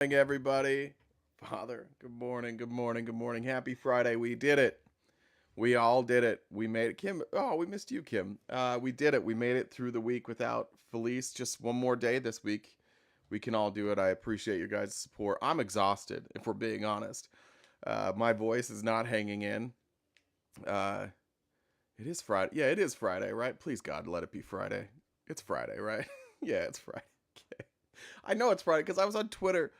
morning, everybody. Father, good morning, good morning, good morning. Happy Friday. We did it. We all did it. We made it. Kim, oh, we missed you, Kim. We did it. We made it through the week without Felice. Just one more day this week. We can all do it. I appreciate your guys' support. I'm exhausted, if we're being honest. My voice is not hanging in. Uh, it is Friday. Yeah, it is Friday, right? Please, God, let it be Friday. It's Friday, right? Yeah, it's Friday. Okay. I know it's Friday because I was on Twitter.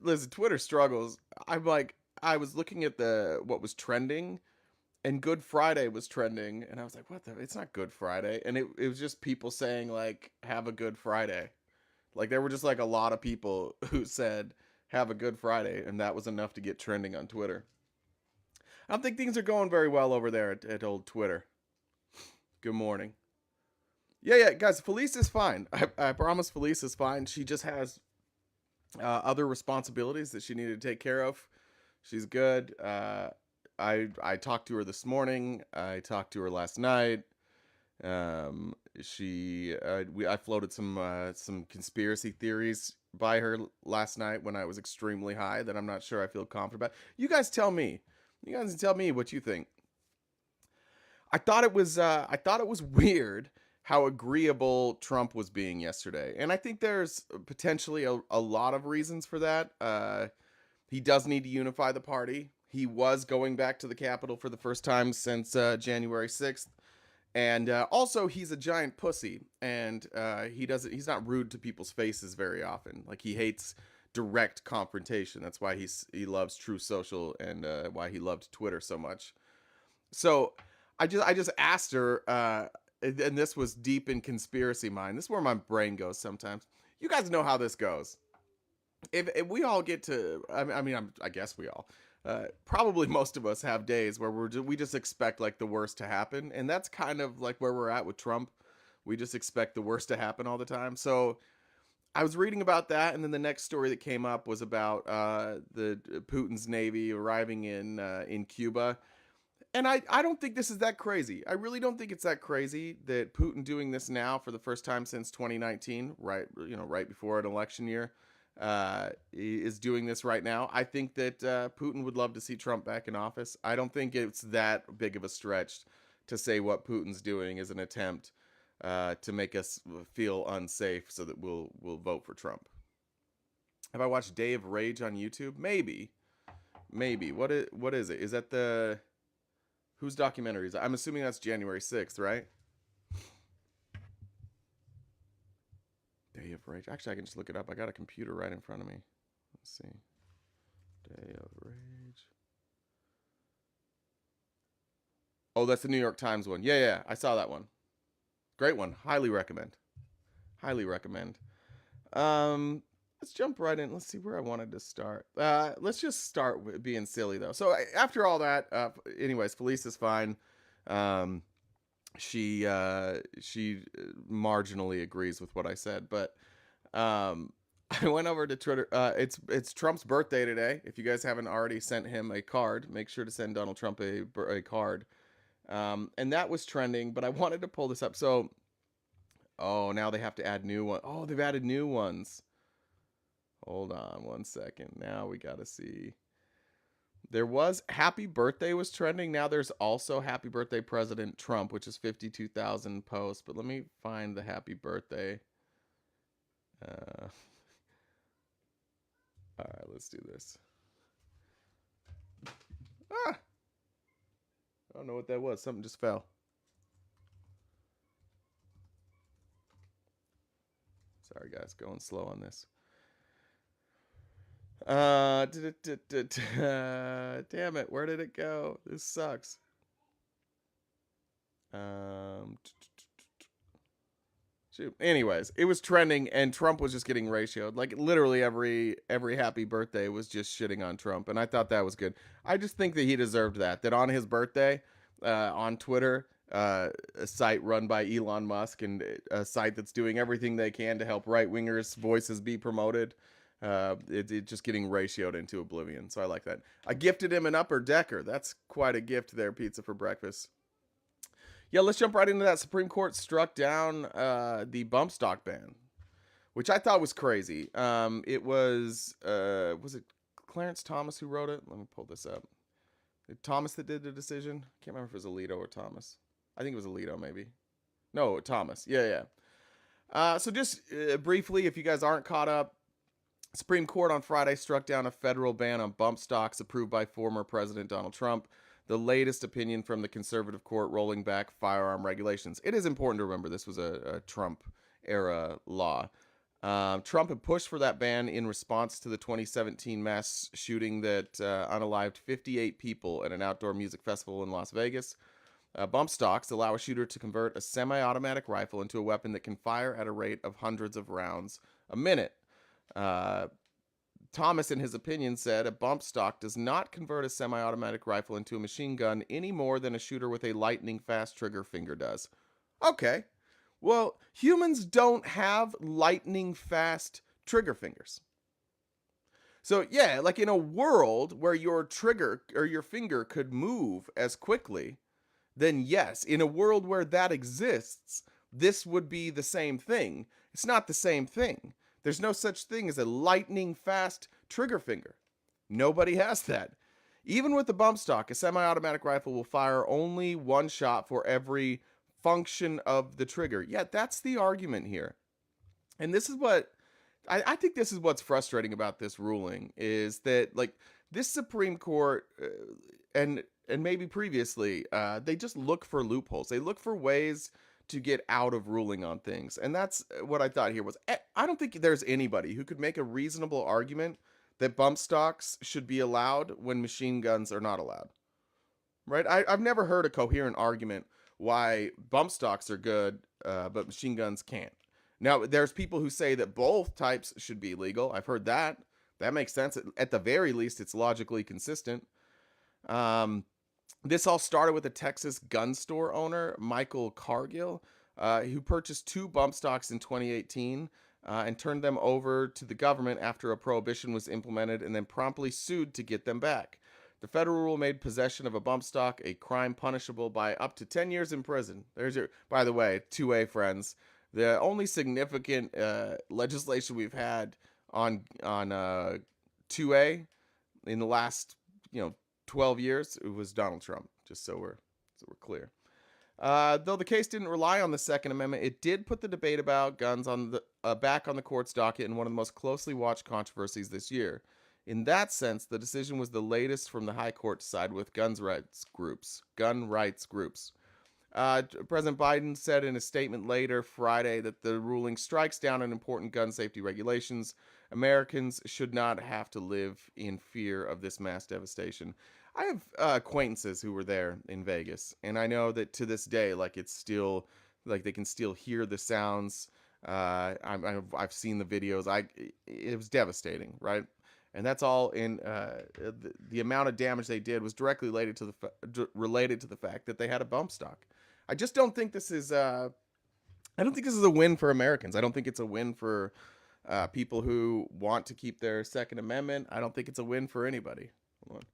Listen, Twitter struggles. I was looking at what was trending, and Good Friday was trending, and I was like, what the? It's not Good Friday, and it was just people saying like, have a good Friday. Like there were just like a lot of people who said, have a good Friday, and that was enough to get trending on Twitter. I don't think things are going very well over there at old Twitter. Good morning. Yeah, guys. Felice is fine. I promise Felice is fine. She just has other responsibilities that she needed to take care of. She's good. I talked to her this morning. I talked to her last night. I floated some conspiracy theories by her last night when I was extremely high that I'm not sure I feel confident about. You guys tell me. You guys tell me what you think. I thought it was weird how agreeable Trump was being yesterday, and I think there's potentially a lot of reasons for that. He does need to unify the party. He was going back to the Capitol for the first time since January 6th. And also, he's a giant pussy, and he's not rude to people's faces very often. Like he hates direct confrontation. That's why he loves True Social and why he loved Twitter so much. So I just asked her, and this was deep in conspiracy mind. This is where my brain goes sometimes. You guys know how this goes. If we all get to, I guess we all, probably most of us have days where we just expect like the worst to happen, and that's kind of like where we're at with Trump. We just expect the worst to happen all the time. So I was reading about that, and then the next story that came up was about the Putin's navy arriving in Cuba. And I don't think this is that crazy. I really don't think it's that crazy that Putin doing this now for the first time since 2019, right? Right before an election year, is doing this right now. I think that Putin would love to see Trump back in office. I don't think it's that big of a stretch to say what Putin's doing is an attempt to make us feel unsafe, so that we'll vote for Trump. Have I watched Day of Rage on YouTube? Maybe. What is it? Is that the whose documentary is it? I'm assuming that's January 6th, right? Day of Rage. Actually, I can just look it up. I got a computer right in front of me. Let's see. Day of Rage. Oh, that's the New York Times one. Yeah. I saw that one. Great one. Highly recommend. Highly recommend. Let's jump right in. Let's see where I wanted to start. Let's just start with being silly though. So after all that, anyways, Felice is fine. Um, she marginally agrees with what I said, but I went over to Twitter. It's Trump's birthday today. If you guys haven't already sent him a card, make sure to send Donald Trump a card. And that was trending, but I wanted to pull this up. So, oh, now they have to add new one. Oh, they've added new ones. Hold on one second. Now we gotta see. There was Happy Birthday was trending. Now there's also Happy Birthday President Trump, which is 52,000 posts. But let me find the Happy Birthday. All right, let's do this. Ah, I don't know what that was. Something just fell. Sorry, guys, going slow on this. Damn it, where did it go? This sucks. Shoot. Anyways, it was trending, and Trump was just getting ratioed. Like literally every happy birthday was just shitting on Trump, and I thought that was good. I just think that he deserved that. That on his birthday, on Twitter, a site run by Elon Musk and a site that's doing everything they can to help right wingers' voices be promoted. It just getting ratioed into oblivion. So I like that. I gifted him an upper decker. That's quite a gift there, pizza for breakfast. Yeah, let's jump right into that. Supreme Court struck down the bump stock ban, which I thought was crazy. It was it Clarence Thomas who wrote it? Let me pull this up. Thomas that did the decision. Can't remember if it was Alito or Thomas. I think it was Alito, maybe. No, Thomas. Yeah, yeah. So just briefly, if you guys aren't caught up, Supreme Court on Friday struck down a federal ban on bump stocks approved by former President Donald Trump, the latest opinion from the conservative court rolling back firearm regulations. It is important to remember this was a Trump era law. Trump had pushed for that ban in response to the 2017 mass shooting that unalived 58 people at an outdoor music festival in Las Vegas. Bump stocks allow a shooter to convert a semi-automatic rifle into a weapon that can fire at a rate of hundreds of rounds a minute. Thomas, in his opinion, said a bump stock does not convert a semi-automatic rifle into a machine gun any more than a shooter with a lightning-fast trigger finger does. Okay. Well, humans don't have lightning-fast trigger fingers. So, yeah, like in a world where your trigger or your finger could move as quickly, then yes, in a world where that exists, this would be the same thing. It's not the same thing. There's no such thing as a lightning fast trigger finger. Nobody has that. Even with the bump stock, a semi-automatic rifle will fire only one shot for every function of the trigger. Yeah, that's the argument here. And this is what I think this is what's frustrating about this ruling is that like this Supreme Court and maybe previously they just look for loopholes. They look for ways to get out of ruling on things. And that's what I thought here was I don't think there's anybody who could make a reasonable argument that bump stocks should be allowed when machine guns are not allowed. Right? I've never heard a coherent argument why bump stocks are good, but machine guns can't. Now, there's people who say that both types should be legal. I've heard that. That makes sense. At the very least, it's logically consistent. This all started with a Texas gun store owner, Michael Cargill, who purchased 2 bump stocks in 2018 and turned them over to the government after a prohibition was implemented and then promptly sued to get them back. The federal rule made possession of a bump stock a crime punishable by up to 10 years in prison. There's your, by the way, 2A friends. The only significant legislation we've had on 2A in the last 12 years, it was Donald Trump. Just so we're clear. Though the case didn't rely on the Second Amendment, it did put the debate about guns on the back on the court's docket in one of the most closely watched controversies this year. In that sense, the decision was the latest from the High Court to side with gun rights groups. President Biden said in a statement later Friday that the ruling strikes down on important gun safety regulations. Americans should not have to live in fear of this mass devastation. I have acquaintances who were there in Vegas, and I know that to this day, like it's still, like they can still hear the sounds. I've seen the videos. It was devastating, right? And that's all in the amount of damage they did was directly related to the fact that they had a bump stock. I just don't think this is. I don't think this is a win for Americans. I don't think it's a win for people who want to keep their Second Amendment. I don't think it's a win for anybody. Hold on.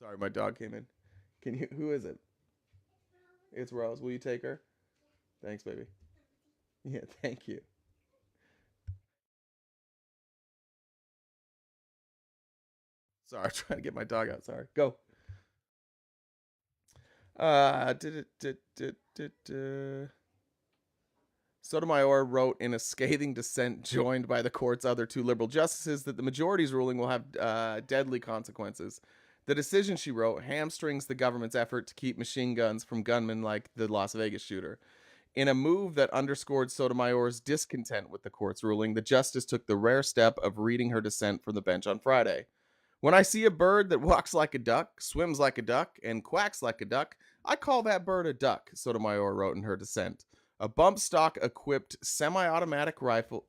Sorry, my dog came in. Can you? Who is it? It's Rose. Will you take her? Thanks, baby. Yeah, thank you. Sorry, I'm trying to get my dog out. Sorry. Go. Did it. Sotomayor wrote in a scathing dissent joined by the court's other 2 liberal justices that the majority's ruling will have deadly consequences. The decision, she wrote, hamstrings the government's effort to keep machine guns from gunmen like the Las Vegas shooter. In a move that underscored Sotomayor's discontent with the court's ruling, the justice took the rare step of reading her dissent from the bench on Friday. When I see a bird that walks like a duck, swims like a duck, and quacks like a duck, I call that bird a duck, Sotomayor wrote in her dissent. A bump stock equipped semi-automatic rifle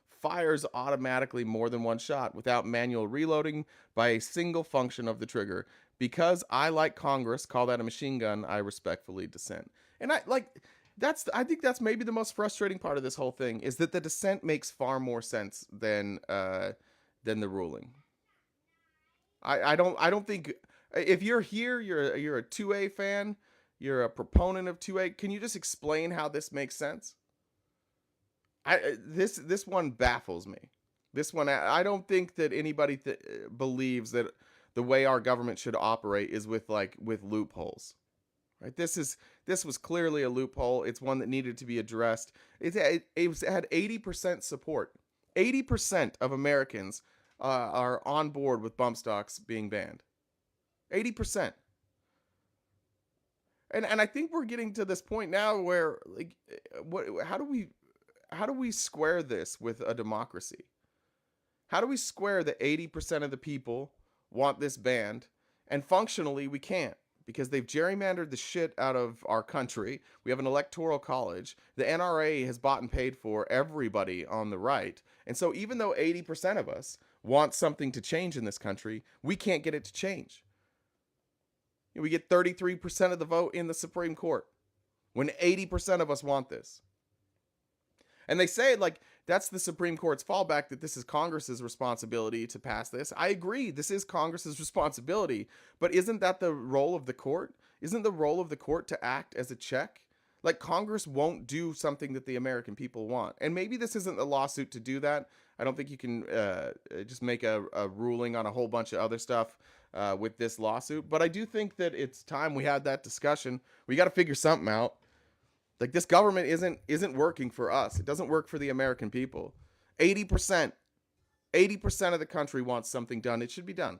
fires automatically more than one shot without manual reloading by a single function of the trigger. Because I, like Congress, call that a machine gun, I respectfully dissent. And I think that's maybe the most frustrating part of this whole thing is that the dissent makes far more sense than the ruling. I don't think if you're here, you're a 2A fan. You're a proponent of 2A. Can you just explain how this makes sense? This one baffles me. This one, I don't think that anybody believes that the way our government should operate is with loopholes. Right? This was clearly a loophole. It's one that needed to be addressed. It had 80% support. 80% of Americans are on board with bump stocks being banned. 80%. And I think we're getting to this point now where like what how do we square this with a democracy? How do we square that 80% of the people want this banned and functionally we can't because they've gerrymandered the shit out of our country. We have an electoral college. The NRA has bought and paid for everybody on the right. And so even though 80% of us want something to change in this country, we can't get it to change. We get 33% of the vote in the Supreme Court when 80% of us want this. And they say, like, that's the Supreme Court's fallback, that this is Congress's responsibility to pass this. I agree, this is Congress's responsibility. But isn't that the role of the court? Isn't the role of the court to act as a check? Like, Congress won't do something that the American people want. And maybe this isn't a lawsuit to do that. I don't think you can just make a ruling on a whole bunch of other stuff with this lawsuit. But I do think that it's time we had that discussion. We got to figure something out. Like, this government isn't working for us. It doesn't work for the American people. 80% of the country wants something done. It should be done.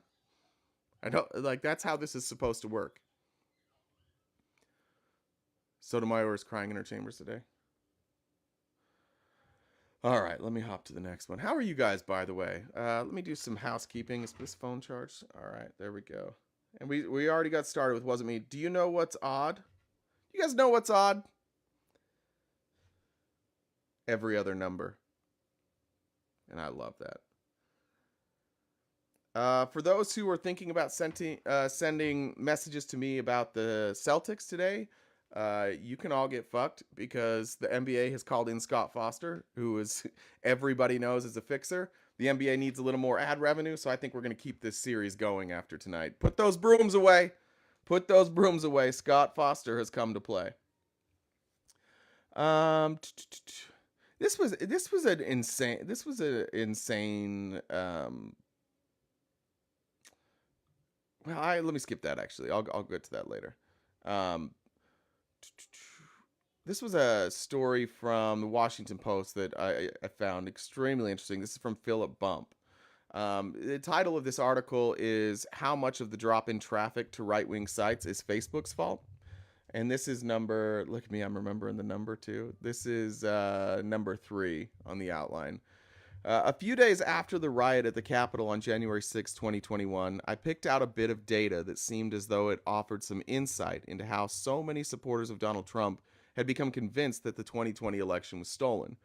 I don't like that's how this is supposed to work. Sotomayor is crying in her chambers today. All right, let me hop to the next one. How are you guys, by the way? Let me do some housekeeping. Is this phone charged? All right, there we go. And we already got started with Wasn't Me. Do you know what's odd? You guys know what's odd? Every other number. And I love that. For those who are thinking about sending messages to me about the Celtics today, you can all get fucked because the NBA has called in Scott Foster, who is everybody knows is a fixer. The NBA needs a little more ad revenue, so I think we're going to keep this series going after tonight. Put those brooms away. Put those brooms away. Scott Foster has come to play. This was an insane let me skip that actually. I'll get to that later. This was a story from the Washington Post that I found extremely interesting. This is from Philip Bump. The title of this article is "How much of the drop in traffic to right-wing sites is Facebook's fault?" And this is look at me, I'm remembering the number too. This is number 3 on the outline. A few days after the riot at the Capitol on January 6, 2021, I picked out a bit of data that seemed as though it offered some insight into how so many supporters of Donald Trump had become convinced that the 2020 election was stolen.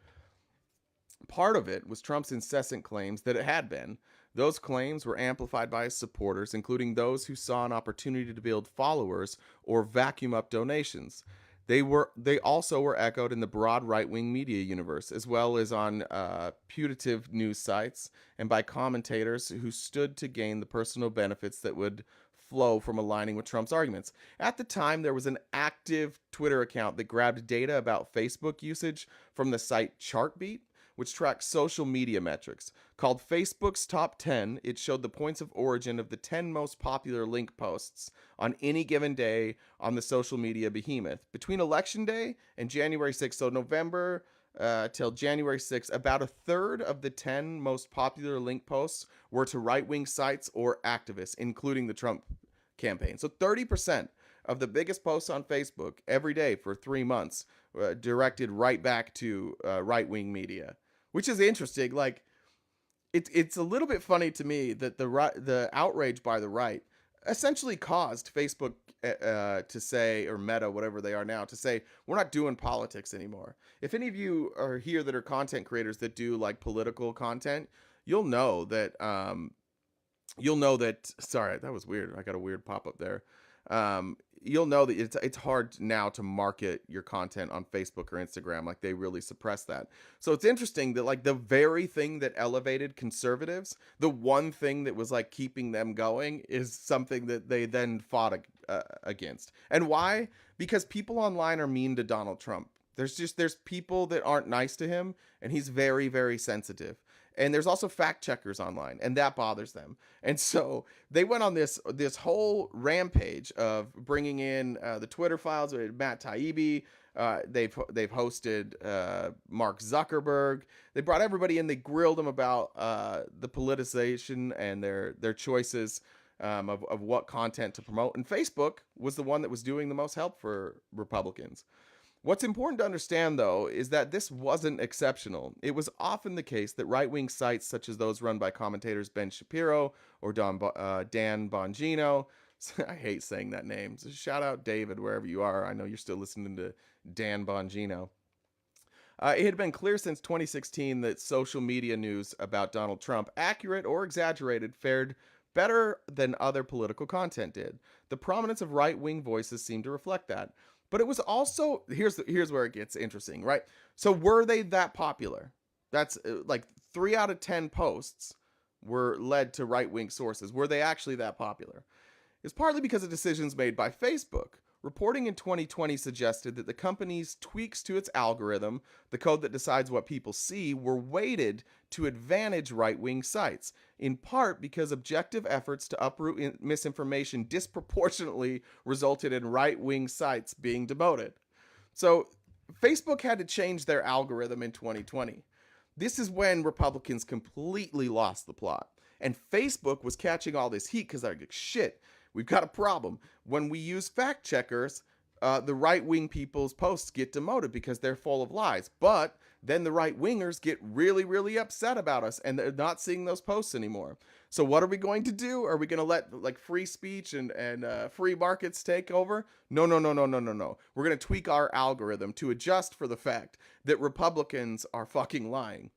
Part of it was Trump's incessant claims that it had been. Those claims were amplified by his supporters, including those who saw an opportunity to build followers or vacuum up donations. They also were echoed in the broad right-wing media universe, as well as on putative news sites and by commentators who stood to gain the personal benefits that would flow from aligning with Trump's arguments. At the time, there was an active Twitter account that grabbed data about Facebook usage from the site Chartbeat, which tracks social media metrics. Called Facebook's Top 10, it showed the points of origin of the 10 most popular link posts on any given day on the social media behemoth. Between Election Day and January 6th, so November till January 6th, about a third of the 10 most popular link posts were to right-wing sites or activists, including the Trump campaign. So 30% of the biggest posts on Facebook every day for 3 months directed right back to right-wing media. Which is interesting. Like, it's a little bit funny to me that the outrage by the right essentially caused Facebook to say, or Meta, whatever they are now, to say, we're not doing politics anymore. If any of you are here that are content creators that do like political content, you'll know that, sorry, that was weird. I got a weird pop-up there. You'll know that it's hard now to market your content on Facebook or Instagram. Like, they really suppress that. So it's interesting that like the very thing that elevated conservatives, the one thing that was like keeping them going, is something that they then fought against. And why? because people online are mean to Donald Trump. There's people that aren't nice to him, and he's very, very sensitive. And there's also fact checkers online, and that bothers them. And so they went on this whole rampage of bringing in the Twitter files with Matt Taibbi. They've hosted Mark Zuckerberg. They brought everybody in. They grilled them about the politicization and their choices of what content to promote. And Facebook was the one that was doing the most help for Republicans. What's important to understand, though, is that this wasn't exceptional. It was often the case that right-wing sites, such as those run by commentators Ben Shapiro or Dan Bongino, I hate saying that name, so shout out David wherever you are. I know you're still listening to Dan Bongino. It had been clear since 2016 that social media news about Donald Trump, accurate or exaggerated, fared better than other political content did. The prominence of right-wing voices seemed to reflect that. But it was also, here's where it gets interesting, right? So were they that popular? That's like 3 out of 10 posts were led to right-wing sources. Were they actually that popular? It's partly because of decisions made by Facebook. Reporting in 2020 suggested that the company's tweaks to its algorithm, the code that decides what people see, were weighted to advantage right-wing sites, in part because objective efforts to uproot misinformation disproportionately resulted in right-wing sites being demoted. So Facebook had to change their algorithm in 2020. This is when Republicans completely lost the plot. And Facebook was catching all this heat because they're like, shit, we've got a problem. When we use fact checkers, the right-wing people's posts get demoted because they're full of lies. But then the right-wingers get really, really upset about us, and they're not seeing those posts anymore. So what are we going to do? Are we going to let like free speech and free markets take over? No. We're going to tweak our algorithm to adjust for the fact that Republicans are fucking lying.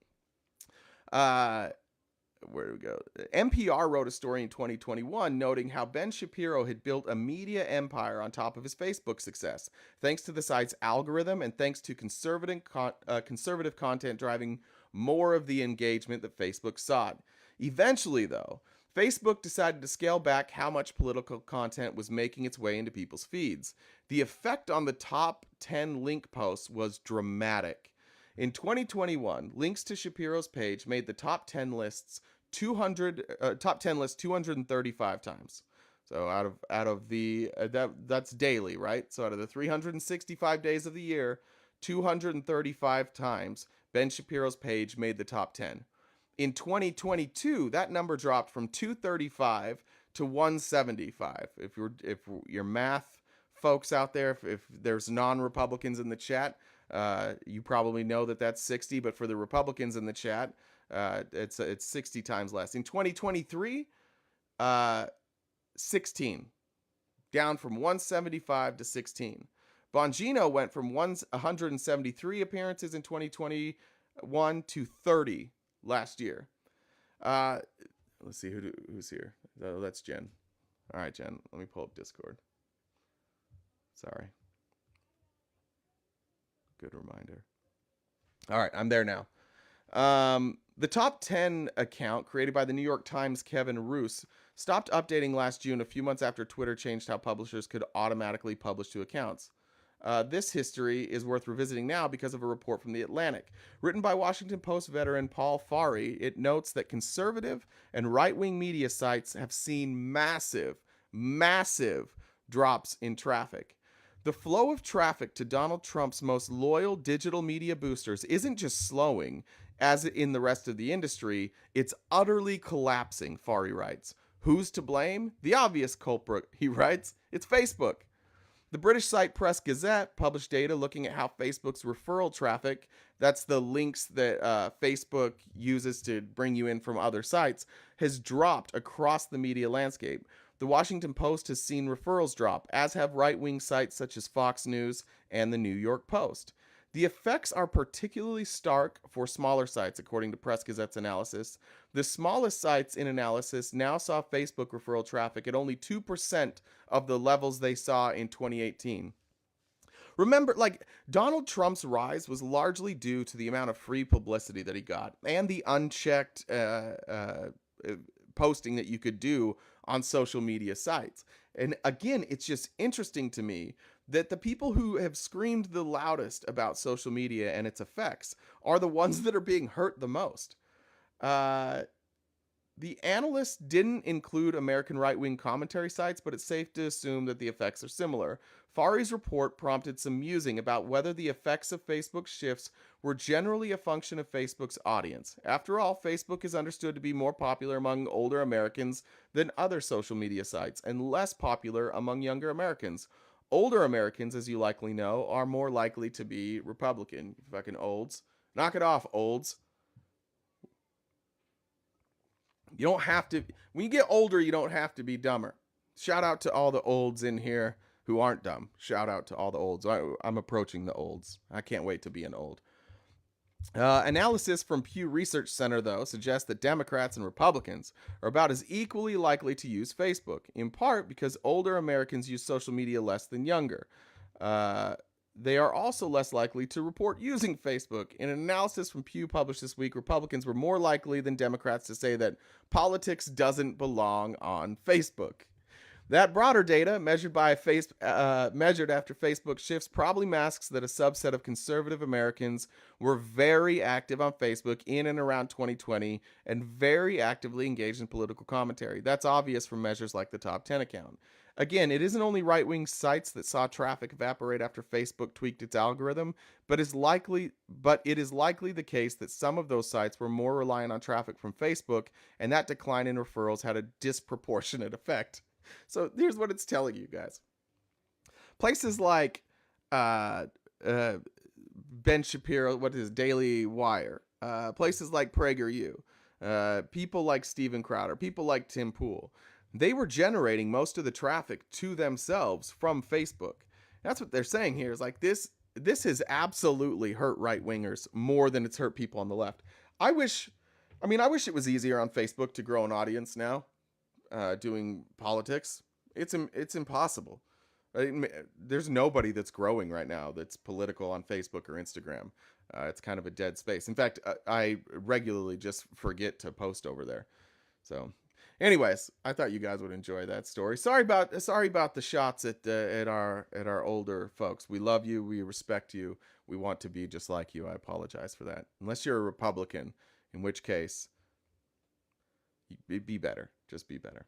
Where do we go? NPR wrote a story in 2021 noting how Ben Shapiro had built a media empire on top of his Facebook success, thanks to the site's algorithm and thanks to conservative content driving more of the engagement that Facebook sought. Eventually, though, Facebook decided to scale back how much political content was making its way into people's feeds. The effect on the top 10 link posts was dramatic. In 2021, links to Shapiro's page made the top 10 lists 235 times. So out of the that's daily, right? So out of the 365 days of the year, 235 times Ben Shapiro's page made the top 10. In 2022, that number dropped from 235 to 175. If your math folks out there, if there's non-Republicans in the chat, you probably know that that's 60, but for the Republicans in the chat, it's 60 times less. In 2023, 16, down from 175 to 16. Bongino went from 173 appearances in 2021 to 30 last year. Let's see who's here. Oh, that's Jen. All right, Jen, let me pull up Discord. Sorry. Good reminder. All right, I'm there now. The top 10 account created by the New York Times' Kevin Roose stopped updating last June, a few months after Twitter changed how publishers could automatically publish to accounts. This history is worth revisiting now because of a report from The Atlantic. Written by Washington Post veteran Paul Farhi, it notes that conservative and right-wing media sites have seen massive drops in traffic. The flow of traffic to Donald Trump's most loyal digital media boosters isn't just slowing, as in the rest of the industry, it's utterly collapsing, Farhi writes. Who's to blame? The obvious culprit, he writes. It's Facebook. The British site Press Gazette published data looking at how Facebook's referral traffic, that's the links that Facebook uses to bring you in from other sites, has dropped across the media landscape. The Washington Post has seen referrals drop, as have right-wing sites such as Fox News and the New York Post. The effects are particularly stark for smaller sites, according to Press Gazette's analysis. The smallest sites in analysis now saw Facebook referral traffic at only 2% of the levels they saw in 2018. Remember, Donald Trump's rise was largely due to the amount of free publicity that he got and the unchecked posting that you could do on social media sites. And again, it's just interesting to me that the people who have screamed the loudest about social media and its effects are the ones that are being hurt the most. Uh, the analysts didn't include American right wing commentary sites, but it's safe to assume that the effects are similar. Fari's report prompted some musing about whether the effects of Facebook shifts were generally a function of Facebook's audience. After all, Facebook is understood to be more popular among older Americans than other social media sites, and less popular among younger Americans. Older Americans, as you likely know, are more likely to be Republican. You fucking olds. Knock it off, olds. You don't have to, when you get older, you don't have to be dumber. Shout out to all the olds in here who aren't dumb. Shout out to all the olds. I'm approaching the olds. I can't wait to be an old. Analysis from Pew Research Center, though, suggests that Democrats and Republicans are about as equally likely to use Facebook, in part because older Americans use social media less than younger. They are also less likely to report using Facebook. In an analysis from Pew published this week, Republicans were more likely than Democrats to say that politics doesn't belong on Facebook. That broader data, measured after Facebook shifts, probably masks that a subset of conservative Americans were very active on Facebook in and around 2020 and very actively engaged in political commentary. That's obvious from measures like the top 10 account. Again, it isn't only right-wing sites that saw traffic evaporate after Facebook tweaked its algorithm, but it is likely the case that some of those sites were more reliant on traffic from Facebook, and that decline in referrals had a disproportionate effect. So here's what it's telling you guys. Places like Ben Shapiro, Daily Wire, places like PragerU, people like Steven Crowder, people like Tim Pool, they were generating most of the traffic to themselves from Facebook. That's what they're saying here is like this has absolutely hurt right-wingers more than it's hurt people on the left. I wish it was easier on Facebook to grow an audience now. Doing politics, it's impossible. There's nobody that's growing right now that's political on Facebook or Instagram. It's kind of a dead space. In fact, I regularly just forget to post over there. So, anyways, I thought you guys would enjoy that story. Sorry about the shots at our older folks. We love you. We respect you. We want to be just like you. I apologize for that. Unless you're a Republican, in which case, be better. Just be better.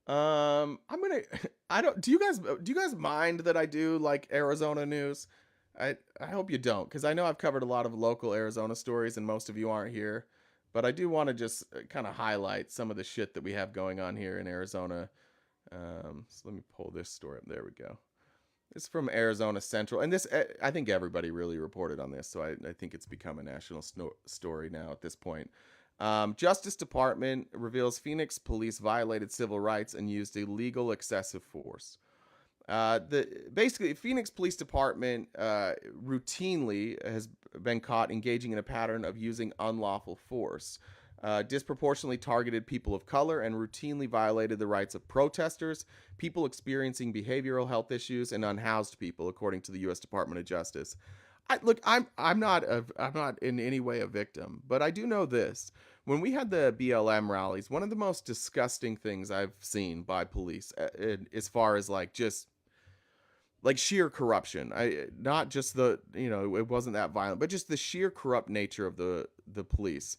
Do you guys mind that I do like Arizona news? I hope you don't, because I know I've covered a lot of local Arizona stories and most of you aren't here, but I do want to just kind of highlight some of the shit that we have going on here in Arizona. So let me pull this story up. There we go. It's from Arizona Central, and this, I think everybody really reported on this, so I think it's become a national story now at this point. Justice Department reveals Phoenix police violated civil rights and used illegal excessive force. Basically, Phoenix Police Department routinely has been caught engaging in a pattern of using unlawful force, disproportionately targeted people of color, and routinely violated the rights of protesters, people experiencing behavioral health issues, and unhoused people, according to the U.S. Department of Justice. I'm not in any way a victim, but I do know this. When we had the BLM rallies, one of the most disgusting things I've seen by police, as far as like just like sheer corruption, not just it wasn't that violent, but just the sheer corrupt nature of the police.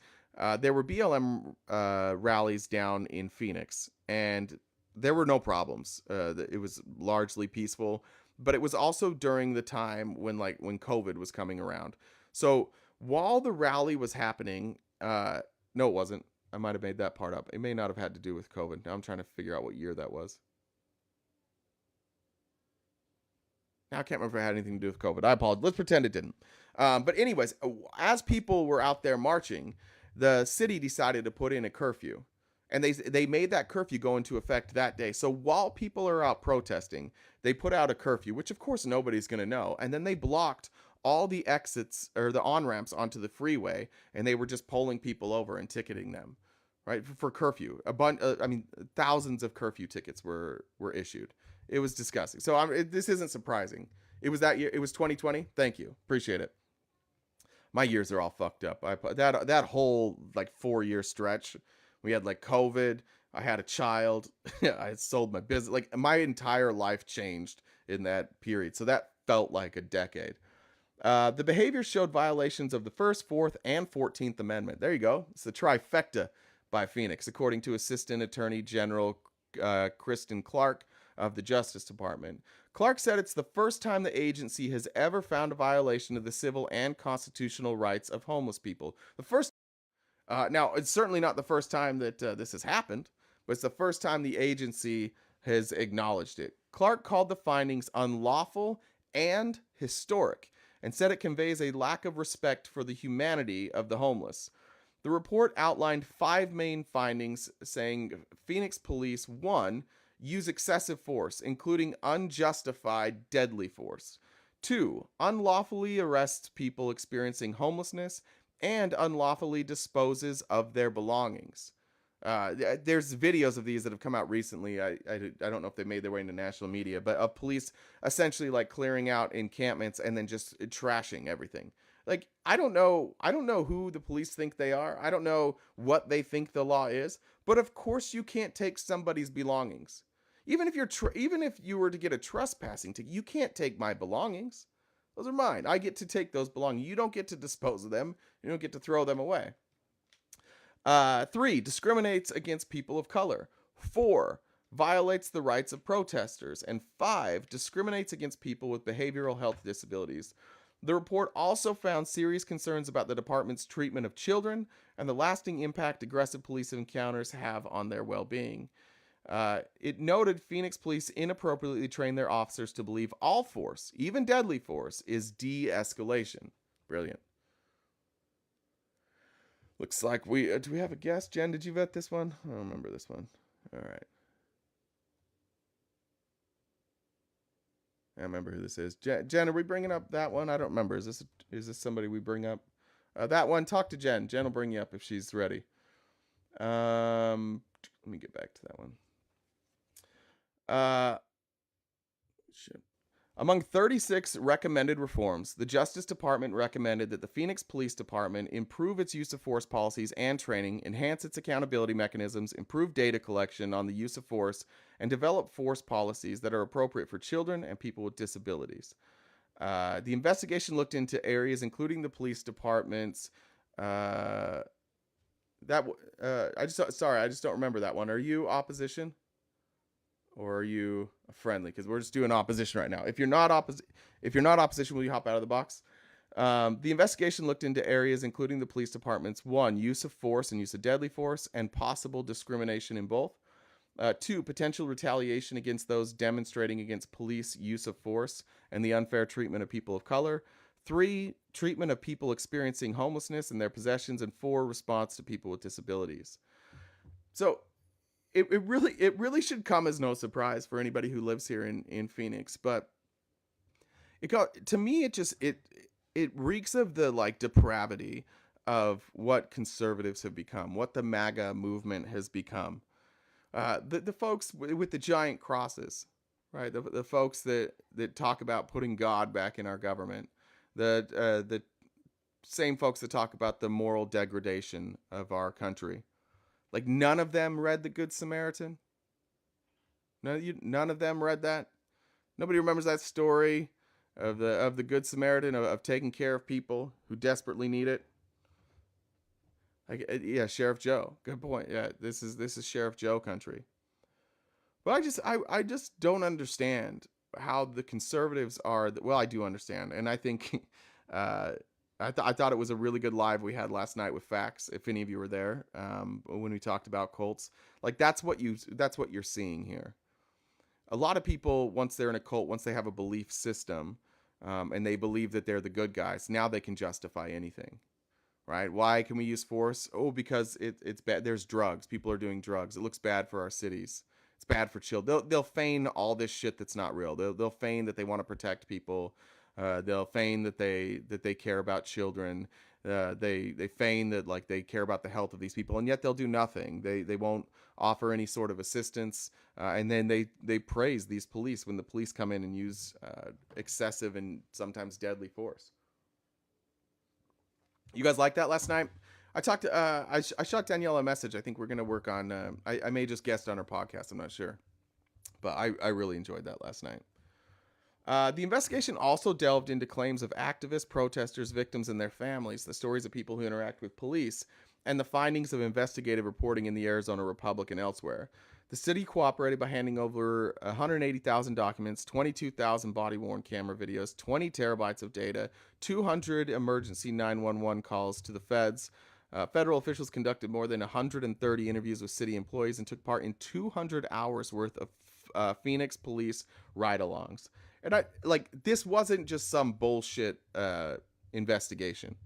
There were BLM rallies down in Phoenix, and there were no problems. It was largely peaceful. But it was also during the time when COVID was coming around. So while the rally was happening, no, it wasn't. I might have made that part up. It may not have had to do with COVID. Now I'm trying to figure out what year that was. Now I can't remember if it had anything to do with COVID. I apologize. Let's pretend it didn't. But anyways, as people were out there marching, the city decided to put in a curfew. And they made that curfew go into effect that day. So while people are out protesting, they put out a curfew, which of course nobody's going to know. And then they blocked all the exits or the on-ramps onto the freeway, and they were just pulling people over and ticketing them, right, for curfew. Thousands of curfew tickets were issued. It was disgusting. So this isn't surprising. It was that year. It was 2020. Thank you. Appreciate it. My years are all fucked up. That whole 4-year stretch. We had COVID. I had a child. I sold my business. My entire life changed in that period. So that felt like a decade. The behavior showed violations of the First, Fourth, and 14th Amendment. There you go. It's the trifecta by Phoenix, according to Assistant Attorney General Kristen Clark of the Justice Department. Clark said it's the first time the agency has ever found a violation of the civil and constitutional rights of homeless people. The first, now, it's certainly not the first time that this has happened, but it's the first time the agency has acknowledged it. Clark called the findings unlawful and historic and said it conveys a lack of respect for the humanity of the homeless. The report outlined 5 main findings, saying Phoenix police, 1, use excessive force, including unjustified deadly force. 2, unlawfully arrests people experiencing homelessness and unlawfully disposes of their belongings. There's videos of these that have come out recently. I don't know if they made their way into national media, but of police essentially like clearing out encampments and then just trashing everything. Like, I don't know who the police think they are. I don't know what they think the law is, but of course you can't take somebody's belongings. Even if you were to get a trespassing ticket, you can't take my belongings. Those are mine. I get to take those belongings. You don't get to dispose of them. You don't get to throw them away. 3, discriminates against people of color. 4, violates the rights of protesters. And 5, discriminates against people with behavioral health disabilities. The report also found serious concerns about the department's treatment of children and the lasting impact aggressive police encounters have on their well-being. It noted Phoenix police inappropriately train their officers to believe all force, even deadly force, is de-escalation. Brilliant. Looks like do we have a guest? Jen, did you vet this one? I don't remember this one. All right. I remember who this is. Jen, are we bringing up that one? I don't remember. Is this somebody we bring up? That one, talk to Jen. Jen will bring you up if she's ready. Let me get back to that one. Shit. Among 36 recommended reforms, the Justice Department recommended that the Phoenix Police Department improve its use of force policies and training, enhance its accountability mechanisms, improve data collection on the use of force, and develop force policies that are appropriate for children and people with disabilities. The investigation looked into areas including the police department's. I just don't remember that one. Are you opposition? Or are you friendly? Because we're just doing opposition right now. If you're not opposition, will you hop out of the box? The investigation looked into areas including the police department's 1, use of force and use of deadly force, and possible discrimination in both. 2, potential retaliation against those demonstrating against police use of force and the unfair treatment of people of color. 3, treatment of people experiencing homelessness and their possessions. And 4, response to people with disabilities. So it really should come as no surprise for anybody who lives here in Phoenix, but to me it reeks of the like depravity of what conservatives have become, what the MAGA movement has become. The folks with the giant crosses, right? The folks that talk about putting God back in our government, the same folks that talk about the moral degradation of our country. Like, none of them read The Good Samaritan? None of them read that? Nobody remembers that story of the Good Samaritan, of taking care of people who desperately need it? Yeah, Sheriff Joe. Good point. Yeah, this is Sheriff Joe country. But I just don't understand how the conservatives are. Well, I do understand, and I think I thought it was a really good live we had last night with Facts. If any of you were there, when we talked about cults, like that's what you're seeing here. A lot of people, once they're in a cult, once they have a belief system, and they believe that they're the good guys, now they can justify anything, right? Why can we use force? Oh, because it's bad. There's drugs. People are doing drugs. It looks bad for our cities. It's bad for children. They'll feign all this shit that's not real. They'll feign that they want to protect people. They'll feign that they care about children. They feign that like they care about the health of these people, and yet they'll do nothing. They won't offer any sort of assistance, and then they praise these police when the police come in and use excessive and sometimes deadly force. You guys like that last night? I talked to I shot Danielle a message. I think we're gonna work on. I may just guest on her podcast. I'm not sure, but I really enjoyed that last night. The investigation also delved into claims of activists, protesters, victims, and their families, the stories of people who interact with police, and the findings of investigative reporting in the Arizona Republic and elsewhere. The city cooperated by handing over 180,000 documents, 22,000 body worn camera videos, 20 terabytes of data, 200 emergency 911 calls to the feds. Federal officials conducted more than 130 interviews with city employees and took part in 200 hours worth of Phoenix police ride alongs. And this wasn't just some bullshit investigation.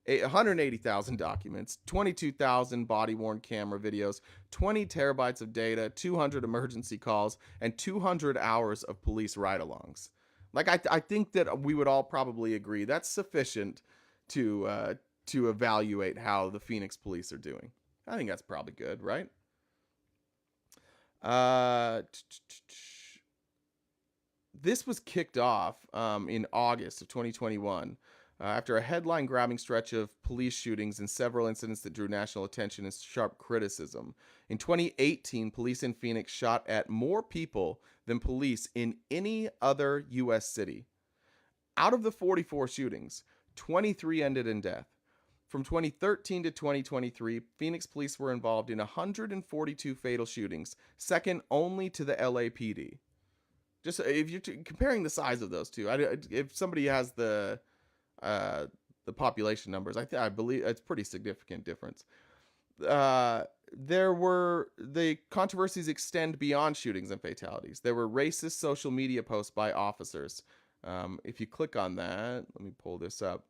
180,000 documents, 22,000 body worn camera videos, 20 terabytes of data, 200 emergency calls, and 200 hours of police ride alongs. I think that we would all probably agree that's sufficient to evaluate how the Phoenix police are doing. I think that's probably good, right? This was kicked off in August of 2021 after a headline-grabbing stretch of police shootings and several incidents that drew national attention and sharp criticism. In 2018, police in Phoenix shot at more people than police in any other U.S. city. Out of the 44 shootings, 23 ended in death. From 2013 to 2023, Phoenix police were involved in 142 fatal shootings, second only to the LAPD. Just if you're comparing the size of those two, if somebody has the population numbers, I believe it's pretty significant difference. The controversies extend beyond shootings and fatalities. There were racist social media posts by officers. If you click on that, let me pull this up.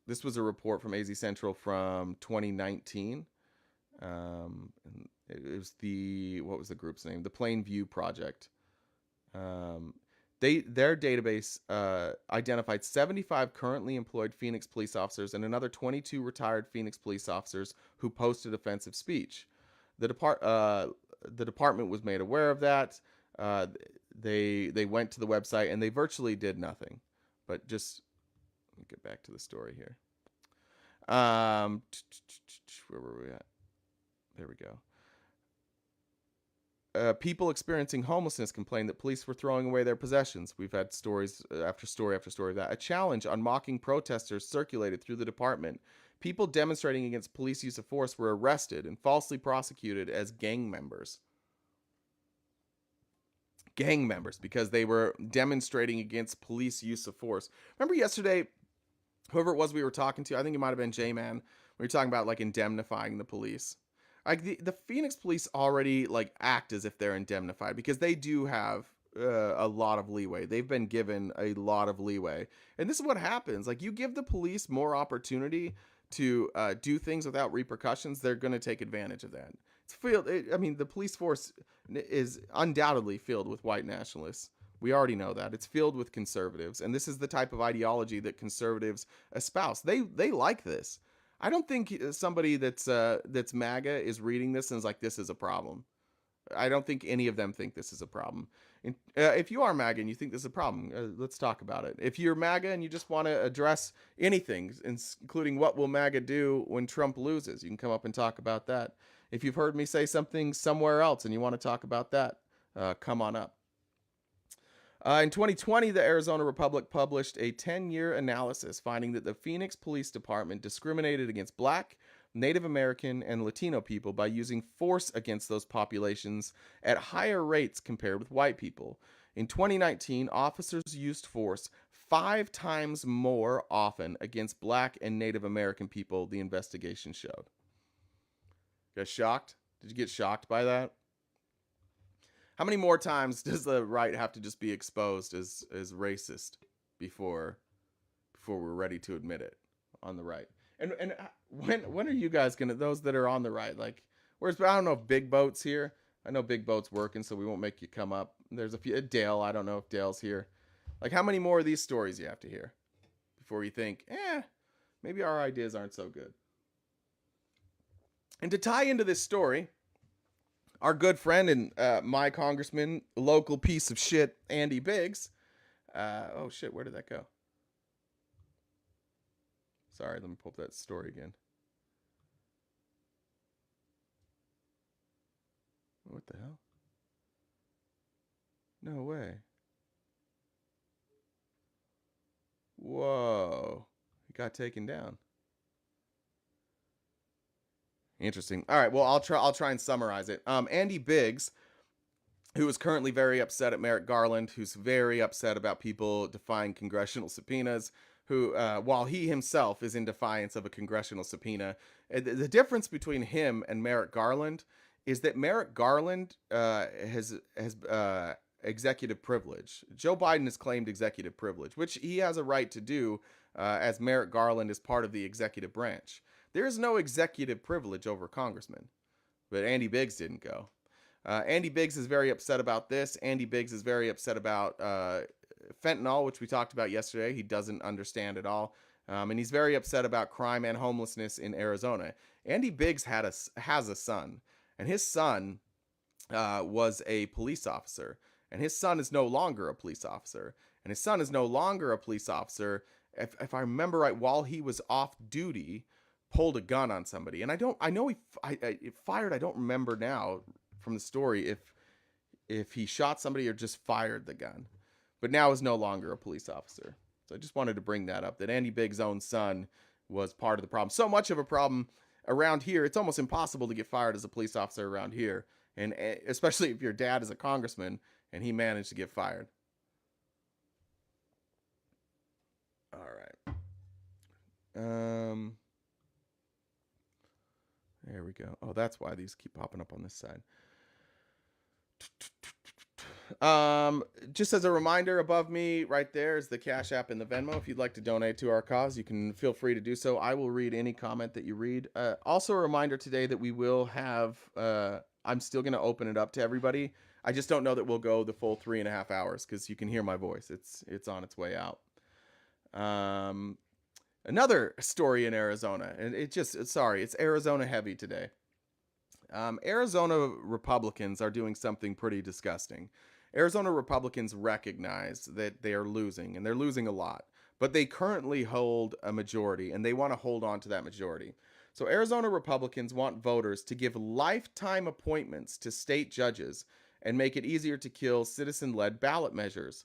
This was a report from AZ Central from 2019. It was what was the group's name? The Plainview Project. Their database identified 75 currently employed Phoenix police officers and another 22 retired Phoenix police officers who posted offensive speech. The department was made aware of that. They went to the website and they virtually did nothing. But just let me get back to the story here. Where were we at? There we go. People experiencing homelessness complained that police were throwing away their possessions. We've had stories after story after story of that. A challenge on mocking protesters circulated through the department. People demonstrating against police use of force were arrested and falsely prosecuted as gang members. Gang members, because they were demonstrating against police use of force. Remember yesterday, whoever it was we were talking to, I think it might have been J-Man, we were talking about indemnifying the police. The Phoenix police already act as if they're indemnified because they do have a lot of leeway. They've been given a lot of leeway. And this is what happens. You give the police more opportunity to do things without repercussions, they're going to take advantage of that. The police force is undoubtedly filled with white nationalists. We already know that. It's filled with conservatives. And this is the type of ideology that conservatives espouse. They like this. I don't think somebody that's MAGA is reading this and is like, this is a problem. I don't think any of them think this is a problem. If you are MAGA and you think this is a problem, let's talk about it. If you're MAGA and you just want to address anything, including what will MAGA do when Trump loses, you can come up and talk about that. If you've heard me say something somewhere else and you want to talk about that, come on up. In 2020, the Arizona Republic published a 10-year analysis finding that the Phoenix Police Department discriminated against Black, Native American, and Latino people by using force against those populations at higher rates compared with white people. In 2019, officers used force 5 times more often against Black and Native American people, the investigation showed. Got shocked? Did you get shocked by that? How many more times does the right have to just be exposed as racist before we're ready to admit it on the right? And when are you guys gonna, those that are on the right, where's, I don't know if Big Boat's here. I know Big Boat's working, so we won't make you come up. There's a few, Dale, I don't know if Dale's here. How many more of these stories you have to hear before you think, maybe our ideas aren't so good? And to tie into this story, our good friend and my congressman, local piece of shit, Andy Biggs. Oh shit, where did that go? Sorry, let me pull up that story again. What the hell? No way. Whoa. He got taken down. Interesting. All right. Well, I'll try and summarize it. Andy Biggs, who is currently very upset at Merrick Garland, who's very upset about people defying congressional subpoenas, who, while he himself is in defiance of a congressional subpoena, the difference between him and Merrick Garland is that Merrick Garland has executive privilege. Joe Biden has claimed executive privilege, which he has a right to do, as Merrick Garland is part of the executive branch. There is no executive privilege over congressmen, but Andy Biggs didn't go. Andy Biggs is very upset about this. Andy Biggs is very upset about fentanyl, which we talked about yesterday. He doesn't understand at all. And he's very upset about crime and homelessness in Arizona. Andy Biggs has a son, and his son was a police officer, and his son is no longer a police officer. And his son is no longer a police officer, if I remember right, while he was off duty, pulled a gun on somebody. And I know he fired, I don't remember now from the story if he shot somebody or just fired the gun, but now is no longer a police officer. So I just wanted to bring that up, that Andy Biggs' own son was part of the problem. So much of a problem around here, it's almost impossible to get fired as a police officer around here, and especially if your dad is a congressman and he managed to get fired. All right. There we go. Oh, that's why these keep popping up on this side. Just as a reminder, above me right there is the Cash App and the Venmo. If you'd like to donate to our cause, you can feel free to do so. I will read any comment that you read. Also a reminder today that we will have, I'm still going to open it up to everybody. I just don't know that we'll go the full 3.5 hours, because you can hear my voice. It's on its way out. Another story in Arizona, and it's Arizona heavy today. Arizona Republicans are doing something pretty disgusting. Arizona Republicans recognize that they are losing, and they're losing a lot, but they currently hold a majority, and they want to hold on to that majority. So Arizona Republicans want voters to give lifetime appointments to state judges and make it easier to kill citizen-led ballot measures.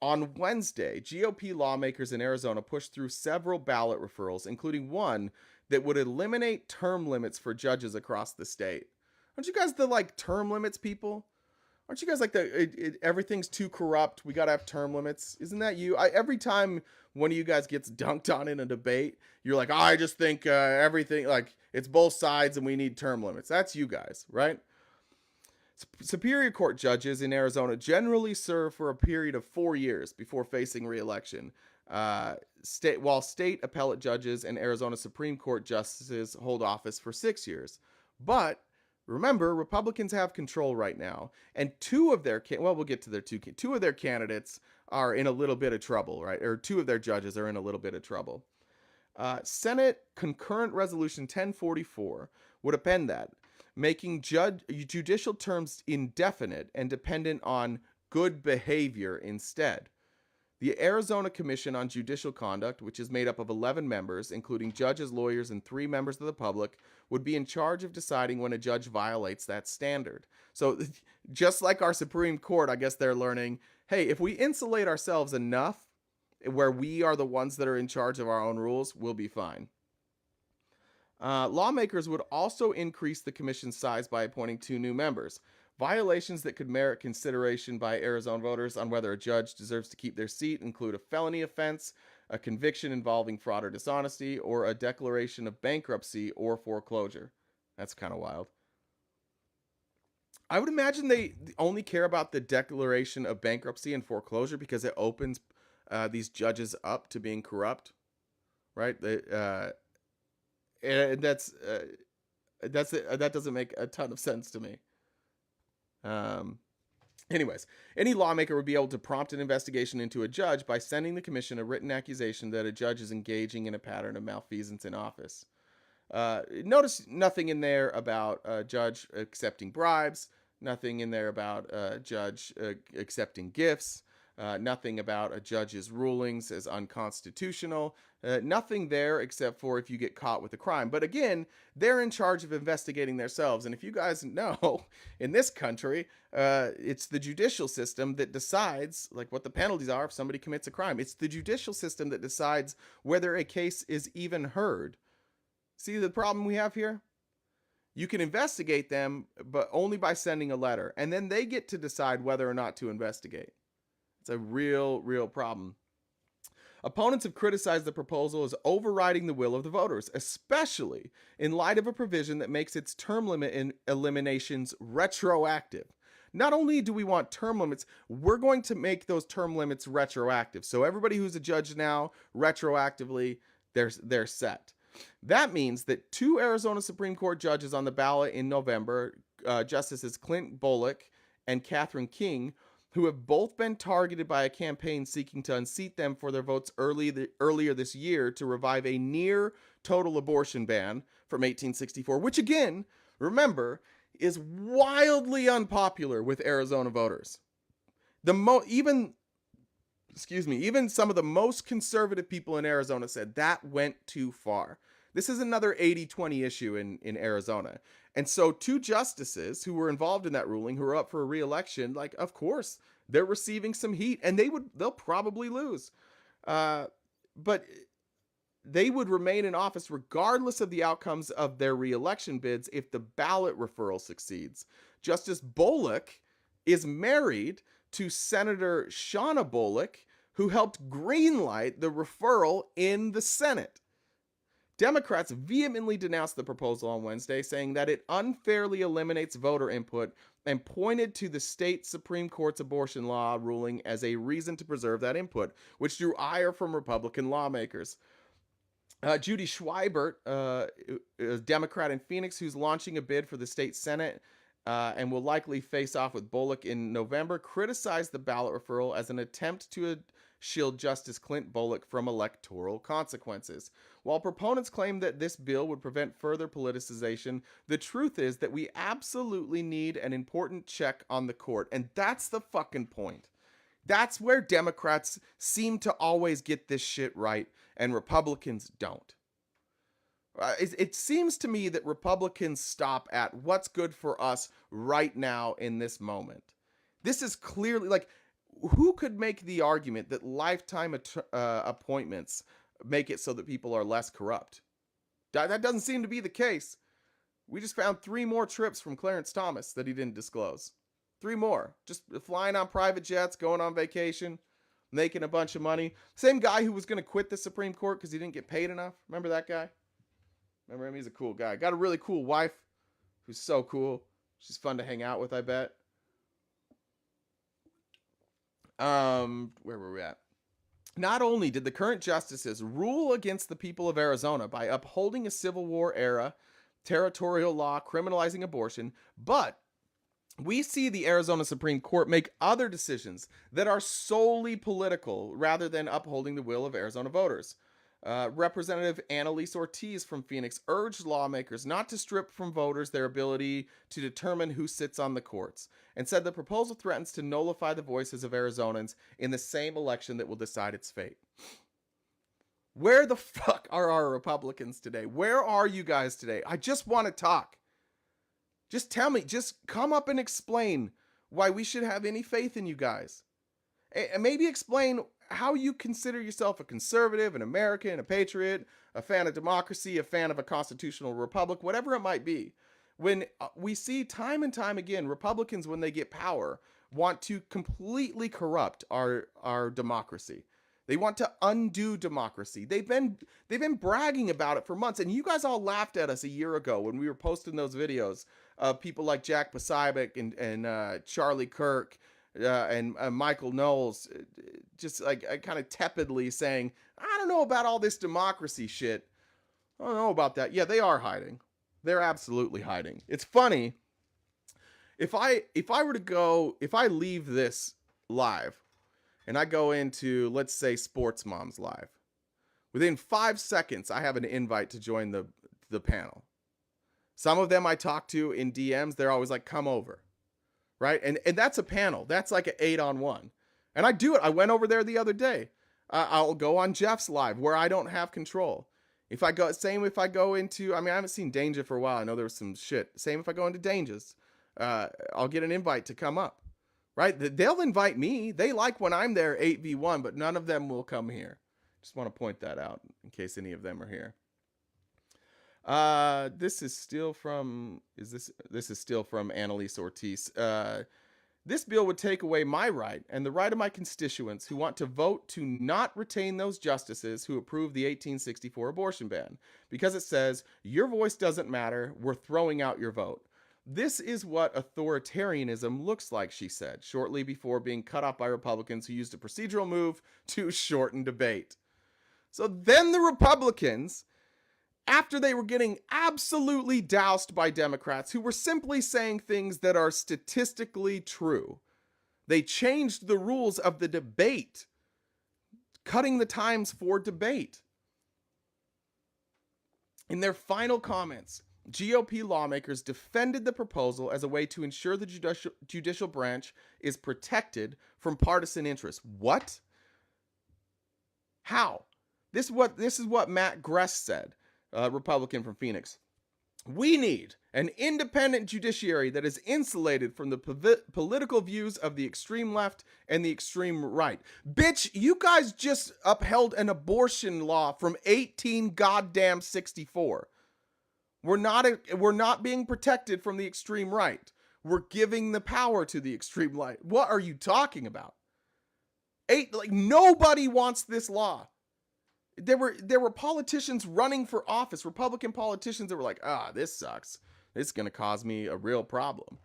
On Wednesday, GOP lawmakers in Arizona pushed through several ballot referrals, including one that would eliminate term limits for judges across the state. Aren't you guys the term limits people? Aren't you guys like everything's too corrupt, we gotta have term limits? Isn't that you? Every time one of you guys gets dunked on in a debate, you're like, I just think everything, it's both sides and we need term limits. That's you guys, right? Superior Court judges in Arizona generally serve for a period of 4 years before facing re-election, while state appellate judges and Arizona Supreme Court justices hold office for 6 years. But remember, Republicans have control right now, and two of their candidates are in a little bit of trouble, right? Or two of their judges are in a little bit of trouble. Senate Concurrent Resolution 1044 would append that, making judicial terms indefinite and dependent on good behavior instead. The Arizona Commission on Judicial Conduct, which is made up of 11 members, including judges, lawyers, and 3 members of the public, would be in charge of deciding when a judge violates that standard. So just like our Supreme Court, I guess they're learning, hey, if we insulate ourselves enough where we are the ones that are in charge of our own rules, we'll be fine. Lawmakers would also increase the commission's size by appointing 2 new members. Violations that could merit consideration by Arizona voters on whether a judge deserves to keep their seat include a felony offense, a conviction involving fraud or dishonesty, or a declaration of bankruptcy or foreclosure. That's kind of wild. I would imagine they only care about the declaration of bankruptcy and foreclosure because it opens these judges up to being corrupt, right? And that doesn't make a ton of sense to me. Anyways, any lawmaker would be able to prompt an investigation into a judge by sending the commission a written accusation that a judge is engaging in a pattern of malfeasance in office. Notice nothing in there about a judge accepting bribes, nothing in there about a judge accepting gifts. Nothing about a judge's rulings as unconstitutional. Nothing there except for if you get caught with a crime. But again, they're in charge of investigating themselves. And if you guys know, in this country, it's the judicial system that decides like what the penalties are if somebody commits a crime. It's the judicial system that decides whether a case is even heard. See the problem we have here? You can investigate them, but only by sending a letter. And then they get to decide whether or not to investigate. It's a real problem. Opponents have criticized the proposal as overriding the will of the voters, especially in light of a provision that makes its term limit in eliminations retroactive. Not only do we want term limits, we're going to make those term limits retroactive. So everybody who's a judge now, retroactively, they're set. That means that 2 Arizona Supreme Court judges on the ballot in November, Justices Clint Bullock and Catherine King, who have both been targeted by a campaign seeking to unseat them for their votes earlier this year to revive a near total abortion ban from 1864, which again, remember, is wildly unpopular with Arizona voters. Even some of the most conservative people in Arizona said that went too far. This is another 80-20 issue in Arizona. And so 2 justices who were involved in that ruling, who are up for a re-election, like, of course, they're receiving some heat, and they'll probably lose. But they would remain in office regardless of the outcomes of their re-election bids if the ballot referral succeeds. Justice Bullock is married to Senator Shauna Bullock, who helped greenlight the referral in the Senate. Democrats vehemently denounced the proposal on Wednesday, saying that it unfairly eliminates voter input and pointed to the state Supreme Court's abortion law ruling as a reason to preserve that input, which drew ire from Republican lawmakers. Judy Schweibert, a Democrat in Phoenix who's launching a bid for the state Senate and will likely face off with Bullock in November, criticized the ballot referral as an attempt to shield Justice Clint Bullock from electoral consequences. While proponents claim that this bill would prevent further politicization, the truth is that we absolutely need an important check on the court, and that's the fucking point. That's where Democrats seem to always get this shit right, and Republicans don't. It seems to me that Republicans stop at what's good for us right now in this moment. This is clearly, like, who could make the argument that lifetime appointments make it so that people are less corrupt? That doesn't seem to be the case. We just found 3 more trips from Clarence Thomas that he didn't disclose. 3 more. Just flying on private jets, going on vacation, making a bunch of money. Same guy who was going to quit the Supreme Court because he didn't get paid enough. Remember that guy? Remember him? He's a cool guy. Got a really cool wife who's so cool. She's fun to hang out with, I bet. Where were we at? Not only did the current justices rule against the people of Arizona by upholding a Civil War era territorial law criminalizing abortion, but we see the Arizona Supreme Court make other decisions that are solely political rather than upholding the will of Arizona voters. Representative Annalise Ortiz from Phoenix urged lawmakers not to strip from voters their ability to determine who sits on the courts, and said the proposal threatens to nullify the voices of Arizonans in the same election that will decide its fate. Where the fuck are our Republicans today? Where are you guys today? I just want to talk. Just tell me, just come up and explain why we should have any faith in you guys. And maybe explain how you consider yourself a conservative, an American, a patriot, a fan of democracy, a fan of a constitutional republic, whatever it might be. When we see time and time again, Republicans, when they get power, want to completely corrupt our democracy. They want to undo democracy. They've been bragging about it for months, and you guys all laughed at us a year ago when we were posting those videos of people like Jack Posobiec and Charlie Kirk and Michael Knowles, just like kind of tepidly saying, I don't know about all this democracy shit. I don't know about that. Yeah, they are hiding. They're absolutely hiding. It's funny. If I leave this live and I go into, let's say, Sports Moms Live, within 5 seconds, I have an invite to join the panel. Some of them I talk to in DMs, they're always like, come over. Right? And that's a panel. That's like an 8-on-1. And I do it. I went over there the other day. I'll go on Jeff's live where I don't have control. If I go, same if I go into, I mean, I haven't seen Danger for a while. I know there was some shit. Same if I go into Danger's. I'll get an invite to come up, right? They'll invite me. They like when I'm there 8v1, but none of them will come here. Just want to point that out in case any of them are here. This is still from, this is still from Annalise Ortiz. This bill would take away my right and the right of my constituents who want to vote to not retain those justices who approved the 1864 abortion ban because it says your voice doesn't matter. We're throwing out your vote. This is what authoritarianism looks like, she said, shortly before being cut off by Republicans who used a procedural move to shorten debate. So then the Republicans, after they were getting absolutely doused by Democrats who were simply saying things that are statistically true, they changed the rules of the debate, cutting the times for debate. In their final comments, GOP lawmakers defended the proposal as a way to ensure the judicial branch is protected from partisan interests. What? How? This is what Matt Gress said, Republican from Phoenix. We need an independent judiciary that is insulated from the political views of the extreme left and the extreme right. Bitch, you guys just upheld an abortion law from 1864. We're not being protected from the extreme right. We're giving the power to the extreme right. What are you talking about? Nobody wants this law. There were politicians running for office, Republican politicians that were like, this sucks. This is going to cause me a real problem.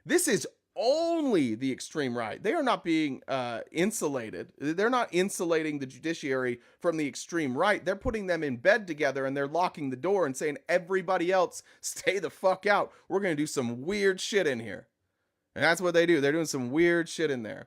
This is only the extreme right. They are not being insulated. They're not insulating the judiciary from the extreme right. They're putting them in bed together and they're locking the door and saying, everybody else, stay the fuck out. We're going to do some weird shit in here. And that's what they do. They're doing some weird shit in there.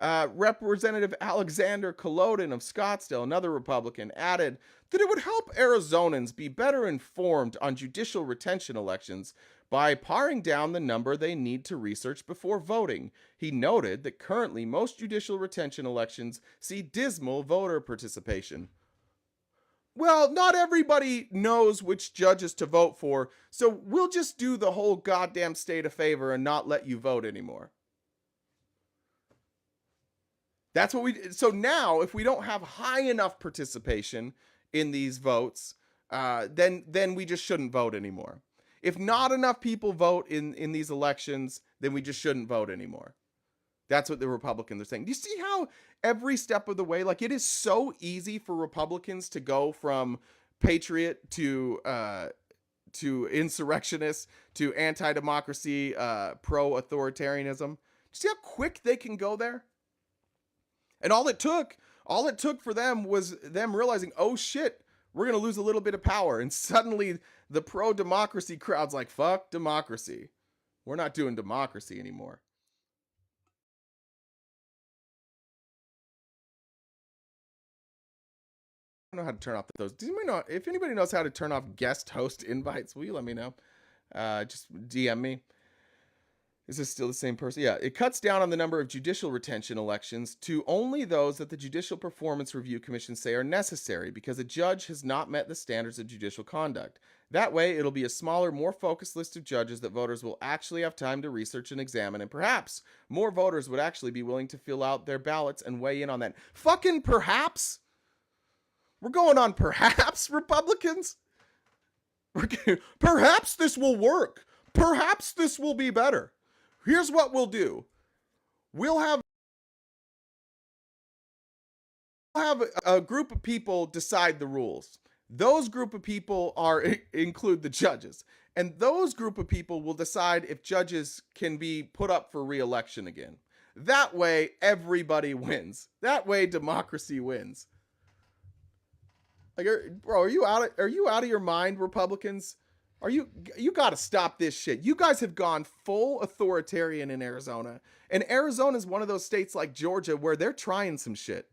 Representative Alexander Kolodin of Scottsdale, another Republican, added that it would help Arizonans be better informed on judicial retention elections by paring down the number they need to research before voting. He noted that currently most judicial retention elections see dismal voter participation. Well, not everybody knows which judges to vote for, so we'll just do the whole goddamn state a favor and not let you vote anymore. That's what so now if we don't have high enough participation in these votes, then we just shouldn't vote anymore. If not enough people vote in these elections, then we just shouldn't vote anymore. That's what the Republicans are saying. Do you see how every step of the way, like it is so easy for Republicans to go from patriot to insurrectionist to anti-democracy, pro-authoritarianism? Do you see how quick they can go there? And all it took for them was them realizing, oh shit, we're going to lose a little bit of power. And suddenly the pro-democracy crowd's like, fuck democracy. We're not doing democracy anymore. I don't know how to turn off those. Does anybody know, if anybody knows how to turn off guest host invites, will you let me know? Just DM me. Is this still the same person? Yeah, it cuts down on the number of judicial retention elections to only those that the Judicial Performance Review Commission say are necessary because a judge has not met the standards of judicial conduct. That way, it'll be a smaller, more focused list of judges that voters will actually have time to research and examine, and perhaps more voters would actually be willing to fill out their ballots and weigh in on that. Fucking perhaps? We're going on perhaps, Republicans? Perhaps this will work. Perhaps this will be better. Here's what we'll do. We'll have a group of people decide the rules. Those group of people include the judges. And those group of people will decide if judges can be put up for re-election again. That way, everybody wins. That way, democracy wins. Like, bro, are you out of your mind, Republicans? You got to stop this shit. You guys have gone full authoritarian in Arizona. And Arizona is one of those states like Georgia where they're trying some shit.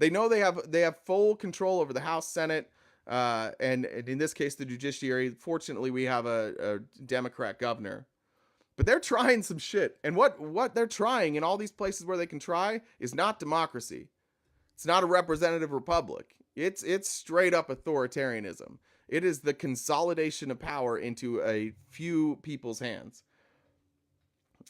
They know they have full control over the House, Senate, and in this case, the judiciary. Fortunately, we have a Democrat governor. But they're trying some shit. And what they're trying in all these places where they can try is not democracy. It's not a representative republic. It's straight up authoritarianism. It is the consolidation of power into a few people's hands.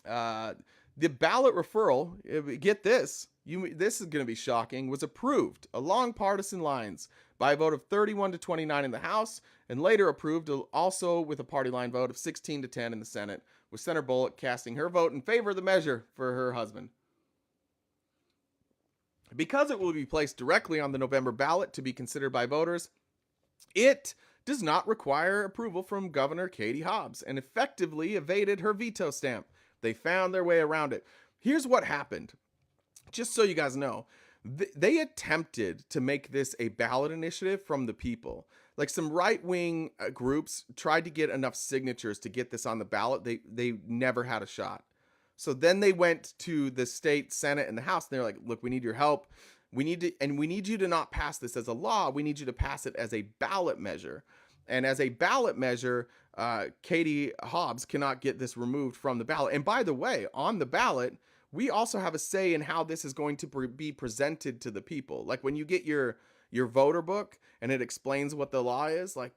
Uh, the ballot referral, get this, this is going to be shocking, was approved along partisan lines by a vote of 31 to 29 in the House, and later approved also with a party line vote of 16 to 10 in the Senate, with Senator Bullock casting her vote in favor of the measure for her husband. Because it will be placed directly on the November ballot to be considered by voters, it does not require approval from Governor Katie Hobbs and effectively evaded her veto stamp. They found their way around it. Here's what happened. Just so you guys know, they attempted to make this a ballot initiative from the people. Like some right-wing groups tried to get enough signatures to get this on the ballot. They never had a shot. So then they went to the state Senate and the House, and they're like, look, we need your help. We need you to not pass this as a law. We need you to pass it as a ballot measure. And as a ballot measure, Katie Hobbs cannot get this removed from the ballot. And by the way, on the ballot, we also have a say in how this is going to be presented to the people. Like when you get your voter book and it explains what the law is, like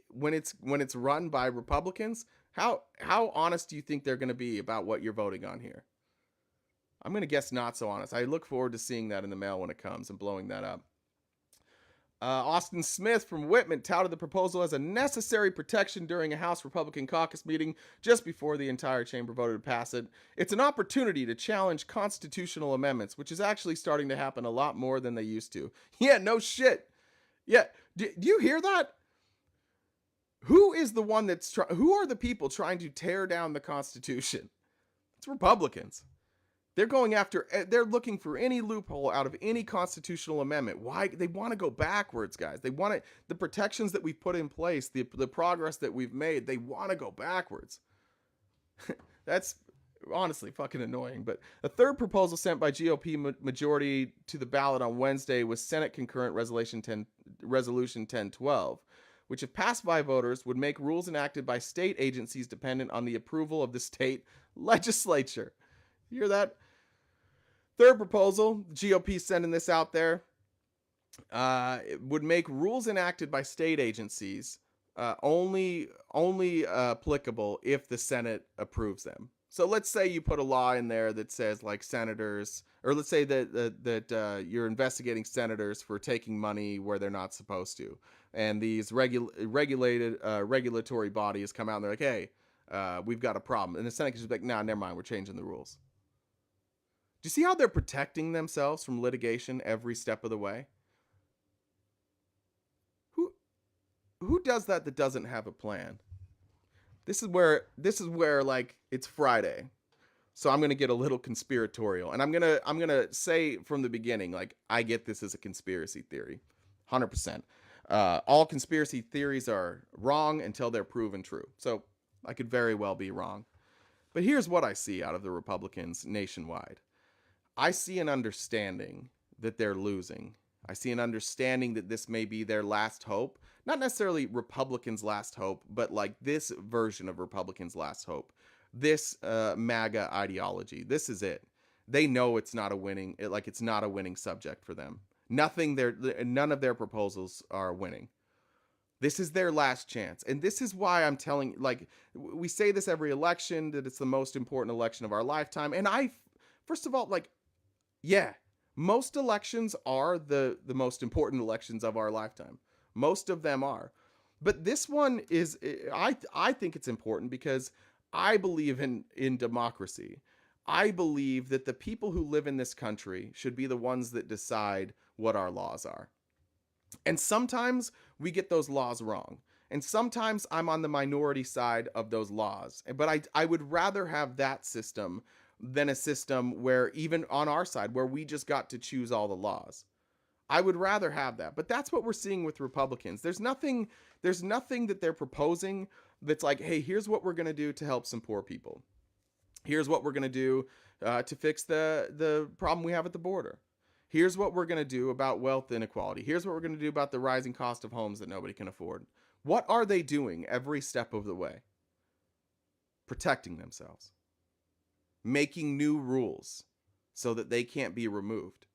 when it's run by Republicans, how honest do you think they're going to be about what you're voting on here? I'm going to guess not so honest. I look forward to seeing that in the mail when it comes and blowing that up. Austin Smith from Whitman touted the proposal as a necessary protection during a House Republican caucus meeting just before the entire chamber voted to pass it. It's an opportunity to challenge constitutional amendments, which is actually starting to happen a lot more than they used to. Yeah, no shit. Yeah, do you hear that? Who is the one who are the people trying to tear down the Constitution? It's Republicans. They're they're looking for any loophole out of any constitutional amendment. Why? They want to go backwards, guys. They want the protections that we've put in place, the progress that we've made, they want to go backwards. That's honestly fucking annoying. But a third proposal sent by GOP majority to the ballot on Wednesday was Senate Concurrent Resolution 1012, which if passed by voters would make rules enacted by state agencies dependent on the approval of the state legislature. You hear that? Third proposal, GOP sending this out there, it would make rules enacted by state agencies only applicable if the Senate approves them. So let's say you put a law in there that says like senators, or let's say that you're investigating senators for taking money where they're not supposed to, and these regulatory bodies come out and they're like, hey, we've got a problem, and the Senate can just be like, nah, never mind, we're changing the rules. Do you see how they're protecting themselves from litigation every step of the way? Who does that doesn't have a plan? This is where like it's Friday. So I'm going to get a little conspiratorial, and I'm going to say from the beginning, like, I get this as a conspiracy theory. 100%. All conspiracy theories are wrong until they're proven true. So I could very well be wrong. But here's what I see out of the Republicans nationwide. I see an understanding that they're losing. I see an understanding that this may be their last hope. Not necessarily Republicans' last hope, but like this version of Republicans' last hope. This MAGA ideology. This is it. They know it's not a winning subject for them. None of their proposals are winning. This is their last chance. And this is why I'm telling, like, we say this every election, that it's the most important election of our lifetime. And first of all, like, yeah, most elections are the most important elections of our lifetime. Most of them are. But this one is, I think it's important because I believe in democracy. I believe that the people who live in this country should be the ones that decide what our laws are. And sometimes we get those laws wrong. And sometimes I'm on the minority side of those laws. But I would rather have that system than a system where, even on our side, where we just got to choose all the laws. I would rather have that. But that's what we're seeing with Republicans. There's nothing that they're proposing that's like, hey, here's what we're going to do to help some poor people. Here's what we're going to do to fix the problem we have at the border. Here's what we're going to do about wealth inequality. Here's what we're going to do about the rising cost of homes that nobody can afford. What are they doing every step of the way? protecting themselves, making new rules so that they can't be removed.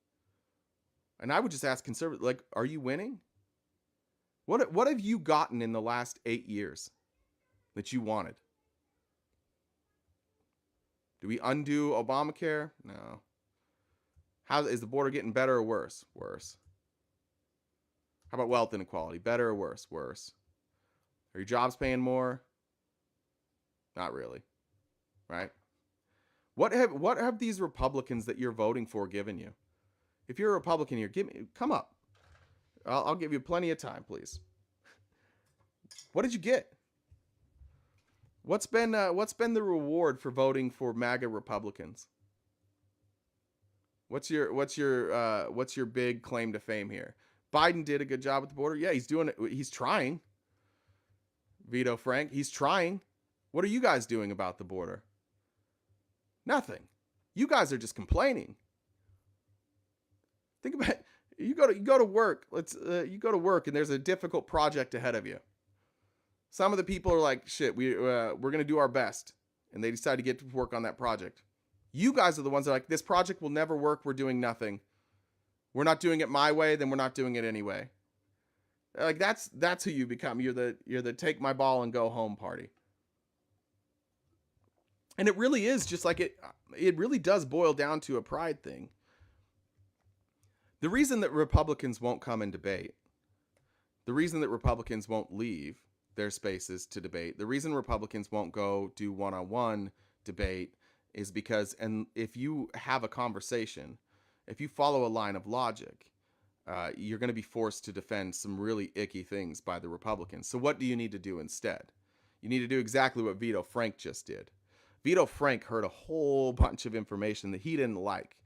And I would just ask conservatives, like, are you winning? What have you gotten in the last 8 years that you wanted? Do we undo Obamacare? No. How is the border getting better or worse? Worse. How about wealth inequality? Better or worse? Worse. Are your jobs paying more? Not really. Right? What have these Republicans that you're voting for given you? If you're a Republican here, come up. I'll give you plenty of time, please. What did you get? What's been the reward for voting for MAGA Republicans? What's your big claim to fame here? Biden did a good job with the border. Yeah, he's doing it. He's trying. Vito Frank, he's trying. What are you guys doing about the border? Nothing. You guys are just complaining. Think about it. You go to work. You go to work and there's a difficult project ahead of you. Some of the people are like, shit, we're going to do our best. And they decide to get to work on that project. You guys are the ones that are like, this project will never work. We're doing nothing. We're not doing it my way. Then we're not doing it anyway. Like that's who you become. You're the take my ball and go home party. And it really is just like it really does boil down to a pride thing. The reason that Republicans won't come and debate, the reason that Republicans won't leave their spaces to debate, the reason Republicans won't go do one-on-one debate is because, and if you have a conversation, if you follow a line of logic, you're going to be forced to defend some really icky things by the Republicans. So what do you need to do instead? You need to do exactly what Vito Frank just did. Vito Frank heard a whole bunch of information that he didn't like.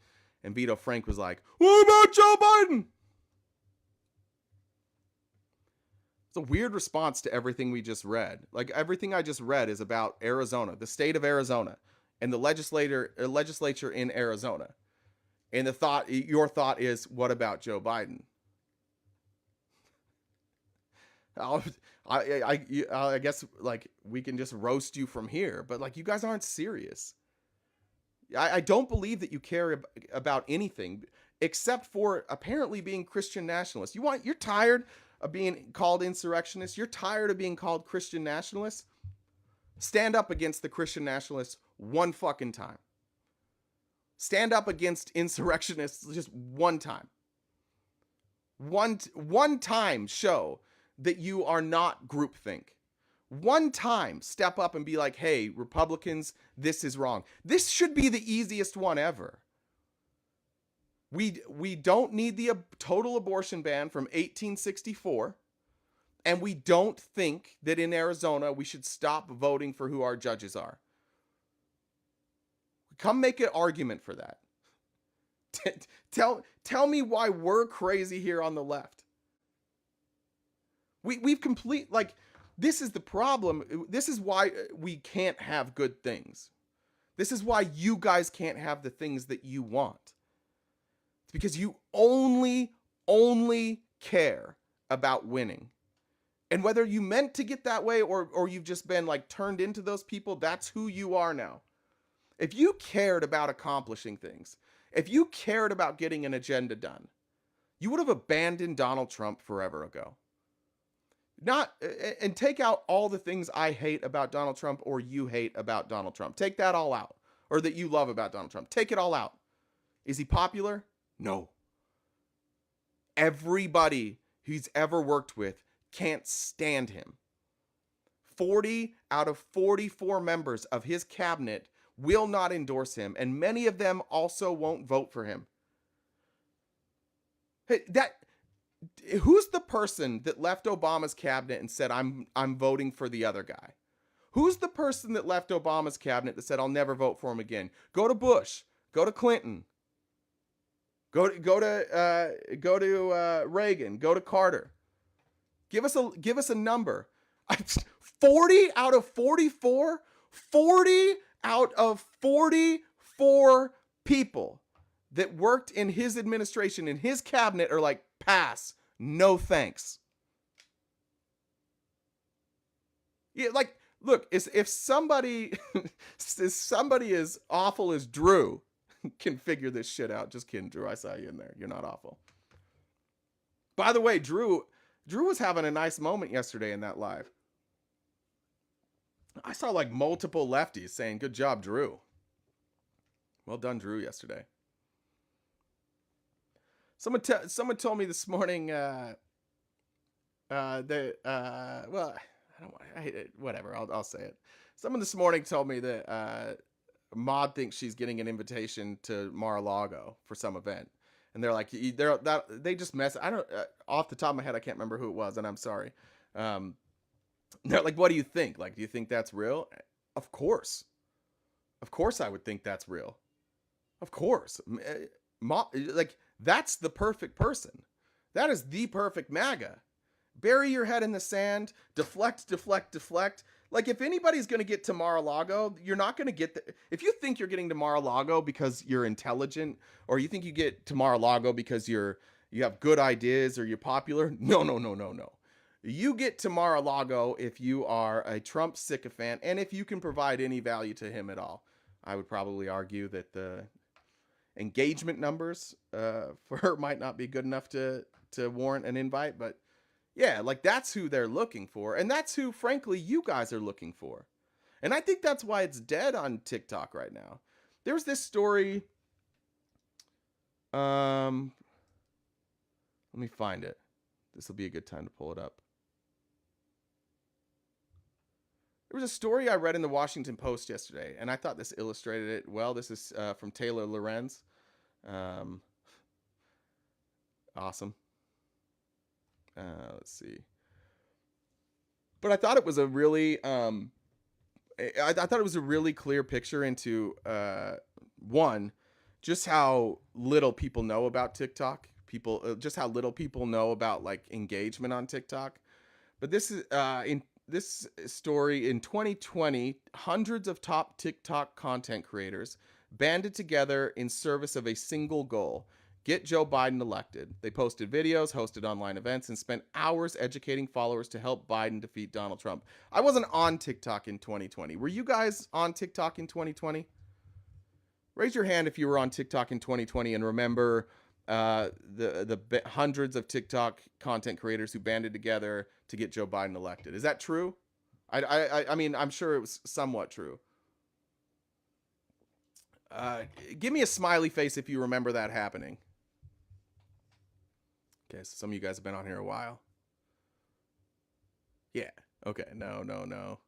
And Vito Frank was like, what about Joe Biden? It's a weird response to everything we just read. Like everything I just read is about Arizona, the state of Arizona, and the legislature in Arizona. And your thought is, what about Joe Biden? I guess like we can just roast you from here, but like you guys aren't serious. I don't believe that you care about anything except for apparently being Christian nationalists. You're tired of being called insurrectionists. You're tired of being called Christian nationalists. Stand up against the Christian nationalists one fucking time. Stand up against insurrectionists just one time. One time show that you are not groupthink. One time step up and be like, hey, Republicans, this is wrong. This should be the easiest one ever. We don't need the total abortion ban from 1864. And we don't think that in Arizona we should stop voting for who our judges are. Come make an argument for that. Tell me why we're crazy here on the left. We've this is the problem. This is why we can't have good things. This is why you guys can't have the things that you want. It's because you only care about winning. And whether you meant to get that way or you've just been like turned into those people, that's who you are now. If you cared about accomplishing things, if you cared about getting an agenda done, you would have abandoned Donald Trump forever ago. And take out all the things I hate about Donald Trump or you hate about Donald Trump. Take that all out. Or that you love about Donald Trump. Take it all out. Is he popular? No. Everybody he's ever worked with can't stand him. 40 out of 44 members of his cabinet will not endorse him, and many of them also won't vote for him. Hey, who's the person that left Obama's cabinet and said, I'm voting for the other guy? Who's the person that left Obama's cabinet that said, I'll never vote for him again? Go to Bush. Go to Clinton. Go to Reagan. Go to Carter. Give us a number. 40 out of 44? 40 out of 44 people that worked in his administration, in his cabinet, are like, pass, no thanks. Yeah, like Look, if somebody if somebody as awful as Drew can figure this shit out, just kidding, Drew. I saw you in there. You're not awful. By the way, Drew was having a nice moment yesterday in that live. I saw like multiple lefties saying, "Good job, Drew." Well done, Drew, yesterday. Someone told me this morning that well, I don't want whatever. I'll say it. Someone this morning told me that Maud thinks she's getting an invitation to Mar-a-Lago for some event, and they're like, they just mess. I don't off the top of my head, I can't remember who it was, and I'm sorry. Um, they're like, what do you think? Like, do you think that's real? Of course, I would think that's real. Of course, like that's the perfect person. That is the perfect MAGA. Bury your head in the sand, deflect, deflect, deflect. Like if anybody's going to get to Mar-a-Lago, you're not going to get if you think you're getting to Mar-a-Lago because you're intelligent, or you think you get to Mar-a-Lago because you have good ideas or you're popular. No, no, no, no, no. You get to Mar-a-Lago if you are a Trump sycophant and if you can provide any value to him at all. I would probably argue that the engagement numbers for her might not be good enough to warrant an invite, but yeah, like that's who they're looking for. And that's who, frankly, you guys are looking for. And I think that's why it's dead on TikTok right now. There's this story. Let me find it. This will be a good time to pull it up. There was a story I read in the Washington Post yesterday, and I thought this illustrated it well. This is from Taylor Lorenz. Awesome. Let's see. But I thought it was a really, I thought it was a really clear picture into one, just how little people know about TikTok. Just how little people know about like engagement on TikTok. But this is in this story in 2020, hundreds of top TikTok content creators banded together in service of a single goal: get Joe Biden elected. They posted videos, hosted online events, and spent hours educating followers to help Biden defeat Donald Trump. I wasn't on TikTok in 2020. Were you guys on TikTok in 2020? Raise your hand if you were on TikTok in 2020 and remember the hundreds of TikTok content creators who banded together to get Joe Biden elected. Is that true? I mean, I'm sure it was somewhat true. Give me a smiley face if you remember that happening. Okay, so some of you guys have been on here a while. Yeah. Okay. No.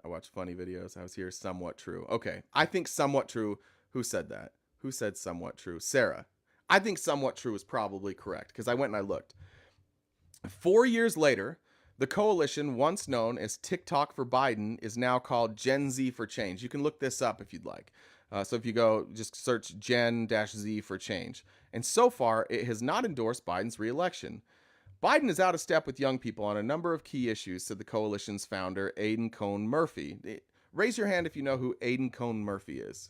I watch funny videos. I was here. Somewhat true. Okay. I think somewhat true. Who said that? Who said somewhat true? Sarah. I think somewhat true is probably correct because I went and I looked. 4 years later, the coalition, once known as TikTok for Biden, is now called Gen Z for Change. You can look this up if you'd like. So if you go, just search Gen-Z for Change. And so far, it has not endorsed Biden's reelection. Biden is out of step with young people on a number of key issues, said the coalition's founder, Aidan Cohn Murphy. Raise your hand if you know who Aidan Cohn Murphy is.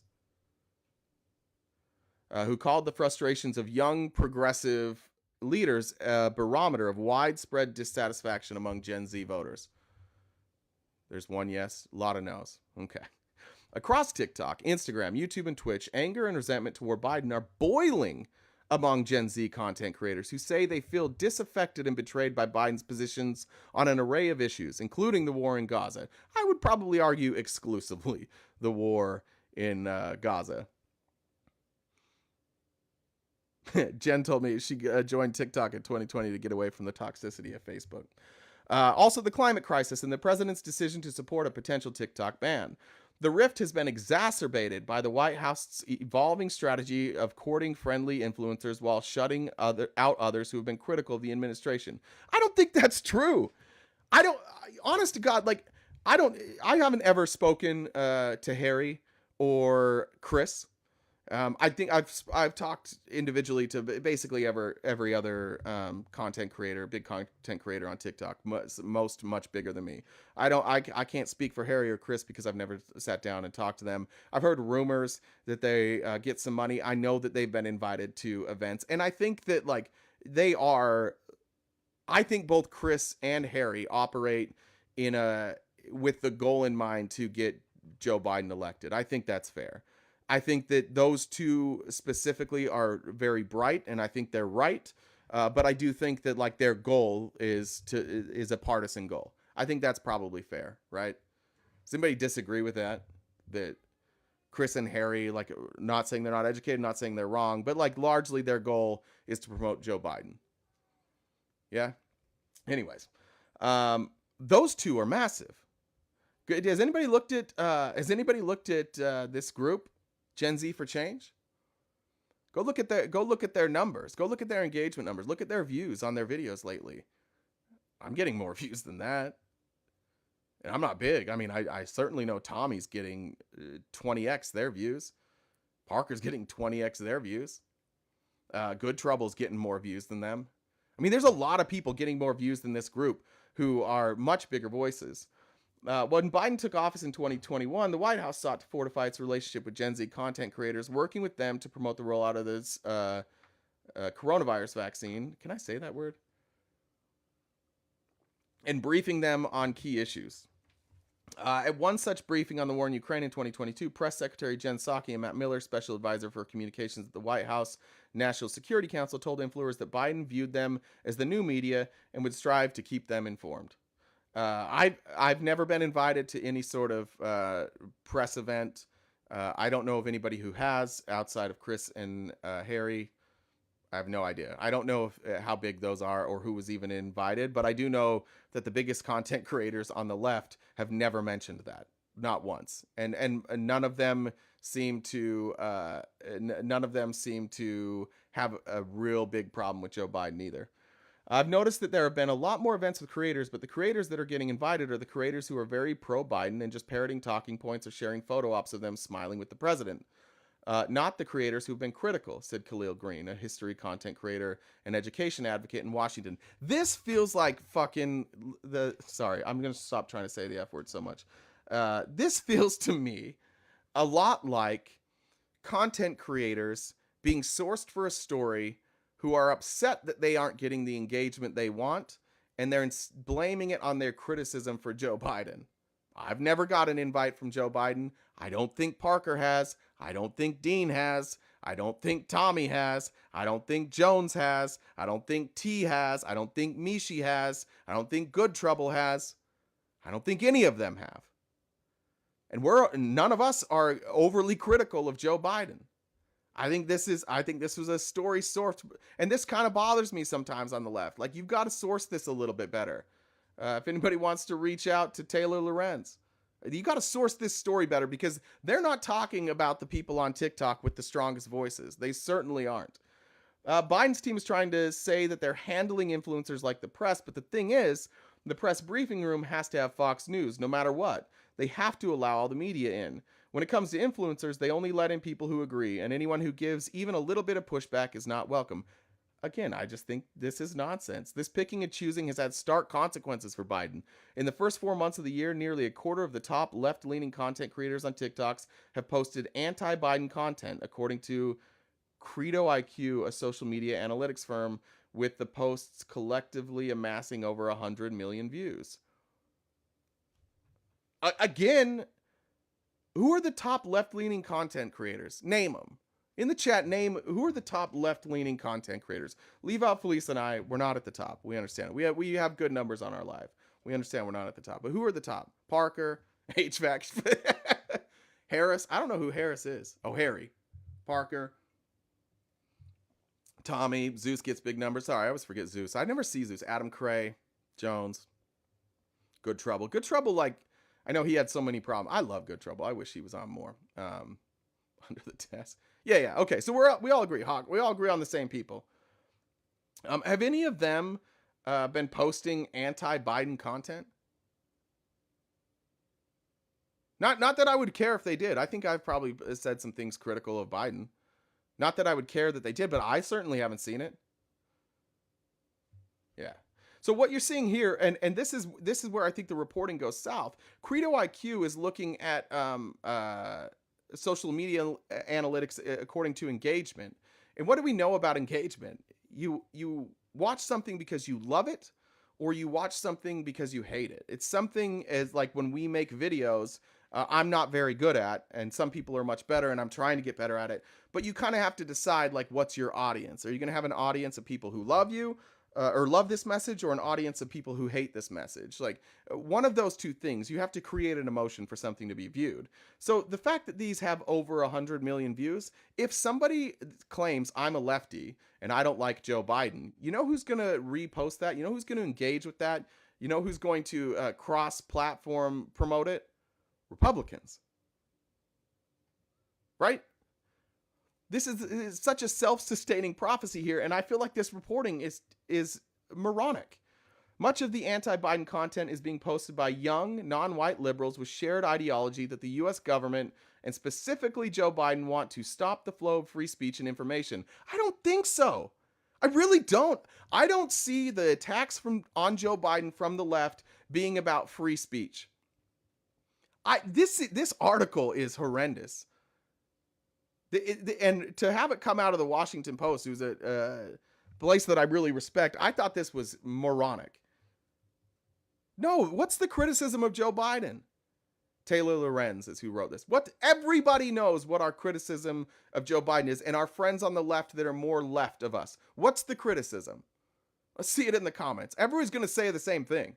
Who called the frustrations of young progressive leaders a barometer of widespread dissatisfaction among Gen Z voters. There's one yes, a lot of no's. Okay. Across TikTok, Instagram, YouTube, and Twitch, anger and resentment toward Biden are boiling among Gen Z content creators who say they feel disaffected and betrayed by Biden's positions on an array of issues, including the war in Gaza. I would probably argue exclusively the war in Gaza. Jen told me she joined TikTok in 2020 to get away from the toxicity of Facebook. Also, the climate crisis and the president's decision to support a potential TikTok ban. The rift has been exacerbated by the White House's evolving strategy of courting friendly influencers while shutting out others who have been critical of the administration. I don't think that's true. Honest to God, like, I haven't ever spoken to Harry or Chris. I think I've talked individually to basically every other content creator, big content creator on TikTok, most much bigger than me. I can't speak for Harry or Chris because I've never sat down and talked to them. I've heard rumors that they get some money. I know that they've been invited to events, and I think that like they are. I think both Chris and Harry operate in a with the goal in mind to get Joe Biden elected. I think that's fair. I think that those two specifically are very bright, and I think they're right. But I do think that like their goal is a partisan goal. I think that's probably fair, right? Does anybody disagree with that? That Chris and Harry, like, not saying they're not educated, not saying they're wrong, but like largely their goal is to promote Joe Biden. Yeah. Anyways, those two are massive. Has anybody looked at this group, Gen Z for Change? Go look at their numbers. Go look at their engagement numbers. Look at their views on their videos lately. I'm getting more views than that. And I'm not big. I mean, I certainly know Tommy's getting 20x their views. Parker's getting 20x their views. Good Trouble's getting more views than them. I mean, there's a lot of people getting more views than this group who are much bigger voices. When Biden took office in 2021, the White House sought to fortify its relationship with Gen Z content creators, working with them to promote the rollout of this coronavirus vaccine. Can I say that word? And briefing them on key issues. At one such briefing on the war in Ukraine in 2022, Press Secretary Jen Psaki and Matt Miller, Special Advisor for Communications at the White House National Security Council, told influencers that Biden viewed them as the new media and would strive to keep them informed. I've never been invited to any sort of press event. I don't know of anybody who has outside of Chris and Harry. I have no idea. I don't know how big those are or who was even invited, but I do know that the biggest content creators on the left have never mentioned that, not once. And none of them seem to have a real big problem with Joe Biden either. I've noticed that there have been a lot more events with creators, but the creators that are getting invited are the creators who are very pro-Biden and just parroting talking points or sharing photo ops of them smiling with the president. Not the creators who've been critical, said Khalil Green, a history content creator and education advocate in Washington. This feels like fucking sorry, I'm going to stop trying to say the F word so much. This feels to me a lot like content creators being sourced for a story who are upset that they aren't getting the engagement they want, and they're blaming it on their criticism for Joe Biden. I've never got an invite from Joe Biden. I don't think Parker has. I don't think Dean has. I don't think Tommy has. I don't think Jones has. I don't think T has. I don't think Mishi has. I don't think Good Trouble has. I don't think any of them have. And none of us are overly critical of Joe Biden. I think this was a story sourced, and this kind of bothers me sometimes on the left. Like, you've got to source this a little bit better. If anybody wants to reach out to Taylor Lorenz, you got to source this story better, because they're not talking about the people on TikTok with the strongest voices. They certainly aren't. Biden's team is trying to say that they're handling influencers like the press, but the thing is, the press briefing room has to have Fox News no matter what. They have to allow all the media in. When it comes to influencers, they only let in people who agree, and anyone who gives even a little bit of pushback is not welcome. Again, I just think this is nonsense. This picking and choosing has had stark consequences for Biden. In the first 4 months of the year, nearly a quarter of the top left-leaning content creators on TikToks have posted anti-Biden content, according to Credo IQ, a social media analytics firm, with the posts collectively amassing over 100 million views. Again, who are the top left-leaning content creators? Name them. In the chat, name who are the top left-leaning content creators. Leave out Felice and I. We're not at the top. We understand. We have good numbers on our live. We understand we're not at the top. But who are the top? Parker, HVAC, Harris. I don't know who Harris is. Oh, Harry. Parker. Tommy. Zeus gets big numbers. Sorry, I always forget Zeus. I never see Zeus. Adam Cray. Jones. Good Trouble. Good Trouble, like, I know he had so many problems. I love Good Trouble. I wish he was on more. Under the Desk. Yeah. Okay, so we all agree. Hawk. We all agree on the same people. Have any of them been posting anti-Biden content? Not that I would care if they did. I think I've probably said some things critical of Biden. Not that I would care that they did, but I certainly haven't seen it. Yeah. So what you're seeing here, and this is where I think the reporting goes south. Credo IQ is looking at social media analytics according to engagement. And what do we know about engagement? You watch something because you love it, or you watch something because you hate it. It's something as like when we make videos, I'm not very good at, and some people are much better, and I'm trying to get better at it. But you kind of have to decide like what's your audience. Are you going to have an audience of people who love you, or love this message, or an audience of people who hate this message? Like one of those two things. You have to create an emotion for something to be viewed. So the fact that these have over 100 million views, if somebody claims I'm a lefty and I don't like Joe Biden, you know who's going to repost that? You know who's going to engage with that? You know who's going to cross-platform promote it? Republicans. Right? This is such a self-sustaining prophecy here, and I feel like this reporting is moronic. Much of the anti-Biden content is being posted by young, non-white liberals with shared ideology that the U.S. government and specifically Joe Biden want to stop the flow of free speech and information. I don't think so. I really don't. I don't see the attacks on Joe Biden from the left being about free speech. This article is horrendous. And to have it come out of the Washington Post, who's a place that I really respect, I thought this was moronic. No, what's the criticism of Joe Biden? Taylor Lorenz is who wrote this. Everybody knows what our criticism of Joe Biden is, and our friends on the left that are more left of us. What's the criticism? Let's see it in the comments. Everyone's going to say the same thing.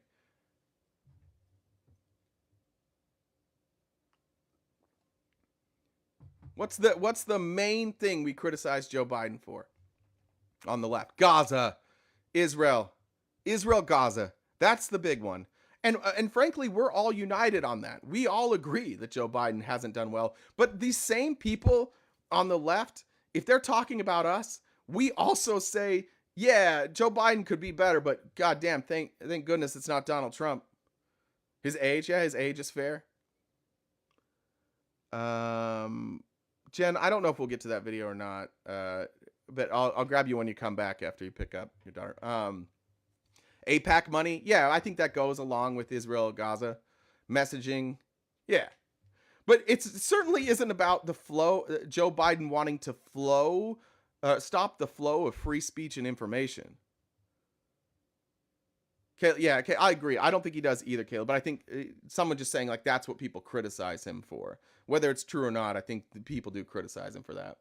What's the main thing we criticize Joe Biden for on the left? Gaza, Israel, Gaza. That's the big one. And frankly, we're all united on that. We all agree that Joe Biden hasn't done well. But these same people on the left, if they're talking about us, we also say, yeah, Joe Biden could be better, but goddamn, thank goodness it's not Donald Trump. His age is fair. Jen, I don't know if we'll get to that video or not, but I'll grab you when you come back after you pick up your daughter. APAC money, yeah, I think that goes along with Israel, Gaza messaging, yeah. But it certainly isn't about the flow, Joe Biden wanting to stop the flow of free speech and information. Okay, yeah, okay, I agree. I don't think he does either, Caleb, but I think someone just saying like that's what people criticize him for. Whether it's true or not, I think the people do criticize him for that.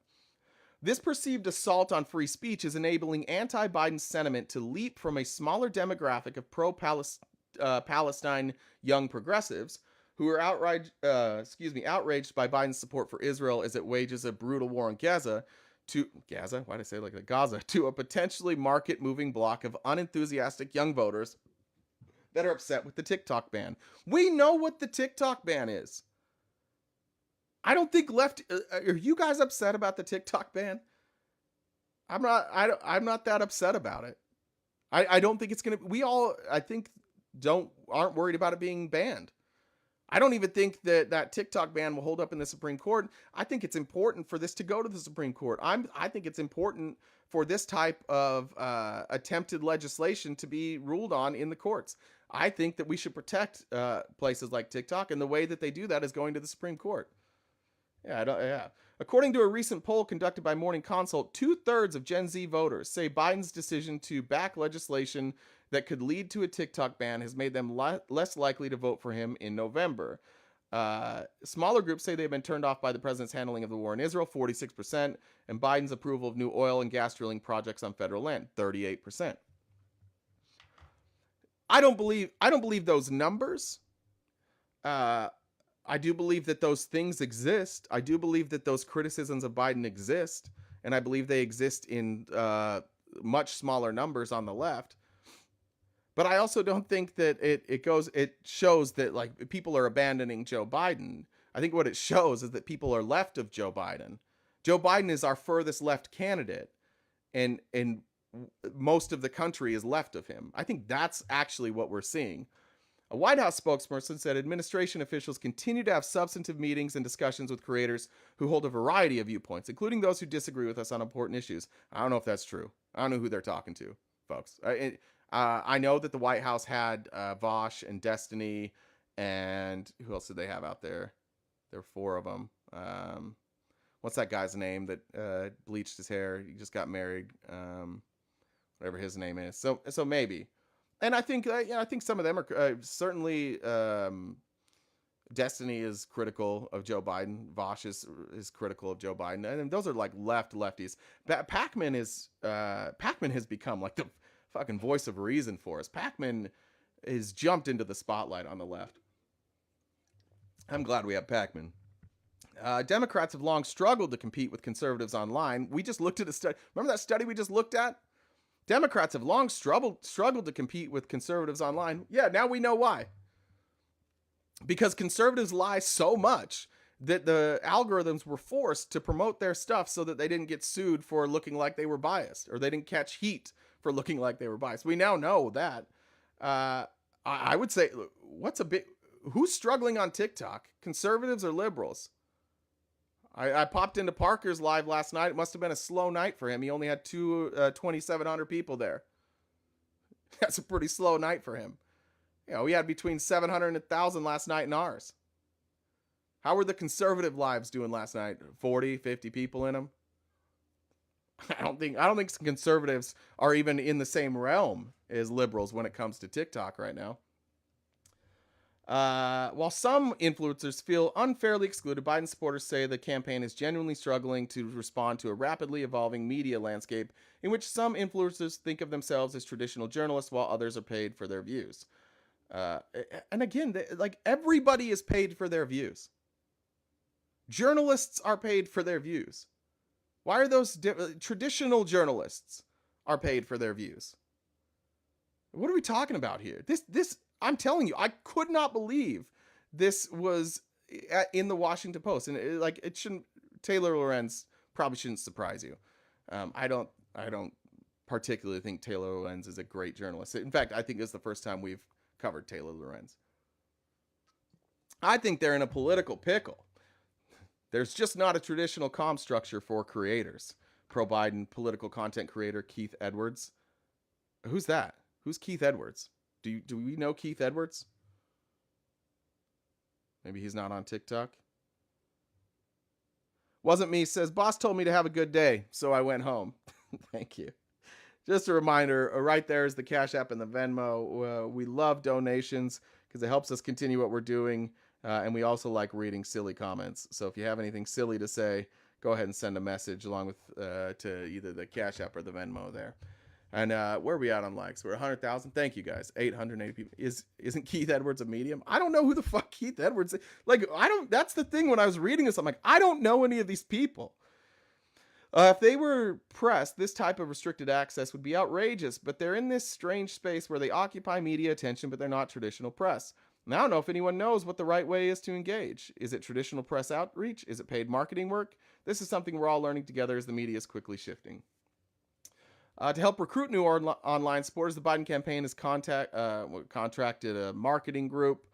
This perceived assault on free speech is enabling anti-Biden sentiment to leap from a smaller demographic of pro-Palestine young progressives who are outraged by Biden's support for Israel as it wages a brutal war in Gaza to a potentially market-moving block of unenthusiastic young voters that are upset with the TikTok ban. We know what the TikTok ban is. I don't think are you guys upset about the TikTok ban? I'm not that upset about it. I don't think it's going to, I think aren't worried about it being banned. I don't even think that TikTok ban will hold up in the Supreme Court. I think it's important for this to go to the Supreme Court. I think it's important for this type of attempted legislation to be ruled on in the courts. I think that we should protect places like TikTok, and the way that they do that is going to the Supreme Court. Yeah. According to a recent poll conducted by Morning Consult, 2/3 of Gen Z voters say Biden's decision to back legislation that could lead to a TikTok ban has made them less likely to vote for him in November. Smaller groups say they've been turned off by the president's handling of the war in Israel, 46%, and Biden's approval of new oil and gas drilling projects on federal land, 38%. I don't believe those numbers. I do believe that those things exist. I do believe that those criticisms of Biden exist, and I believe they exist in much smaller numbers on the left. But I also don't think that it shows that like people are abandoning Joe Biden. I think what it shows is that people are left of Joe Biden. Joe Biden is our furthest left candidate, and most of the country is left of him. I think that's actually what we're seeing. A White House spokesperson said administration officials continue to have substantive meetings and discussions with creators who hold a variety of viewpoints, including those who disagree with us on important issues. I don't know if that's true. I don't know who they're talking to, folks. I know that the White House had Vosh and Destiny, and who else did they have out there? There were 4 of them. What's that guy's name that bleached his hair? He just got married. Whatever his name is. So maybe. And I think I think some of them are certainly. Destiny is critical of Joe Biden. Vosh is critical of Joe Biden, and those are like lefties. Pac-Man has become like the fucking voice of reason for us. Pac-Man has jumped into the spotlight on the left. I'm glad we have Pac-Man. Democrats have long struggled to compete with conservatives online. We just looked at a study. Remember that study we just looked at? Democrats have long struggled to compete with conservatives online. Yeah, now we know why. Because conservatives lie so much that the algorithms were forced to promote their stuff so that they didn't get sued for looking like they were biased, or they didn't catch heat for looking like they were biased. We now know that. I would say, who's struggling on TikTok? Conservatives or liberals? I popped into Parker's live last night. It must have been a slow night for him. He only had 2,700 people there. That's a pretty slow night for him. You know, we had between 700 and 1,000 last night in ours. How were the conservative lives doing last night? 40, 50 people in them? I don't think conservatives are even in the same realm as liberals when it comes to TikTok right now. While some influencers feel unfairly excluded, Biden supporters say the campaign is genuinely struggling to respond to a rapidly evolving media landscape in which some influencers think of themselves as traditional journalists while others are paid for their views. And again, like, everybody is paid for their views. Journalists are paid for their views. Why are those traditional journalists are paid for their views? What are we talking about here? This I'm telling you, I could not believe this was in the Washington Post, and it shouldn't. Taylor Lorenz probably shouldn't surprise you. I don't particularly think Taylor Lorenz is a great journalist. In fact, I think it's the first time we've covered Taylor Lorenz. I think they're in a political pickle. There's just not a traditional comm structure for creators. Pro-Biden political content creator Keith Edwards. Who's that? Who's Keith Edwards? Do we know Keith Edwards? Maybe he's not on TikTok. Wasn't me, says, boss told me to have a good day, so I went home. Thank you. Just a reminder, right there is the Cash App and the Venmo. We love donations because it helps us continue what we're doing. And we also like reading silly comments. So if you have anything silly to say, go ahead and send a message along with to either the Cash App or the Venmo there. And where are we at on likes? We're 100,000. Thank you, guys. 880 people. Isn't Keith Edwards a medium? I don't know who the fuck Keith Edwards is. Like, that's the thing when I was reading this. I'm like, I don't know any of these people. If they were pressed, this type of restricted access would be outrageous, but they're in this strange space where they occupy media attention, but they're not traditional press. And I don't know if anyone knows what the right way is to engage. Is it traditional press outreach? Is it paid marketing work? This is something we're all learning together as the media is quickly shifting. To help recruit new online supporters, the Biden campaign has contracted a marketing group.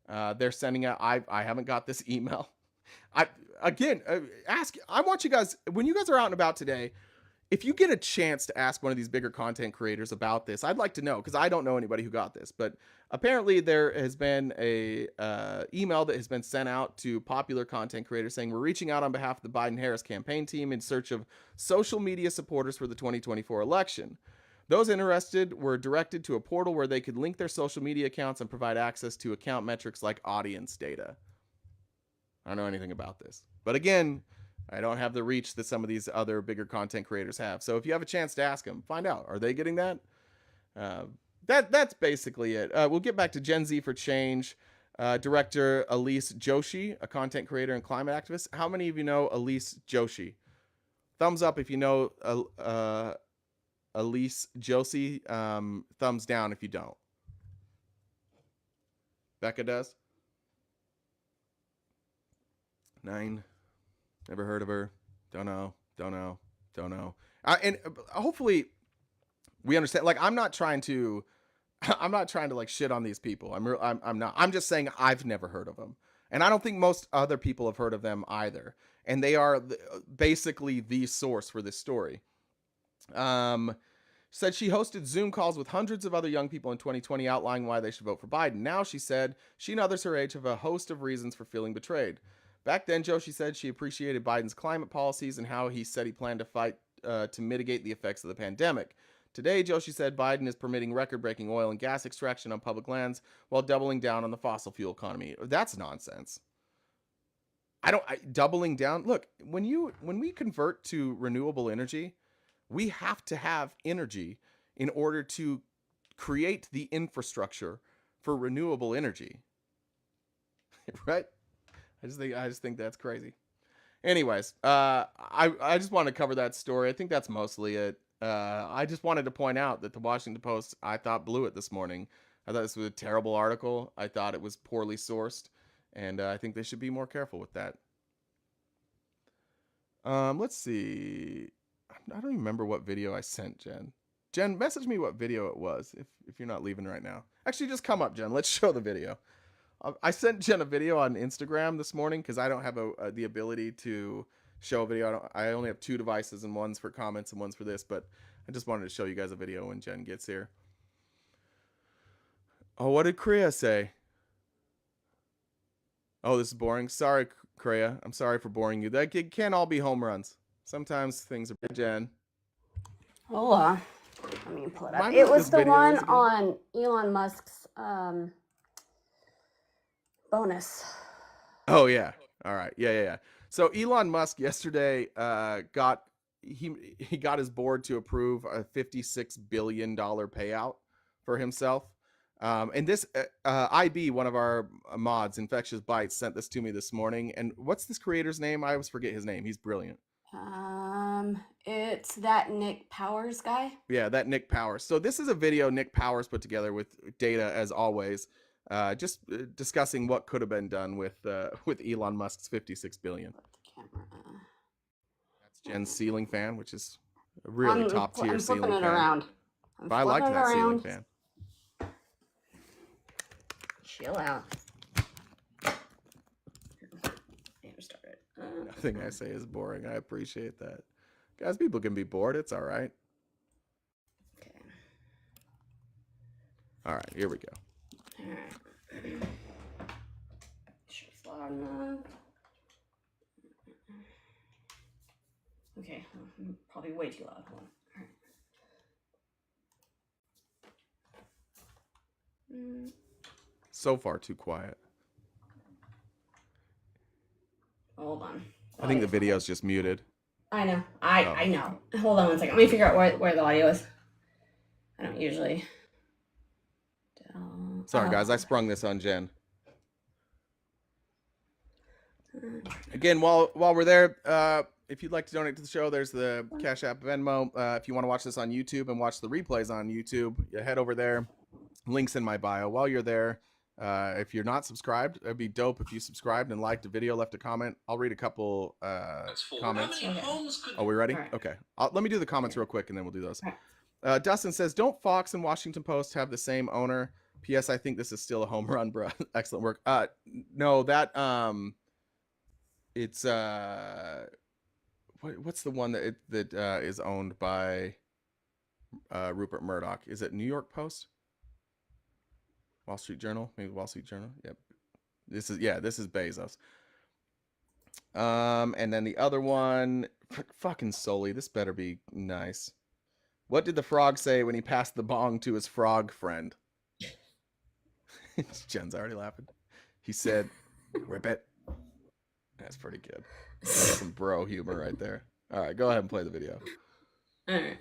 They're sending out, I haven't got this email. I want you guys, when you guys are out and about today, if you get a chance to ask one of these bigger content creators about this, I'd like to know, because I don't know anybody who got this. But apparently there has been a email that has been sent out to popular content creators saying, we're reaching out on behalf of the Biden-Harris campaign team in search of social media supporters for the 2024 election. Those interested were directed to a portal where they could link their social media accounts and provide access to account metrics like audience data. I don't know anything about this. But again, I don't have the reach that some of these other bigger content creators have. So if you have a chance to ask them, find out. Are they getting that? That's basically it. We'll get back to Gen Z for Change. Director Elise Joshi, a content creator and climate activist. How many of you know Elise Joshi? Thumbs up if you know Elise Joshi. Thumbs down if you don't. Becca does? 9. Never heard of her. Don't know. And hopefully we understand. Like, I'm not trying to like shit on these people. I'm not. I'm just saying I've never heard of them, and I don't think most other people have heard of them either. And they are basically the source for this story. Said she hosted Zoom calls with hundreds of other young people in 2020 outlining why they should vote for Biden. Now, she said, she and others her age have a host of reasons for feeling betrayed. Back then, Joshi said she appreciated Biden's climate policies and how he said he planned to fight to mitigate the effects of the pandemic. Today, Joshi said Biden is permitting record-breaking oil and gas extraction on public lands while doubling down on the fossil fuel economy. That's nonsense. Doubling down. Look, when we convert to renewable energy, we have to have energy in order to create the infrastructure for renewable energy. Right? I just think that's crazy. Anyways, I just wanted to cover that story. I think that's mostly it. I just wanted to point out that the Washington Post, I thought, blew it this morning. I thought this was a terrible article. I thought it was poorly sourced, and I think they should be more careful with that. Let's see. I don't even remember what video I sent Jen. Jen, message me what video it was if you're not leaving right now. Actually, just come up, Jen. Let's show the video. I sent Jen a video on Instagram this morning because I don't have the ability to show a video. I only have 2 devices, and one's for comments and one's for this, but I just wanted to show you guys a video when Jen gets here. Oh, what did Kriya say? Oh, this is boring. Sorry, Kriya. I'm sorry for boring you. It can't all be home runs. Sometimes things are... Jen. Hold on. Let me pull it up. It was the one on Elon Musk's bonus. Oh, yeah. All right. Yeah. So Elon Musk yesterday got his board to approve a $56 billion payout for himself. And this IB, one of our mods, Infectious Bites, sent this to me this morning. And what's this creator's name? I always forget his name. He's brilliant. It's that Nick Powers guy. Yeah, that Nick Powers. So this is a video Nick Powers put together with data, as always, just discussing what could have been done with Elon Musk's $56 billion. That's Jen's ceiling fan, which is a really top tier ceiling fan. I'm flipping it around. I like that ceiling fan. Chill out. Nothing I say is boring. I appreciate that. Guys, people can be bored. It's all right. Okay. All right, here we go. All right. Just loud enough. Okay, probably way too loud. Hold on. All right. So far, too quiet. Hold on. I think the video's just muted. I know. I know. Hold on one second. Let me figure out where the audio is. I don't usually. Sorry, guys. I sprung this on Jen. Again, while we're there, if you'd like to donate to the show, there's the Cash App, Venmo. If you want to watch this on YouTube and watch the replays on YouTube, you head over there. Links in my bio. While you're there, if you're not subscribed, it'd be dope if you subscribed and liked the video, left a comment. I'll read a couple comments. Oh, we ready? Right. Okay. Let me do the comments real quick, and then we'll do those. Right. Dustin says, don't Fox and Washington Post have the same owner? P.S. I think this is still a home run, bro. Excellent work. No, that it's what's the one that is owned by Rupert Murdoch? Is it New York Post? Wall Street Journal? Maybe Wall Street Journal? Yep. This is Bezos. And then the other one, fucking Sully. This better be nice. What did the frog say when he passed the bong to his frog friend? Jen's already laughing. He said, "Rip it." That's pretty good. That's some bro humor right there. All right, go ahead and play the video. All right.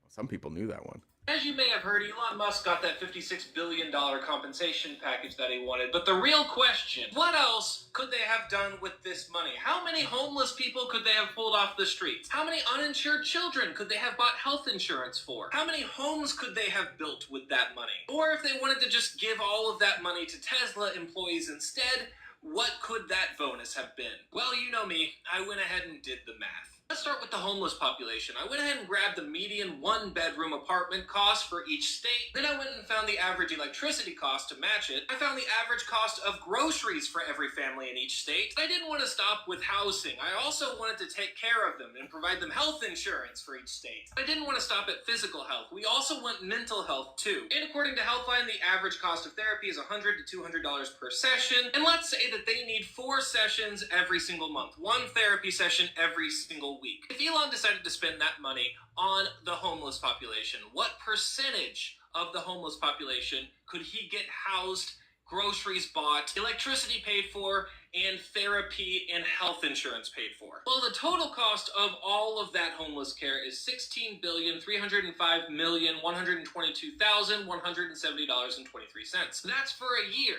Some people knew that one. As you may have heard, Elon Musk got that $56 billion compensation package that he wanted. But the real question, what else could they have done with this money? How many homeless people could they have pulled off the streets? How many uninsured children could they have bought health insurance for? How many homes could they have built with that money? Or if they wanted to just give all of that money to Tesla employees instead, what could that bonus have been? Well, you know me, I went ahead and did the math. Let's start with the homeless population. I went ahead and grabbed the median one-bedroom apartment cost for each state. Then I went and found the average electricity cost to match it. I found the average cost of groceries for every family in each state. I didn't want to stop with housing. I also wanted to take care of them and provide them health insurance for each state. I didn't want to stop at physical health. We also want mental health too. And according to Healthline, the average cost of therapy is $100 to $200 per session. And let's say that they need 4 sessions every single month. 1 therapy session every single week. week. If Elon decided to spend that money on the homeless population, what percentage of the homeless population could he get housed, groceries bought, electricity paid for, and therapy and health insurance paid for? Well, the total cost of all of that homeless care is $16,305,122,170.23. That's for a year.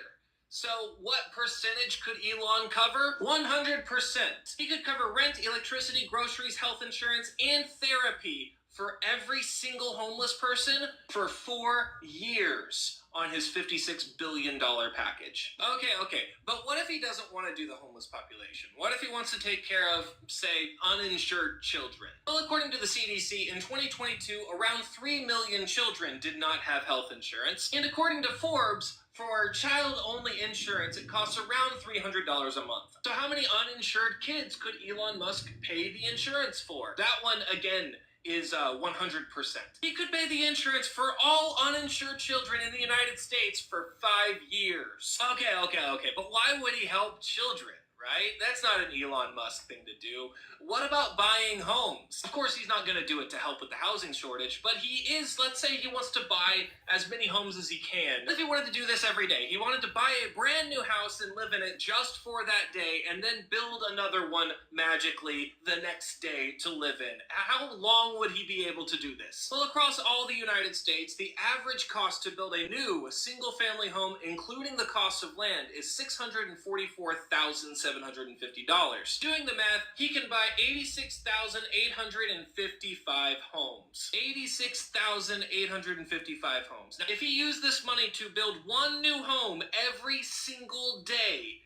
So what percentage could Elon cover? 100%. He could cover rent, electricity, groceries, health insurance, and therapy for every single homeless person for 4 years on his $56 billion package. Okay, but what if he doesn't want to do the homeless population? What if he wants to take care of, say, uninsured children? Well, according to the CDC, in 2022, around 3 million children did not have health insurance. And according to Forbes, for child-only insurance, it costs around $300 a month. So how many uninsured kids could Elon Musk pay the insurance for? That one, again, is 100%. He could pay the insurance for all uninsured children in the United States for 5 years. Okay, but why would he help children, right? That's not an Elon Musk thing to do. What about buying homes? Of course, he's not going to do it to help with the housing shortage, but he is, let's say he wants to buy as many homes as he can. If he wanted to do this every day, he wanted to buy a brand new house and live in it just for that day, and then build another one magically the next day to live in. How long would he be able to do this? Well, across all the United States, the average cost to build a new single-family home, including the cost of land, is $644,750. Doing the math, he can buy 86,855 homes. 86,855 homes. Now, if he used this money to build one new home every single day,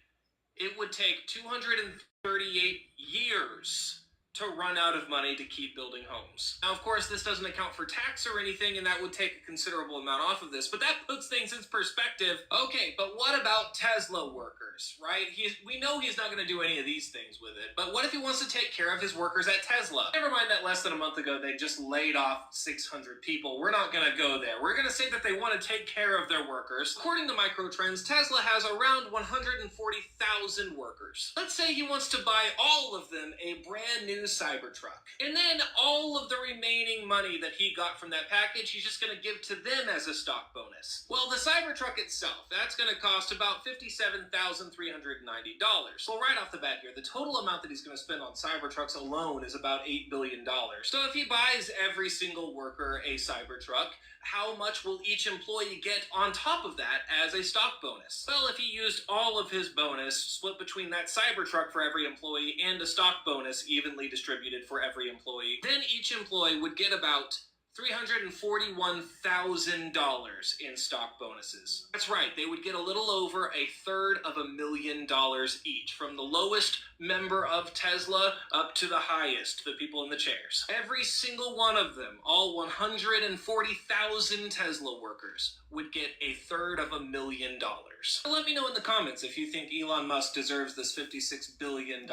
it would take 238 years to run out of money to keep building homes. Now, of course, this doesn't account for tax or anything, and that would take a considerable amount off of this, but that puts things in perspective. Okay, but what about Tesla workers, right? We know he's not going to do any of these things with it, but what if he wants to take care of his workers at Tesla? Never mind that less than a month ago, they just laid off 600 people. We're not going to go there. We're going to say that they want to take care of their workers. According to Microtrends, Tesla has around 140,000 workers. Let's say he wants to buy all of them a brand new Cybertruck. And then all of the remaining money that he got from that package, he's just going to give to them as a stock bonus. Well, the Cybertruck itself, that's going to cost about $57,390. Well, right off the bat here, the total amount that he's going to spend on Cybertrucks alone is about $8 billion. So if he buys every single worker a Cybertruck, how much will each employee get on top of that as a stock bonus? Well, if he used all of his bonus split between that Cybertruck for every employee and a stock bonus evenly distributed for every employee, then each employee would get about $341,000 in stock bonuses. That's right, they would get a little over $350,000 each, from the lowest member of Tesla up to the highest, the people in the chairs. Every single one of them, all 140,000 Tesla workers, would get $350,000. Let me know in the comments if you think Elon Musk deserves this $56 billion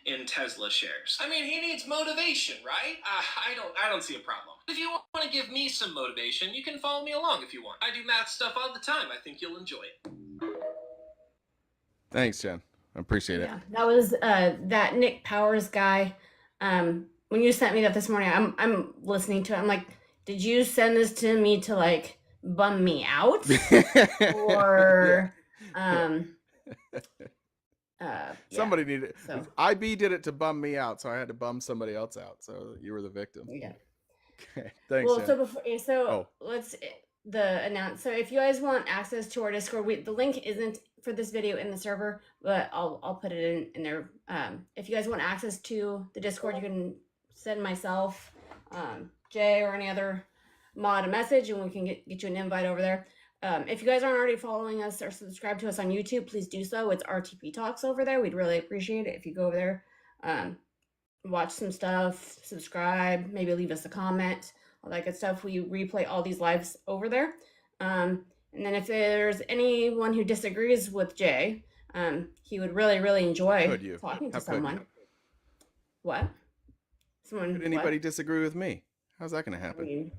in Tesla shares. I mean, he needs motivation, right? I don't see a problem. If you want to give me some motivation, you can follow me along if you want. I do math stuff all the time. I think you'll enjoy it. Thanks, Jen. I appreciate it. Yeah, that was that Nick Powers guy. When you sent me that this morning, I'm listening to it. I'm like, did you send this to me to like bum me out, or somebody needed it. So. IB did it to bum me out, so I had to bum somebody else out. So you were the victim. Yeah. Okay. Thanks. Well, Jen. let's announce. So if you guys want access to our Discord, the link isn't for this video in the server, but I'll put it in there. If you guys want access to the Discord, you can send myself, Jay, or any other mod a message, and we can get you an invite over there. If you guys aren't already following us or subscribe to us on YouTube, please do so. It's RTP Talks over there. We'd really appreciate it if you go over there, watch some stuff, subscribe, maybe leave us a comment, all that good stuff. We replay all these lives over there. And then if there's anyone who disagrees with Jay, he would really, really enjoy talking to someone. What? Could anybody disagree with me? How's that going to happen? I mean,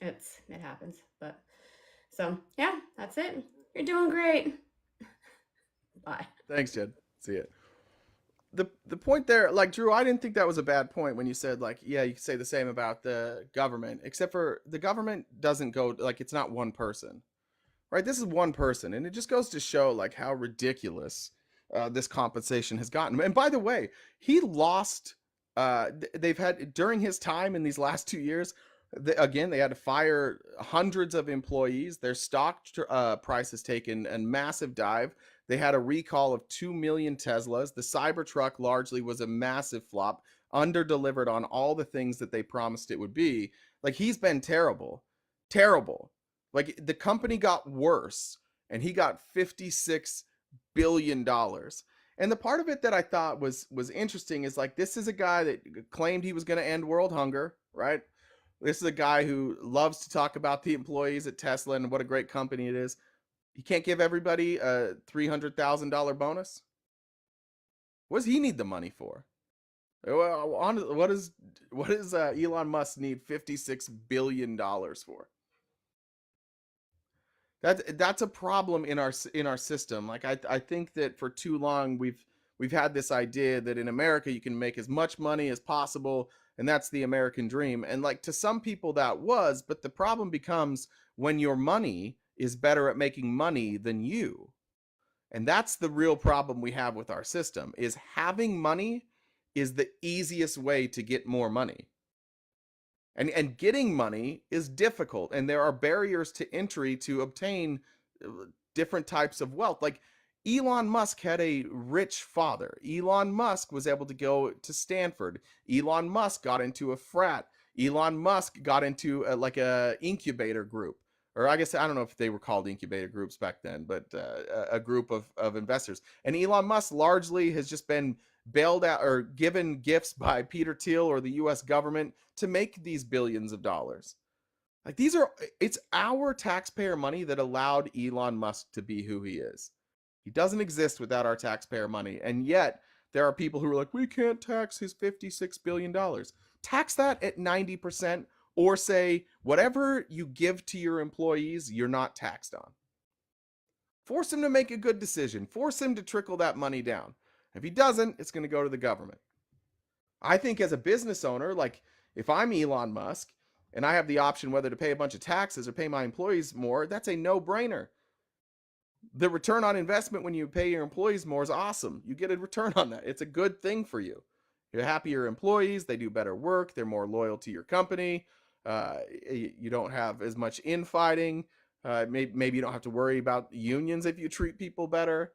it happens, but so yeah, that's it. You're doing great. Bye. Thanks, Jed. See ya. the point there, like, Drew, I didn't think that was a bad point when you said, like, yeah, you could say the same about the government, except for the government doesn't go, like, it's not one person, right? This is one person, and it just goes to show, like, how ridiculous this compensation has gotten. And by the way, he lost. They've had during his time in these last 2 years. Again, they had to fire hundreds of employees. Their stock price has taken a massive dive. They had a recall of 2 million Teslas. The Cybertruck largely was a massive flop, under-delivered on all the things that they promised it would be. Like, he's been terrible, terrible. Like, the company got worse, and he got $56 billion. And the part of it that I thought was interesting is, like, this is a guy that claimed he was going to end world hunger, right? This is a guy who loves to talk about the employees at Tesla and what a great company it is. He can't give everybody a $300,000 bonus. What does he need the money for? What does Elon Musk need $56 billion for? That's a problem in our system. Like, I think that for too long we've had this idea that in America you can make as much money as possible, and that's the American dream. And, like, to some people that was, but the problem becomes when your money is better at making money than you. And that's the real problem we have with our system, is having money is the easiest way to get more money. And getting money is difficult, and there are barriers to entry to obtain different types of wealth. Like, Elon Musk had a rich father. Elon Musk was able to go to Stanford. Elon Musk got into a frat. Elon Musk got into a incubator group, or I guess I don't know if they were called incubator groups back then, but a group of investors. And Elon Musk largely has just been bailed out or given gifts by Peter Thiel or the US government to make these billions of dollars. Like, it's our taxpayer money that allowed Elon Musk to be who he is. He doesn't exist without our taxpayer money. And yet there are people who are like, we can't tax his $56 billion. Tax that at 90%, or say whatever you give to your employees, you're not taxed on. Force him to make a good decision. Force him to trickle that money down. If he doesn't, it's going to go to the government. I think as a business owner, like, if I'm Elon Musk and I have the option whether to pay a bunch of taxes or pay my employees more, that's a no-brainer. The return on investment when you pay your employees more is awesome. You get a return on that. It's a good thing for you. You're happier employees. They do better work. They're more loyal to your company. You don't have as much infighting. Maybe you don't have to worry about unions if you treat people better.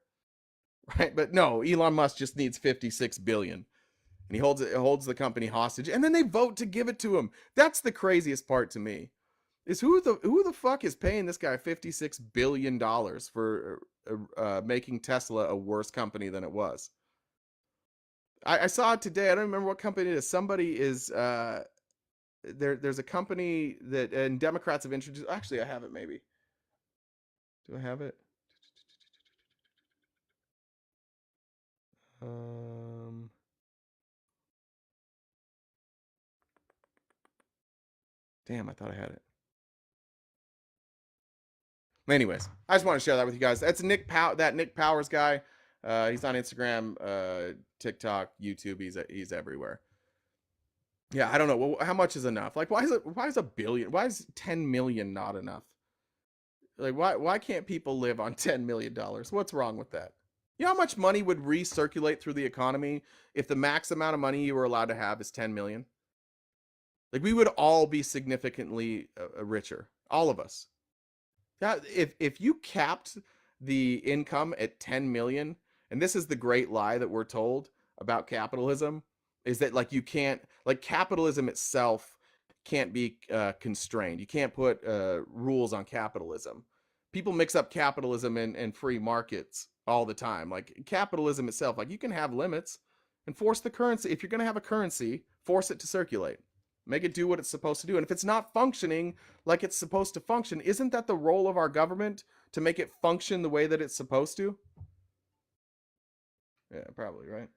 Right? But no, Elon Musk just needs 56 billion. And he holds the company hostage, and then they vote to give it to him. That's the craziest part to me. Is who the fuck is paying this guy $56 billion for making Tesla a worse company than it was? I saw it today. I don't remember what company it is. Somebody is there's a company that, and Democrats have introduced. Actually, I have it. Maybe. Do I have it? Damn, I thought I had it. Anyways, I just want to share that with you guys. That's Nick Powers guy. He's on Instagram, TikTok, YouTube. He's everywhere. Yeah, I don't know. Well, how much is enough? Like, why is a billion? Why is 10 million not enough? Like, why can't people live on $10 million? What's wrong with that? You know how much money would recirculate through the economy if the max amount of money you were allowed to have is 10 million? Like, we would all be significantly richer. All of us. If you capped the income at 10 million, and this is the great lie that we're told about capitalism, is that, like, you can't, like, capitalism itself can't be constrained. You can't put rules on capitalism. People mix up capitalism and free markets all the time. Like, capitalism itself, like, you can have limits and force the currency. If you're going to have a currency, force it to circulate. Make it do what it's supposed to do. And if it's not functioning like it's supposed to function, isn't that the role of our government, to make it function the way that it's supposed to? Yeah, probably, right?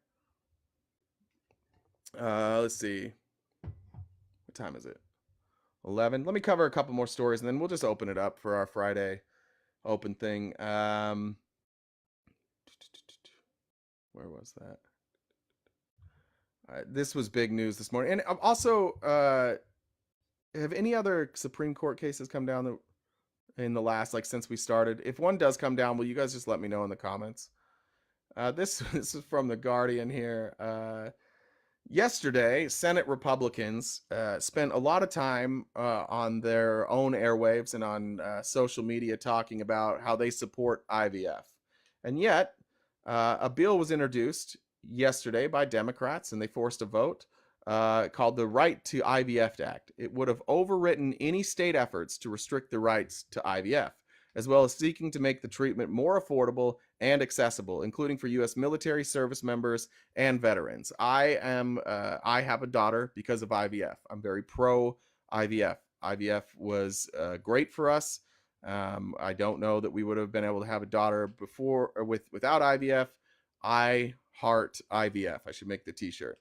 Let's see. What time is it? 11. Let me cover a couple more stories, and then we'll just open it up for our Friday open thing. Where was that? This was big news this morning. And also, have any other Supreme Court cases come down in the last, like, since we started? If one does come down, will you guys just let me know in the comments? This is from The Guardian here. Yesterday, Senate Republicans spent a lot of time on their own airwaves and on social media talking about how they support IVF. And yet, a bill was introduced yesterday by Democrats, and they forced a vote called the Right to IVF Act. It would have overwritten any state efforts to restrict the rights to IVF, as well as seeking to make the treatment more affordable and accessible, including for U.S. military service members and veterans. I have a daughter because of IVF. I'm very pro IVF. IVF was great for us. I don't know that we would have been able to have a daughter before or without IVF. I heart IVF. I should make the t-shirt.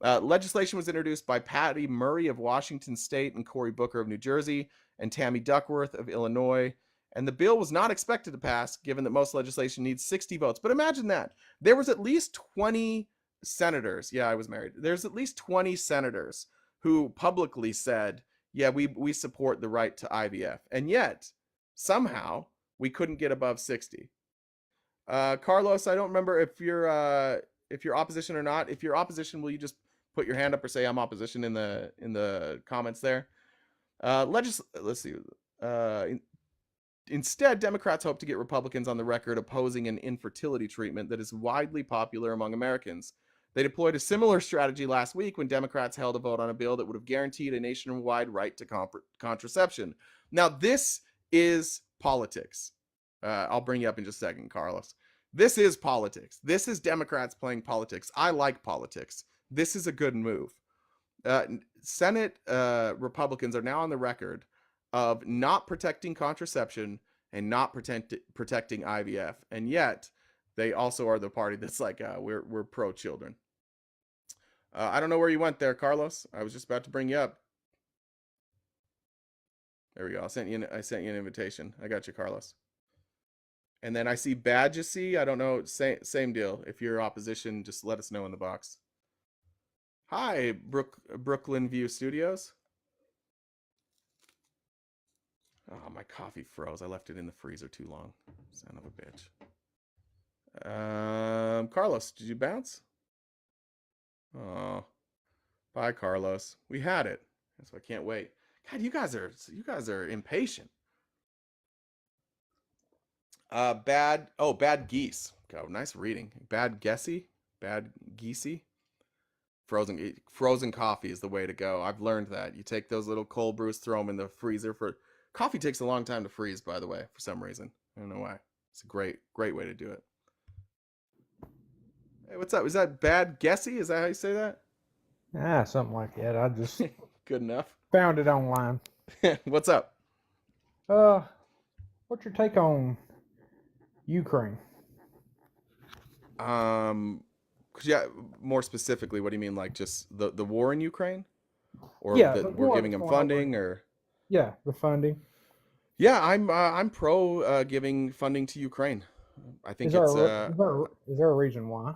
Legislation was introduced by Patty Murray of Washington State and Cory Booker of New Jersey and Tammy Duckworth of Illinois. And the bill was not expected to pass, given that most legislation needs 60 votes. But imagine that. There was at least 20 senators. Yeah, I was married. There's at least 20 senators who publicly said, yeah, we support the right to IVF. And yet, somehow, we couldn't get above 60. Carlos, I don't remember if you're opposition or not. If you're opposition, will you just put your hand up or say I'm opposition in the comments there? Let's see. Instead, Democrats hope to get Republicans on the record opposing an infertility treatment that is widely popular among Americans. They deployed a similar strategy last week when Democrats held a vote on a bill that would have guaranteed a nationwide right to contraception. Now, this is politics. I'll bring you up in just a second, Carlos. This is politics. This is Democrats playing politics. I like politics. This is a good move. Senate Republicans are now on the record of not protecting contraception and not protecting IVF, and yet they also are the party that's like, we're pro children. I don't know where you went there, Carlos. I was just about to bring you up. There we go. I sent you an invitation. I got you, Carlos. And then I see Badgesy. I don't know. Same deal. If you're opposition, just let us know in the box. Hi, Brooklyn View Studios. Oh, my coffee froze. I left it in the freezer too long. Son of a bitch. Carlos, did you bounce? Oh, bye, Carlos. We had it. That's why I can't wait. God, you guys are impatient. Bad geese. God, nice reading. Bad geesey. Frozen coffee is the way to go. I've learned that. You take those little cold brews, throw them in the freezer for. Coffee takes a long time to freeze, by the way, for some reason. I don't know why. It's a great way to do it. Hey, what's up? Is that Bad Guessy? Is that how you say that? Something like that. I just Good enough. found it online. What's up? What's your take on Ukraine? Yeah, more specifically, what do you mean? Like just the war in Ukraine, or Yeah, that we're giving them funding, or yeah, the funding. yeah, I'm pro giving funding to Ukraine. I think Is there a reason why?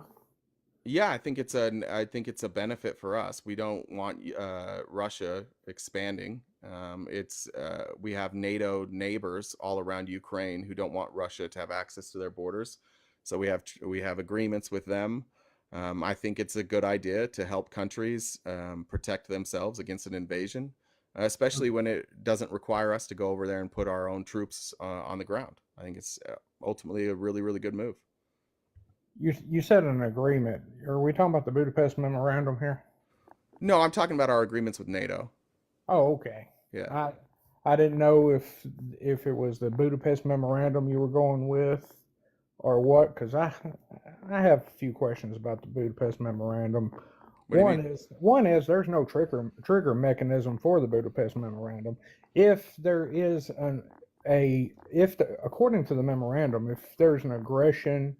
yeah, I think it's a benefit for us. We don't want Russia expanding. We have NATO neighbors all around Ukraine who don't want Russia to have access to their borders. So we have agreements with them. I think it's a good idea to help countries protect themselves against an invasion, especially when it doesn't require us to go over there and put our own troops on the ground. I think it's ultimately a really, really good move. You said an agreement. Are we talking about the Budapest Memorandum here? No, I'm talking about our agreements with NATO. Oh, okay. Yeah. I didn't know if it was the Budapest Memorandum you were going with, or what, because I have a few questions about the Budapest Memorandum. One is there's no trigger mechanism for the Budapest Memorandum. If there is according to the memorandum, if there's an aggression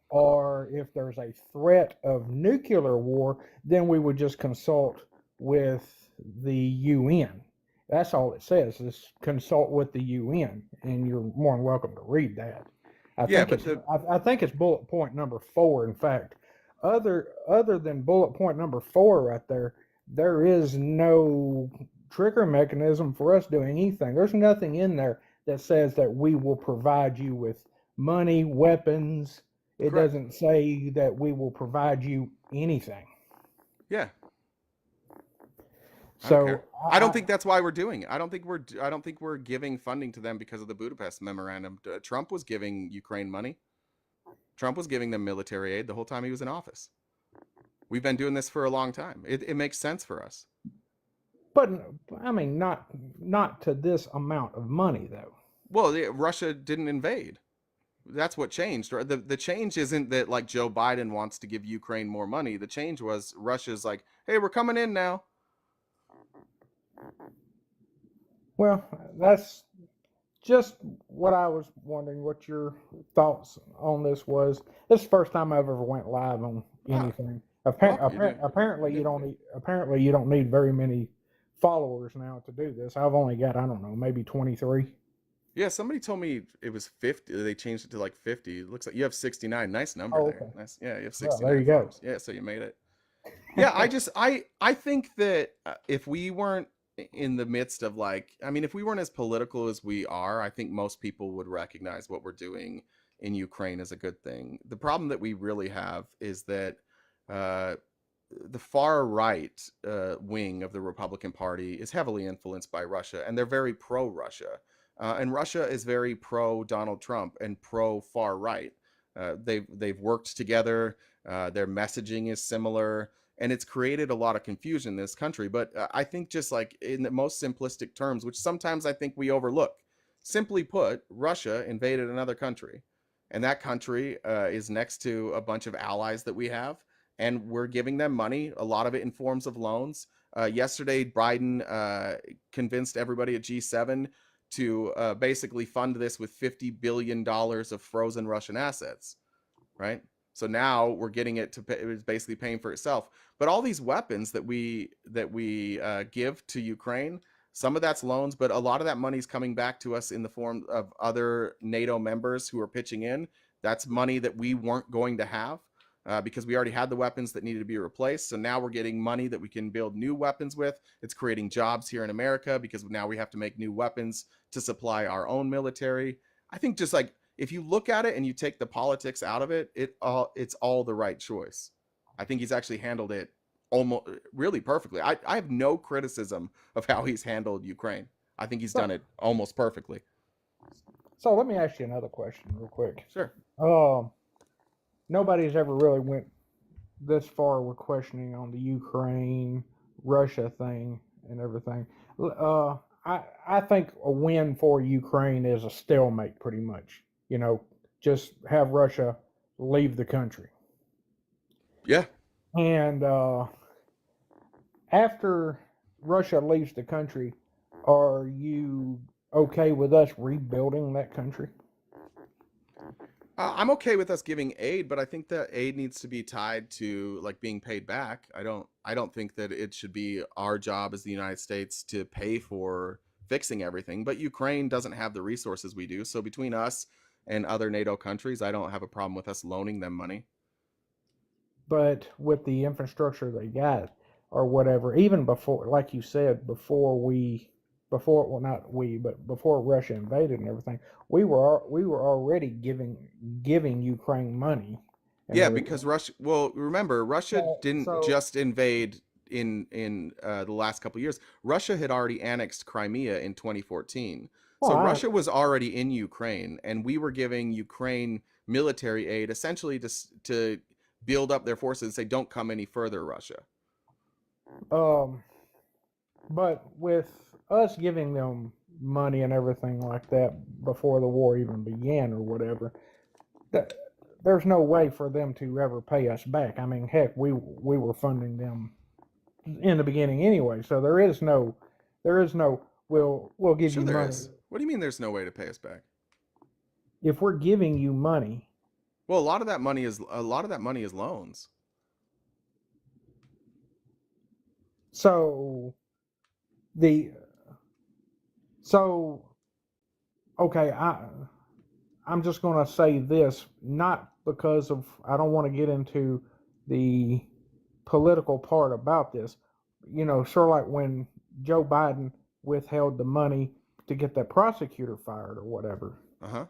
or if there's a threat of nuclear war, then we would just consult with the UN. That's all it says, is consult with the UN, and you're more than welcome to read that. I think it's bullet point number 4, in fact. other than bullet point number 4 right there is no trigger mechanism for us doing anything. There's nothing in there that says that we will provide you with money, weapons. It Correct. doesn't say that we will provide you anything. Yeah. I don't So care. I don't think that's why we're doing it. I don't think we're giving funding to them because of the Budapest memorandum. Trump was giving Ukraine money. Trump was giving them military aid the whole time he was in office. We've been doing this for a long time. It makes sense for us. but I mean, not to this amount of money though. Well, Russia didn't invade. That's what changed. The change isn't that like Joe Biden wants to give Ukraine more money. The change was Russia's like, hey, we're coming in now. Well, that's just what I was wondering. What your thoughts on this was? This is the first time I've ever went live on anything. Apparently, you don't need very many followers now to do this. I've only got, I don't know, maybe 23. Yeah, somebody told me it was 50. They changed it to like 50. It looks like you have 69. Nice number Oh, there. okay. Nice. Yeah, you have Well, 69. there you go. Followers. Yeah, so you made it. Yeah, I think that if we weren't in the midst of like, I mean, if we weren't as political as we are, I think most people would recognize what we're doing in Ukraine as a good thing. The problem that we really have is that the far right wing of the Republican Party is heavily influenced by Russia, and they're very pro-Russia. And Russia is very pro Donald Trump and pro far right. They've worked together. Their messaging is similar, and it's created a lot of confusion in this country. But I think just like in the most simplistic terms, which sometimes I think we overlook, simply put, Russia invaded another country, and that country is next to a bunch of allies that we have, and we're giving them money, a lot of it in forms of loans. Yesterday, Biden convinced everybody at G7 to basically fund this with $50 billion of frozen Russian assets, right? So now we're getting it to pay, it's basically paying for itself. But all these weapons that we give to Ukraine, some of that's loans, but a lot of that money is coming back to us in the form of other NATO members who are pitching in. That's money that we weren't going to have because we already had the weapons that needed to be replaced. So now we're getting money that we can build new weapons with. It's creating jobs here in America because now we have to make new weapons to supply our own military. I think just like if you look at it and you take the politics out of it, it's all the right choice. I think he's actually handled it almost really perfectly. I have no criticism of how he's handled Ukraine. I think he's done it almost perfectly. So let me ask you another question real quick. Sure. Nobody's ever really went this far with questioning on the Ukraine Russia thing and everything. I think a win for Ukraine is a stalemate, pretty much. You know, just have Russia leave the country. Yeah. And after Russia leaves the country, are you okay with us rebuilding that country? I'm okay with us giving aid, but I think that aid needs to be tied to like being paid back. I don't think that it should be our job as the United States to pay for fixing everything, but Ukraine doesn't have the resources we do. So between us and other NATO countries, I don't have a problem with us loaning them money. But with the infrastructure they got or whatever, even before, like you said, before Russia invaded and everything, we were already giving Ukraine money. Yeah, because remember, Russia didn't just invade in the last couple of years. Russia had already annexed Crimea in 2014. So Russia was already in Ukraine, and we were giving Ukraine military aid essentially to build up their forces and say, don't come any further, Russia. But with us giving them money and everything like that before the war even began or whatever, there's no way for them to ever pay us back. I mean, heck, we were funding them in the beginning anyway, so there is no we'll give you money. What do you mean there's no way to pay us back? If we're giving you money, well, a lot of that money is loans. Okay, I'm just going to say this, not because of, I don't want to get into the political part about this. Sort of like when Joe Biden withheld the money to get that prosecutor fired or whatever. Uh-huh.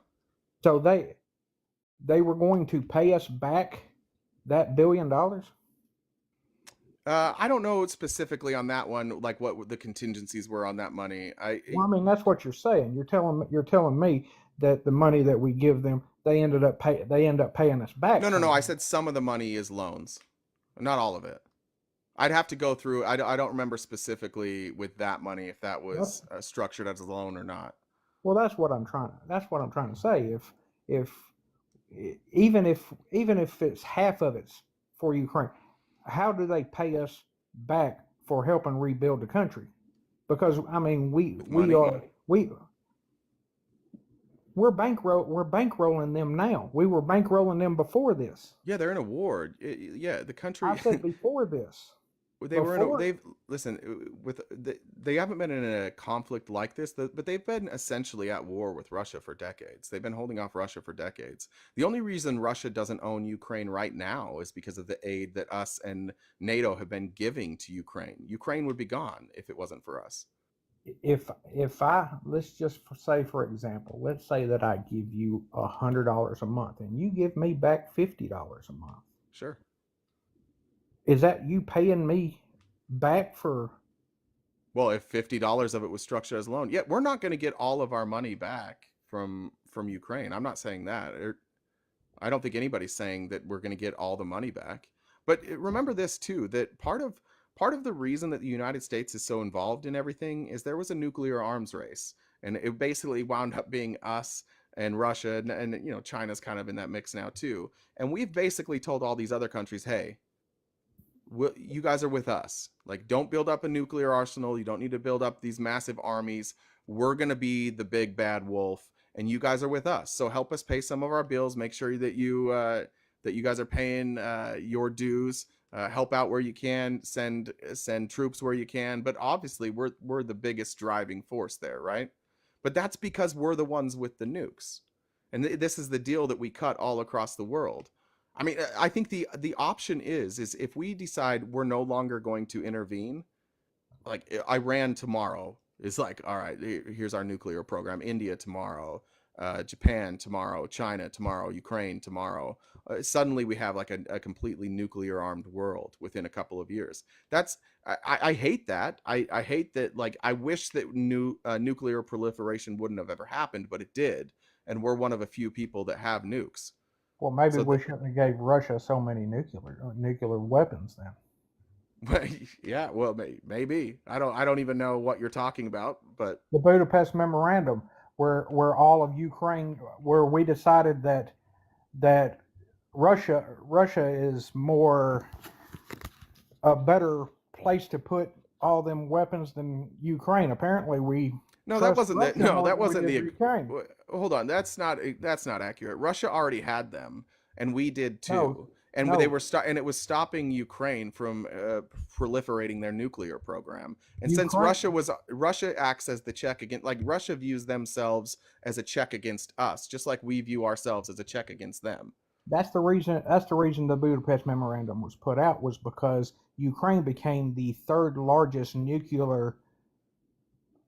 So they were going to pay us back that $1 billion. I don't know specifically on that one, like what the contingencies were on that money. Well, I mean, that's what you're saying. You're telling me that the money that we give them, they end up paying us back. No. I said some of the money is loans, not all of it. I'd have to go through. I don't remember specifically with that money if that was structured as a loan or not. Well, that's what I'm trying to say. If even if it's half of it's for Ukraine, how do they pay us back for helping rebuild the country? Because I mean, we're bankrolling them now. We were bankrolling them before this. Yeah, they're in a war. Yeah, the country. I said before this. They haven't been in a conflict like this, but they've been essentially at war with Russia for decades. They've been holding off Russia for decades. The only reason Russia doesn't own Ukraine right now is because of the aid that us and NATO have been giving to Ukraine. Ukraine would be gone if it wasn't for us. If let's just say, for example, let's say that I give you $100 a month and you give me back $50 a month. Sure. Is that you paying me back for? Well, if $50 of it was structured as a loan, yeah, we're not going to get all of our money back from Ukraine. I'm not saying that. I don't think anybody's saying that we're going to get all the money back. But remember this too, that part of the reason that the United States is so involved in everything is there was a nuclear arms race, and it basically wound up being us and Russia, and China's kind of in that mix now too. And we've basically told all these other countries, hey, you guys are with us. Like, don't build up a nuclear arsenal. You don't need to build up these massive armies. We're going to be the big bad wolf, and you guys are with us. So help us pay some of our bills. Make sure that you guys are paying your dues. Help out where you can. Send troops where you can. But obviously, we're the biggest driving force there, right? But that's because we're the ones with the nukes, and this is the deal that we cut all across the world. I mean, I think the option is if we decide we're no longer going to intervene, like Iran tomorrow is like, all right, here's our nuclear program. India tomorrow, Japan tomorrow, China tomorrow, Ukraine tomorrow. Suddenly we have like a completely nuclear armed world within a couple of years. I hate that. I hate that. Like, I wish that nuclear proliferation wouldn't have ever happened, but it did. And we're one of a few people that have nukes. Well, maybe we shouldn't have gave Russia so many nuclear weapons then. Yeah, well, maybe. I don't even know what you're talking about, but the Budapest Memorandum, where all of Ukraine, where we decided that Russia is more a better place to put all them weapons than Ukraine. Apparently, that wasn't the Ukraine. Hold on, that's not accurate. Russia already had them, and we did too. They were and it was stopping Ukraine from proliferating their nuclear program. And since Russia acts as the check against, like, Russia views themselves as a check against us, just like we view ourselves as a check against them. That's the reason the Budapest Memorandum was put out, was because Ukraine became the third largest nuclear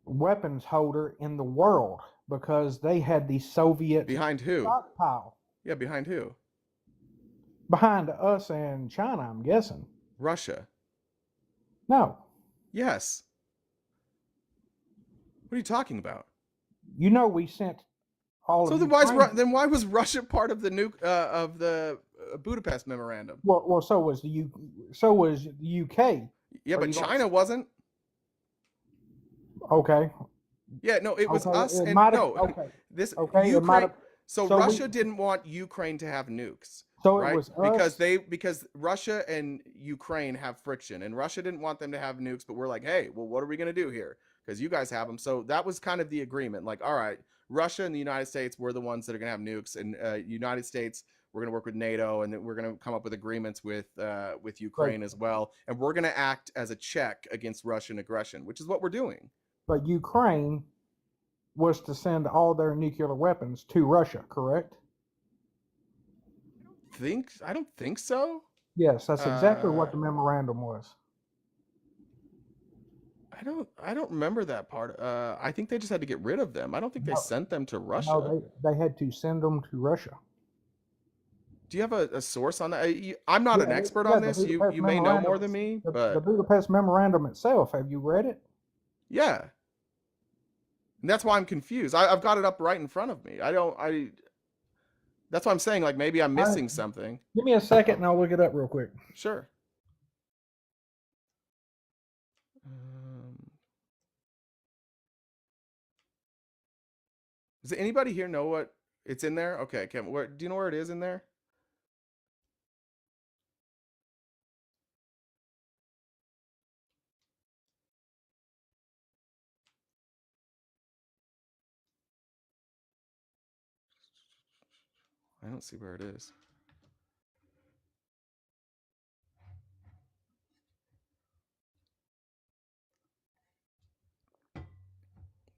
weapons holder in the world, because they had the Soviet behind who stockpile. Yeah, behind who? Behind us and China, I'm guessing. Russia. No. Yes. What are you talking about? We sent all. So then why was Russia part of the Budapest Memorandum? Well, so was the UK. Yeah, but China wasn't. Okay. Yeah, no, it was us and okay. Ukraine. So Russia didn't want Ukraine to have nukes. So right? It was us. Because Russia and Ukraine have friction, and Russia didn't want them to have nukes, but we're like, hey, well, what are we going to do here? Because you guys have them. So that was kind of the agreement. Like, all right, Russia and the United States, we're the ones that are going to have nukes, and United States, we're going to work with NATO, and then we're going to come up with agreements with Ukraine as well, and we're going to act as a check against Russian aggression, which is what we're doing. But Ukraine was to send all their nuclear weapons to Russia, correct? I don't think so. Yes, that's exactly what Uh, the memorandum was. I don't remember that part. I think they just had to get rid of them. I don't think they No, sent them to no, Russia. they had to send them to Russia. Do you have a source on that? I'm not Yeah, an expert yeah, on the this. Budapest You may know memorandum. more than me, The but Budapest memorandum itself. Have you read it? yeah, and that's why I'm confused. I've got it up right in front of me. I don't. I. That's why I'm saying like maybe I'm All right, missing something. give me a second and I'll look it up real quick. Sure. Um, does anybody here know what it's in there? Okay, Kevin, where do you know where it is in there? I don't see where it is.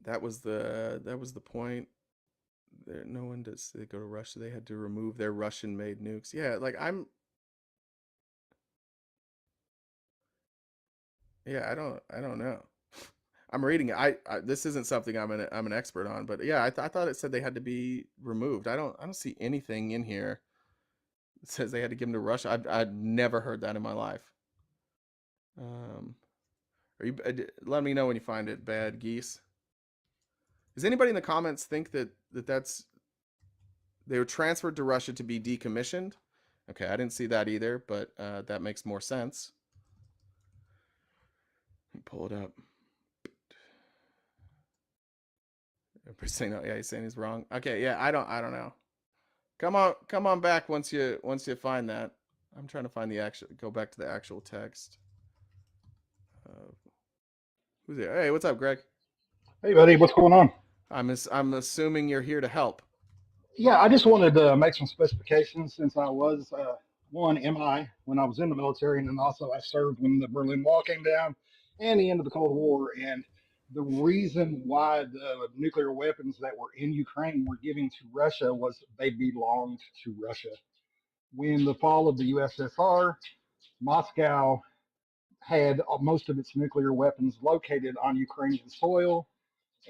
That was the point. There, no one does. They go to Russia. They had to remove their Russian-made nukes. Yeah, like I'm. Yeah, I don't know. I'm reading it. This isn't something I'm an expert on, but yeah, I thought it said they had to be removed. I don't see anything in here that says they had to give them to Russia. I've never heard that in my life. Um, are you? Let me know when you find it. Bad geese. Does anybody in the comments think that's they were transferred to Russia to be decommissioned? Okay, I didn't see that either, but that makes more sense. Pull it up. Everybody's saying, oh, yeah, he's saying he's wrong. Okay, yeah, I don't know. Come on back once you find that. I'm trying to find the actual. Go back to the actual text. Uh, who's there? Hey, what's up, Greg? Hey, buddy, what's going on? I'm assuming you're here to help. Yeah, I just wanted to make some specifications since I was one MI when I was in the military, and then also I served when the Berlin Wall came down and the end of the Cold War. And the reason why the nuclear weapons that were in Ukraine were given to Russia was they belonged to Russia. When the fall of the USSR, Moscow had most of its nuclear weapons located on Ukrainian soil.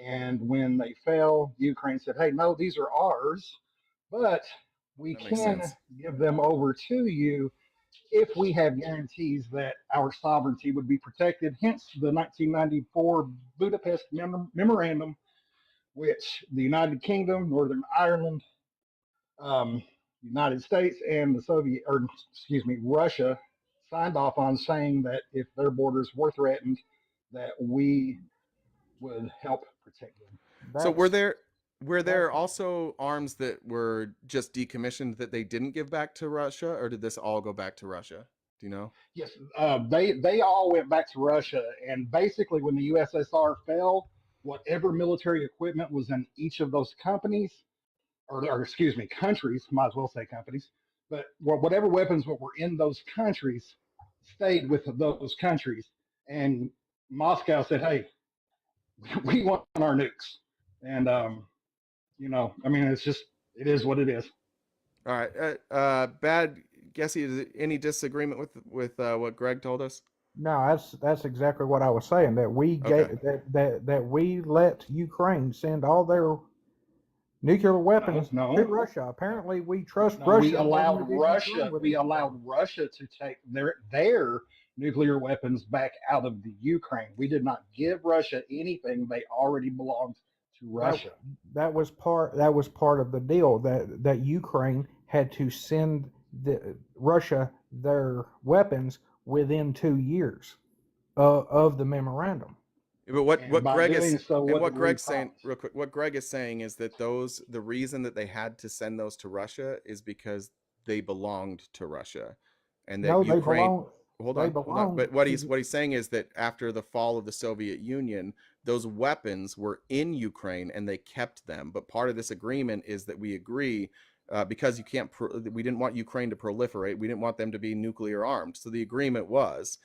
And when they fell, Ukraine said, hey, no, these are ours, but we That makes can sense. give them over to you if we have guarantees that our sovereignty would be protected. Hence the 1994 Budapest Memorandum, which the United Kingdom, Northern Ireland, United States, and the Soviet, or excuse me, Russia signed off on, saying that if their borders were threatened, that we would help protect them. So That's were that's there also arms that were just decommissioned that they didn't give back to Russia, or did this all go back to Russia? Do you know? Yes, they all went back to Russia, and basically, when the USSR fell, whatever military equipment was in each of those companies, or excuse me, countries, might as well say companies, but whatever weapons were in those countries stayed with those countries, and Moscow said, "Hey, we want our nukes," and I mean, it's just it is what it is. All right. Bad Guessy, is it any disagreement with what Greg told us? no, that's exactly what I was saying. That we Okay. gave that we let Ukraine send all their nuclear No, weapons to no, Russia. Apparently, we trust No, we Russia more than we allowed did Ukraine Russia. with We anything. allowed Russia to take their nuclear weapons back out of the Ukraine. We did not give Russia anything; they already belonged to That Russia. that was part of the deal that Ukraine had to send Russia their weapons within 2 years of the memorandum. But And what by Greg is doing so, and what what did we Greg's saying promise? real quick, what Greg is saying is that the reason that they had to send those to Russia is because they belonged to Russia, and that No, Ukraine. they Hold on. belong But to what he's saying is that after the fall of the Soviet Union, those weapons were in Ukraine and they kept them. But part of this agreement is that we agree. Because you can't, we didn't want Ukraine to proliferate. We didn't want them to be nuclear armed. So the agreement was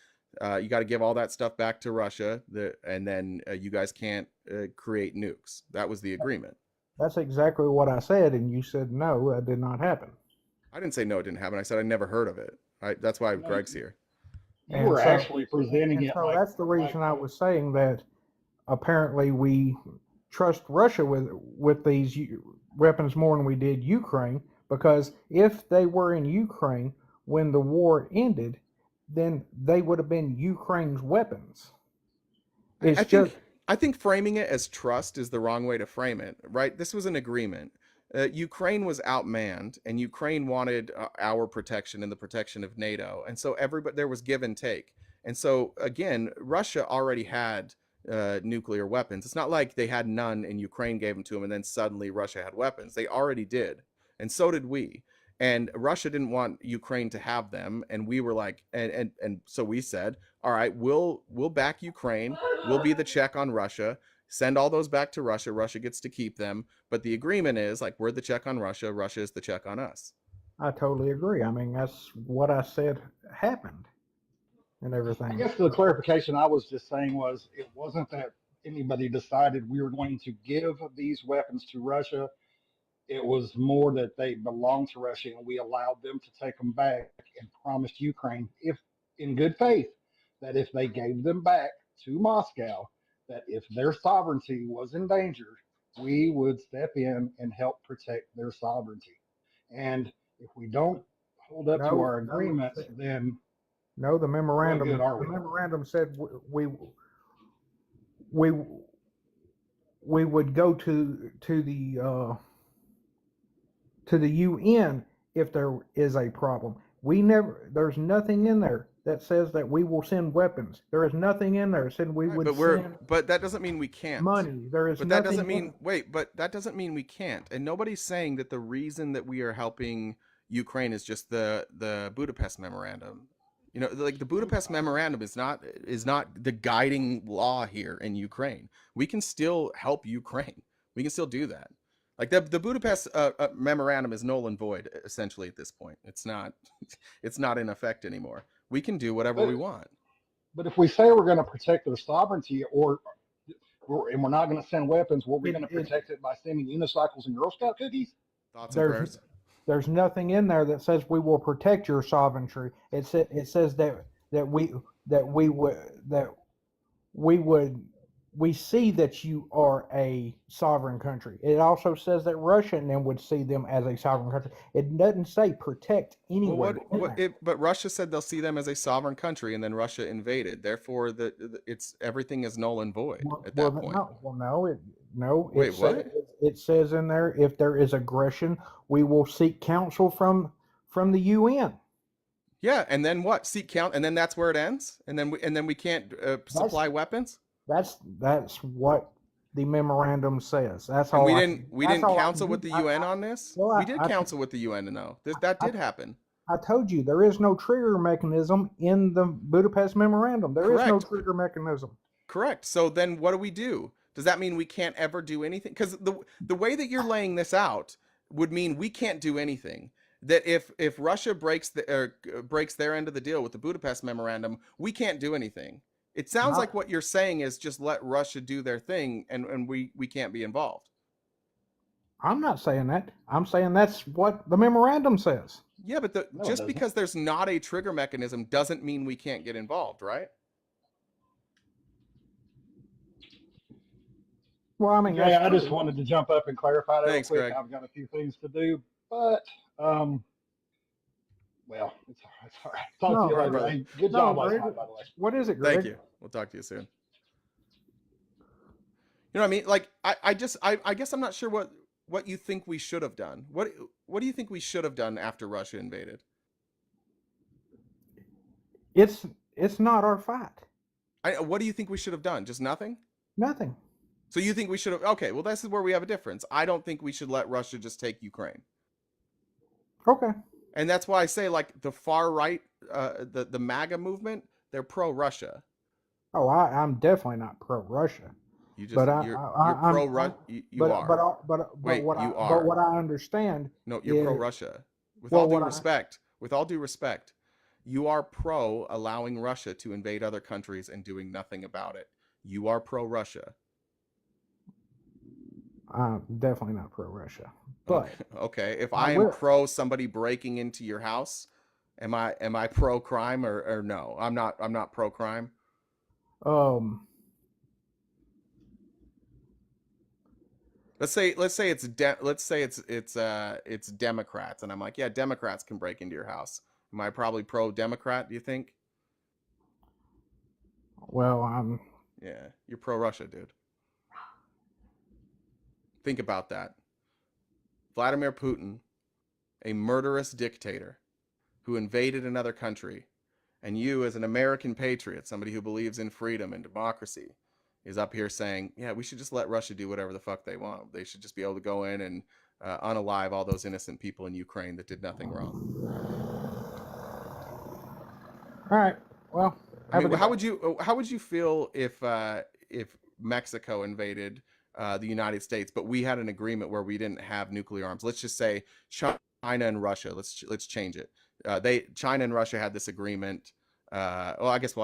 you got to give all that stuff back to Russia, and then you guys can't create nukes. That was the agreement. That's exactly what I said, and you said no, that did not happen. I didn't say no, it didn't happen. I said I never heard of it. That's why No, Greg's here. you And were so, actually presenting and it so like, that's the reason I was saying that apparently we trust Russia with these weapons more than we did Ukraine, because if they were in Ukraine when the war ended, then they would have been Ukraine's weapons. I It's just think framing it as trust is the wrong way to frame it, right? This was an agreement. Ukraine was outmanned, and Ukraine wanted our protection and the protection of NATO, and so everybody there was give and take. And so again, Russia already had nuclear weapons. It's not like they had none and Ukraine gave them to them, and then suddenly Russia had weapons. They already did, and so did we. And Russia didn't want Ukraine to have them, and we were like, and so we said, all right, we'll back Ukraine. We'll be the check on Russia. Send all those back to Russia. Russia gets to keep them. But the agreement is like we're the check on Russia. Russia is the check on us. I totally agree. I mean, that's what I said happened and I everything. guess the clarification I was just saying was it wasn't that anybody decided we were going to give these weapons to Russia. It was more that they belonged to Russia and we allowed them to take them back and promised Ukraine, if in good faith, that if they gave them back to Moscow, that if their sovereignty was endangered, we would step in and help protect their sovereignty. And if we don't hold up to our agreements, then No, the what memorandum. good are The we? memorandum said we we would go to the UN if there is a problem. There's nothing in there that says that we will send weapons. There is nothing in there that said we Right, would but send that doesn't mean we can't. money. There is But that nothing doesn't in mean but that doesn't mean we can't. And nobody's saying that the reason that we are helping Ukraine is just the Budapest memorandum. You know, like the Budapest memorandum is not the guiding law here in Ukraine. We can still help Ukraine. We can still do that. Like the Budapest memorandum is null and void essentially at this point. It's not it's not in effect anymore. We can do whatever we But want. but if we say we're going to protect their sovereignty, and we're not going to send weapons, were we it. going to protect it by sending unicycles and Girl Scout cookies? Thoughts and There's prayers. there's nothing in there that says we will protect your sovereignty. It says that we that we would that we would we see that you are a sovereign country. It also says that Russia and them would see them as a sovereign country. It doesn't say protect Well, anywhere. but Russia said they'll see them as a sovereign country, and then Russia invaded. Therefore, it's everything is null and void at that point. No. Wait, what? It says in there, if there is aggression, we will seek counsel from the UN. Yeah, and then what? Seek count, and then that's where it ends, and then we can't supply weapons. That's what the memorandum says. That's And all. we didn't counsel with the UN on this. Well, We did counsel with the UN, though. That did happen. I told you there is no trigger mechanism in the Budapest memorandum. There is no Correct. trigger mechanism. Correct. So then what do we do? Does that mean we can't ever do anything? Because the way that you're laying this out would mean we can't do anything. That if Russia breaks their end of the deal with the Budapest memorandum, we can't do anything. It sounds like what you're saying is just let Russia do their thing, and we can't be involved. I'm not saying that. I'm saying that's what the memorandum says. Yeah, but No, just because there's not a trigger mechanism doesn't mean we can't get involved, right? Well, I mean, Yeah, I just wanted to jump up and clarify that Thanks, real quick. Greg. I've got a few things to do, but well, it's all right. Talk to you later. brother. Hey, good job last Greg. night, by the way. What is it, Greg? Thank you. We'll talk to you soon. You know what I mean? Like I guess I'm not sure what you think we should have done. What do you think we should have done after Russia invaded? It's not our fight. What do you think we should have done? Just nothing? Nothing. So you think we should have? Okay, well this is where we have a difference. I don't think we should let Russia just take Ukraine. Okay. And that's why I say like the far right, the MAGA movement, they're pro-Russia. Oh, I'm definitely not pro-Russia. You just But you're I'm pro-Russia. You are. Wait, what you But are. what I understand. No, you're is- pro-Russia. With Well, all due what I- respect, with all due respect, you are pro allowing Russia to invade other countries and doing nothing about it. You are pro-Russia. I'm definitely not pro-Russia, but Okay. If I I am will. pro somebody breaking into your house, am I pro crime or no? I'm not pro crime. Um, Let's say it's Democrats, and I'm like, yeah, Democrats can break into your house. Am I probably pro Democrat? Do you think? well, I'm. Yeah, you're pro Russia, dude. Think about that. Vladimir Putin, a murderous dictator who invaded another country, and you, as an American patriot, somebody who believes in freedom and democracy, is up here saying, yeah, we should just let Russia do whatever the fuck they want. They should just be able to go in and unalive all those innocent people in Ukraine that did nothing wrong. All right. Well, I mean, how would you feel if Mexico invaded the United States, but we had an agreement where we didn't have nuclear arms? Let's just say China and Russia. Let's change it. China and Russia had this agreement. Well, I guess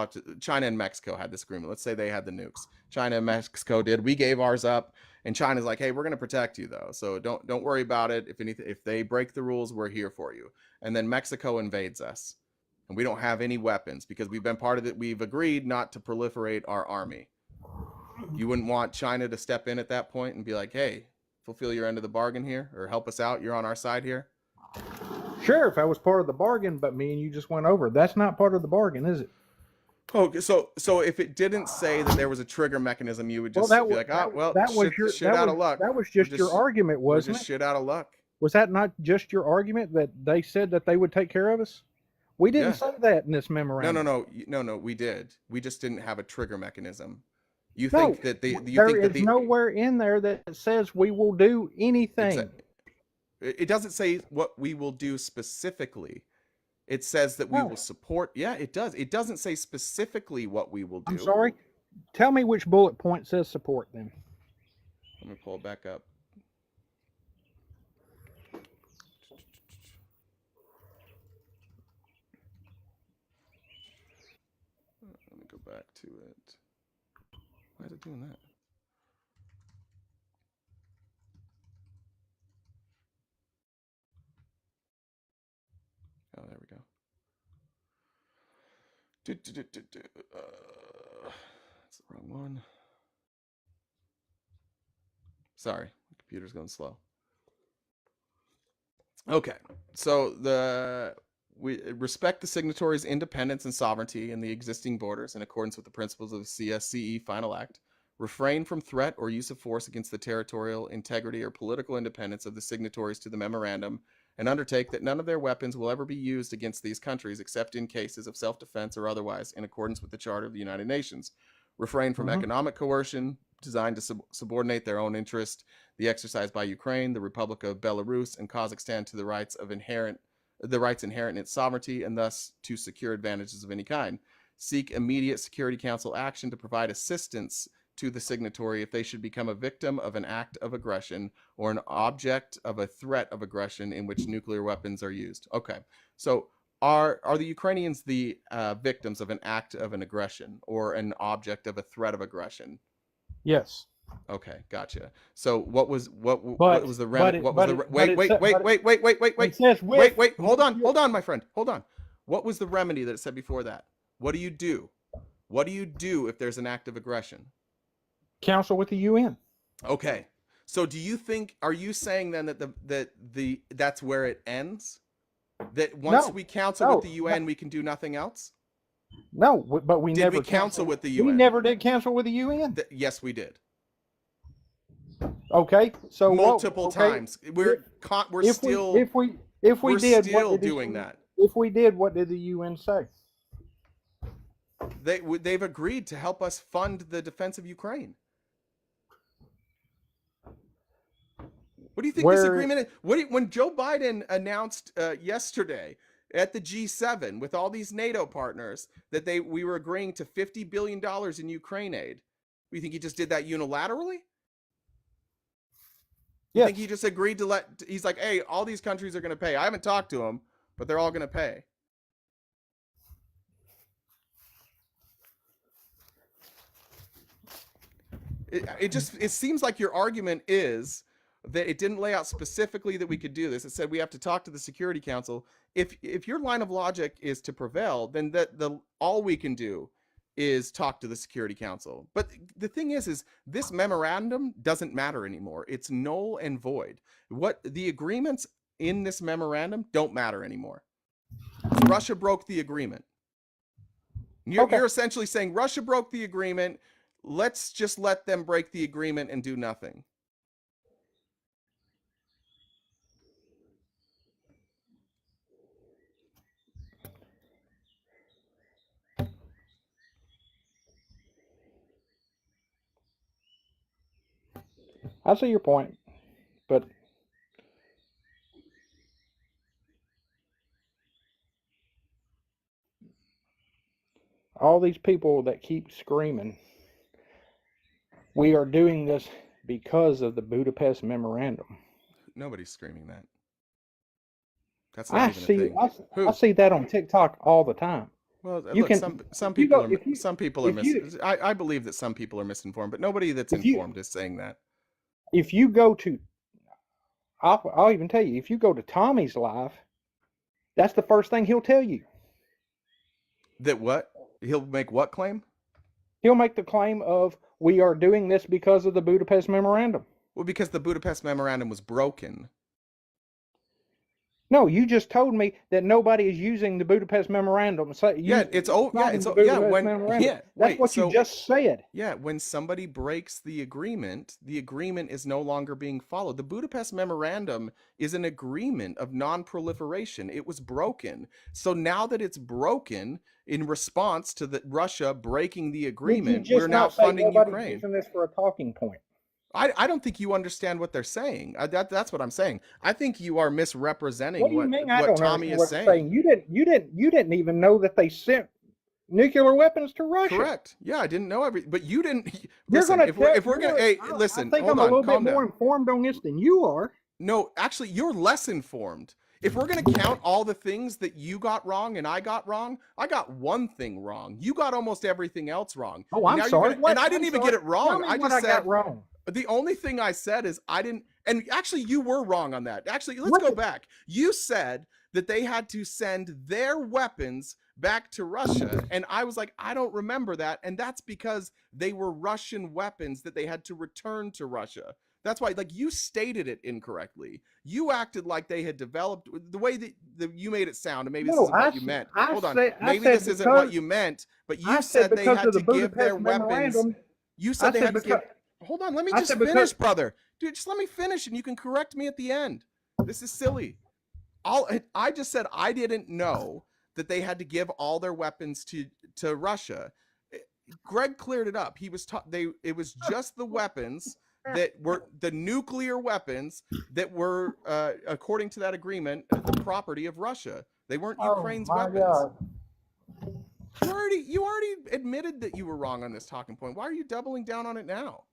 China and Mexico had this agreement. Let's say they had the nukes. China and Mexico did. We gave ours up, and China's like, hey, we're going to protect you though, so don't worry about it. If they break the rules, we're here for you. And then Mexico invades us, and we don't have any weapons because we've been part of it. We've agreed not to proliferate our army. You wouldn't want China to step in at that point and be like, hey, fulfill your end of the bargain here, or help us out. You're on our side here. sure, if that was part of the bargain, but me and you just went over. That's not part of the bargain, is it? Okay, so if it didn't say that there was a trigger mechanism, you would just be like, shit out of luck. That was just your argument, wasn't just it? shit out of luck. Was that not just your argument that they said that they would take care of us? We didn't say that in this memorandum. No, we did. We just didn't have a trigger mechanism. You No, think that there is nowhere in there that says we will do anything. It doesn't say what we will do specifically. It says that we will support. Yeah, it does. It doesn't say specifically what we will do. I'm sorry. Tell me which bullet point says support then. Let me pull it back up. Let me go back to it. Why is it doing that? Oh, there we go. That's the wrong one. Sorry, the computer's going slow. Okay, so we respect the signatories' independence and sovereignty in the existing borders in accordance with the principles of the CSCE Final Act. Refrain from threat or use of force against the territorial integrity or political independence of the signatories to the memorandum, and undertake that none of their weapons will ever be used against these countries except in cases of self-defense or otherwise in accordance with the Charter of the United Nations. Refrain from economic coercion designed to subordinate their own interest, the exercise by Ukraine, the Republic of Belarus, and Kazakhstan to the rights inherent in its sovereignty, and thus to secure advantages of any kind. Seek immediate Security Council action to provide assistance to the signatory if they should become a victim of an act of aggression or an object of a threat of aggression in which nuclear weapons are used. Okay, so are the Ukrainians the victims of an act of an aggression or an object of a threat of aggression? Yes. Okay, gotcha. So what was the remedy? Wait. Hold on, my friend. Hold on. What was the remedy that it said before that? What do you do? What do you do if there's an act of aggression? Counsel with the UN. Okay. So are you saying then that that's where it ends? That once we counsel with the UN, we can do nothing else? No, but we never counsel with the UN. We never did counsel with the UN. Yes, we did. Okay, so multiple times. We're still doing that. If we did, what did the UN say? They've agreed to help us fund the defense of Ukraine. What do you think this agreement is? When Joe Biden announced yesterday at the G7 with all these NATO partners that we were agreeing to $50 billion in Ukraine aid, do you think he just did that unilaterally? You think he just agreed to he's like, hey, all these countries are going to pay. I haven't talked to them, but they're all going to pay. It seems like your argument is that it didn't lay out specifically that we could do this. It said we have to talk to the Security Council. If your line of logic is to prevail, then all we can do is talk to the Security Council. But the thing is this memorandum doesn't matter anymore. It's null and void. What the agreements in this memorandum don't matter anymore. Russia broke the agreement. You're essentially saying Russia broke the agreement. Let's just let them break the agreement and do nothing. I see your point, but all these people that keep screaming, we are doing this because of the Budapest Memorandum. Nobody's screaming that. That's not even a thing. I see that on TikTok all the time. Well, look, some people are I believe that some people are misinformed, but nobody that's informed is saying that. If you go to, I'll even tell you, if you go to Tommy's live, that's the first thing he'll tell you. That what? He'll make what claim? He'll make the claim of, we are doing this because of the Budapest Memorandum. Well, because the Budapest Memorandum was broken. No, you just told me that nobody is using the Budapest Memorandum. So it's over. That's what you just said. Yeah, when somebody breaks the agreement is no longer being followed. The Budapest Memorandum is an agreement of non-proliferation. It was broken. So now that it's broken, in response to Russia breaking the agreement, we're now funding Ukraine. Using this for a talking point. I don't think you understand what they're saying. That's what I'm saying. I think you are misrepresenting what Tommy is saying. You didn't even know that they sent nuclear weapons to Russia. Correct. Yeah, I didn't know but you didn't. You're listen, gonna if we're gonna, hey, listen. I think I'm a little bit more informed on this than you are. No, actually, you're less informed. If we're going to count all the things that you got wrong and I got wrong, I got one thing wrong. You got almost everything else wrong. Oh, I'm sorry. And I didn't even get it wrong. I just said wrong. The only thing I said is I didn't, and actually you were wrong on that. Actually, let's go back. You said that they had to send their weapons back to Russia. And I was like, I don't remember that. And that's because they were Russian weapons that they had to return to Russia. That's why, like, you stated it incorrectly. You acted like they had developed the way that you made it sound, and maybe this isn't what you meant. Hold on, maybe this isn't what you meant, but you said they had to give their weapons. You said they had to give. Hold on, let me just finish, brother. Dude, just let me finish, and you can correct me at the end. This is silly. I just said I didn't know that they had to give all their weapons to Russia. Greg cleared it up. He was it was just the weapons that were the nuclear weapons that were, according to that agreement, the property of Russia. They weren't Ukraine's weapons. God. You already admitted that you were wrong on this talking point. Why are you doubling down on it now?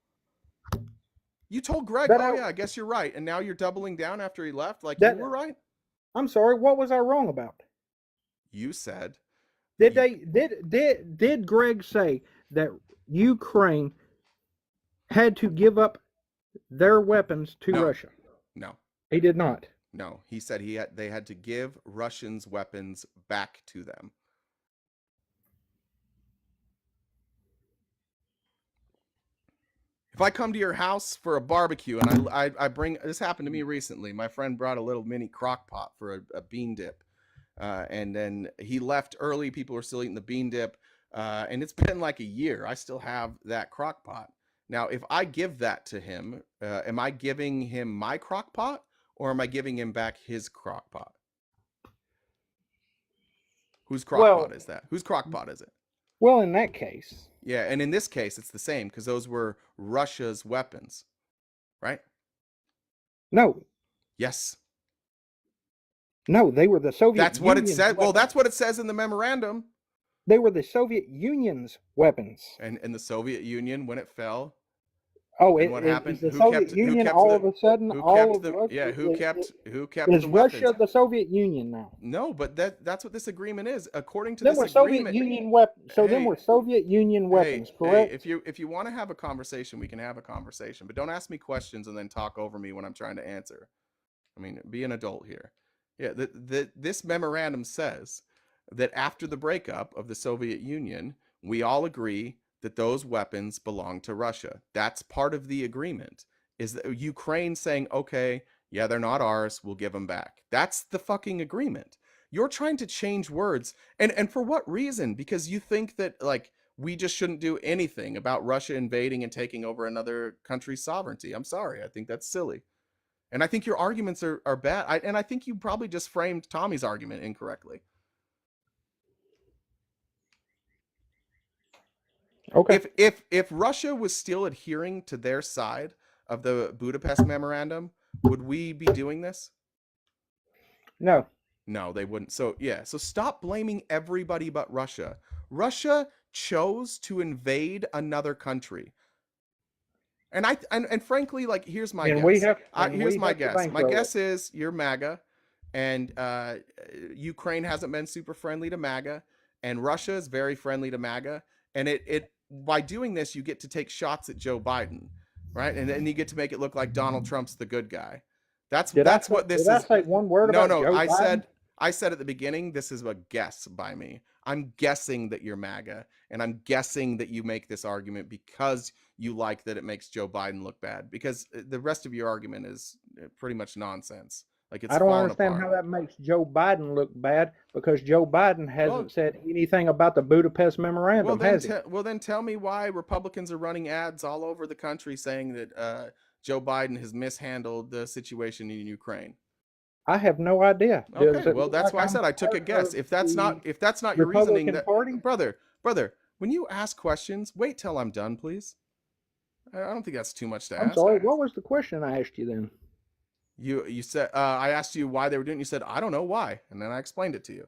You told Greg, I guess you're right, and now you're doubling down after he left, like you were right. I'm sorry. What was I wrong about? You said. Did Greg say that Ukraine had to give up their weapons to Russia? No. He did not. No, he said they had to give Russians weapons back to them. If I come to your house for a barbecue and I bring, this happened to me recently. My friend brought a little mini crock pot for a bean dip. And then he left early. People were still eating the bean dip. And it's been like a year. I still have that crock pot. Now, if I give that to him, am I giving him my crock pot or am I giving him back his crock pot? Whose crock pot is that? Whose crock pot is it? Well, in that case. Yeah, and in this case, it's the same because those were Russia's weapons, right? No. Yes. No, they were the Soviet That's what it said. Well, that's what it says in the memorandum. They were the Soviet Union's weapons. And the Soviet Union, when it fell? Oh, And what happened? is the Soviet Union all of a sudden all of Russia? Who kept Is the Russia weapons? the Soviet Union now? No, but that's what this agreement is. According to Then this we're Soviet agreement, Union weapons. So then hey, we're Soviet Union weapons, hey, correct? if you want to have a conversation, we can have a conversation, but don't ask me questions and then talk over me when I'm trying to answer. I mean, be an adult here. Yeah, this memorandum says that after the breakup of the Soviet Union, we all agree that those weapons belong to Russia. That's part of the agreement. Is that Ukraine saying, okay, yeah, they're not ours, we'll give them back. That's the fucking agreement. You're trying to change words. And for what reason? Because you think that like we just shouldn't do anything about Russia invading and taking over another country's sovereignty. I'm sorry. I think that's silly. And I think your arguments are bad. And I think you probably just framed Tommy's argument incorrectly. Okay. If Russia was still adhering to their side of the Budapest memorandum, would we be doing this? No. No, they wouldn't. So yeah, so stop blaming everybody but Russia. Russia chose to invade another country. And frankly, like here's my And guess. we have Here's my guess. My bankroll guess is you're MAGA, and Ukraine hasn't been super friendly to MAGA, and Russia is very friendly to MAGA, and it by doing this you get to take shots at Joe Biden, right? And then you get to make it look like Donald Trump's the good guy. That's what this Did I is. say one word No, about no, Joe Biden? I said at the beginning, this is a guess by me. I'm guessing that you're MAGA, and I'm guessing that you make this argument because you like that it makes Joe Biden look bad, because the rest of your argument is pretty much nonsense. Like it's I don't falling understand apart. how that makes Joe Biden look bad, because Joe Biden hasn't Well, said anything about the Budapest memorandum, has he? Well, then tell me why Republicans are running ads all over the country saying that Joe Biden has mishandled the situation in Ukraine. I have no idea. Okay, well, that's why I said I took a guess. If that's not your reasoning, Republican Party? brother, when you ask questions, wait till I'm done, please. I don't think that's too much to I'm ask. sorry, what was the question I asked you then? You said I asked you why they were doing it. You said I don't know why, and then I explained it to you,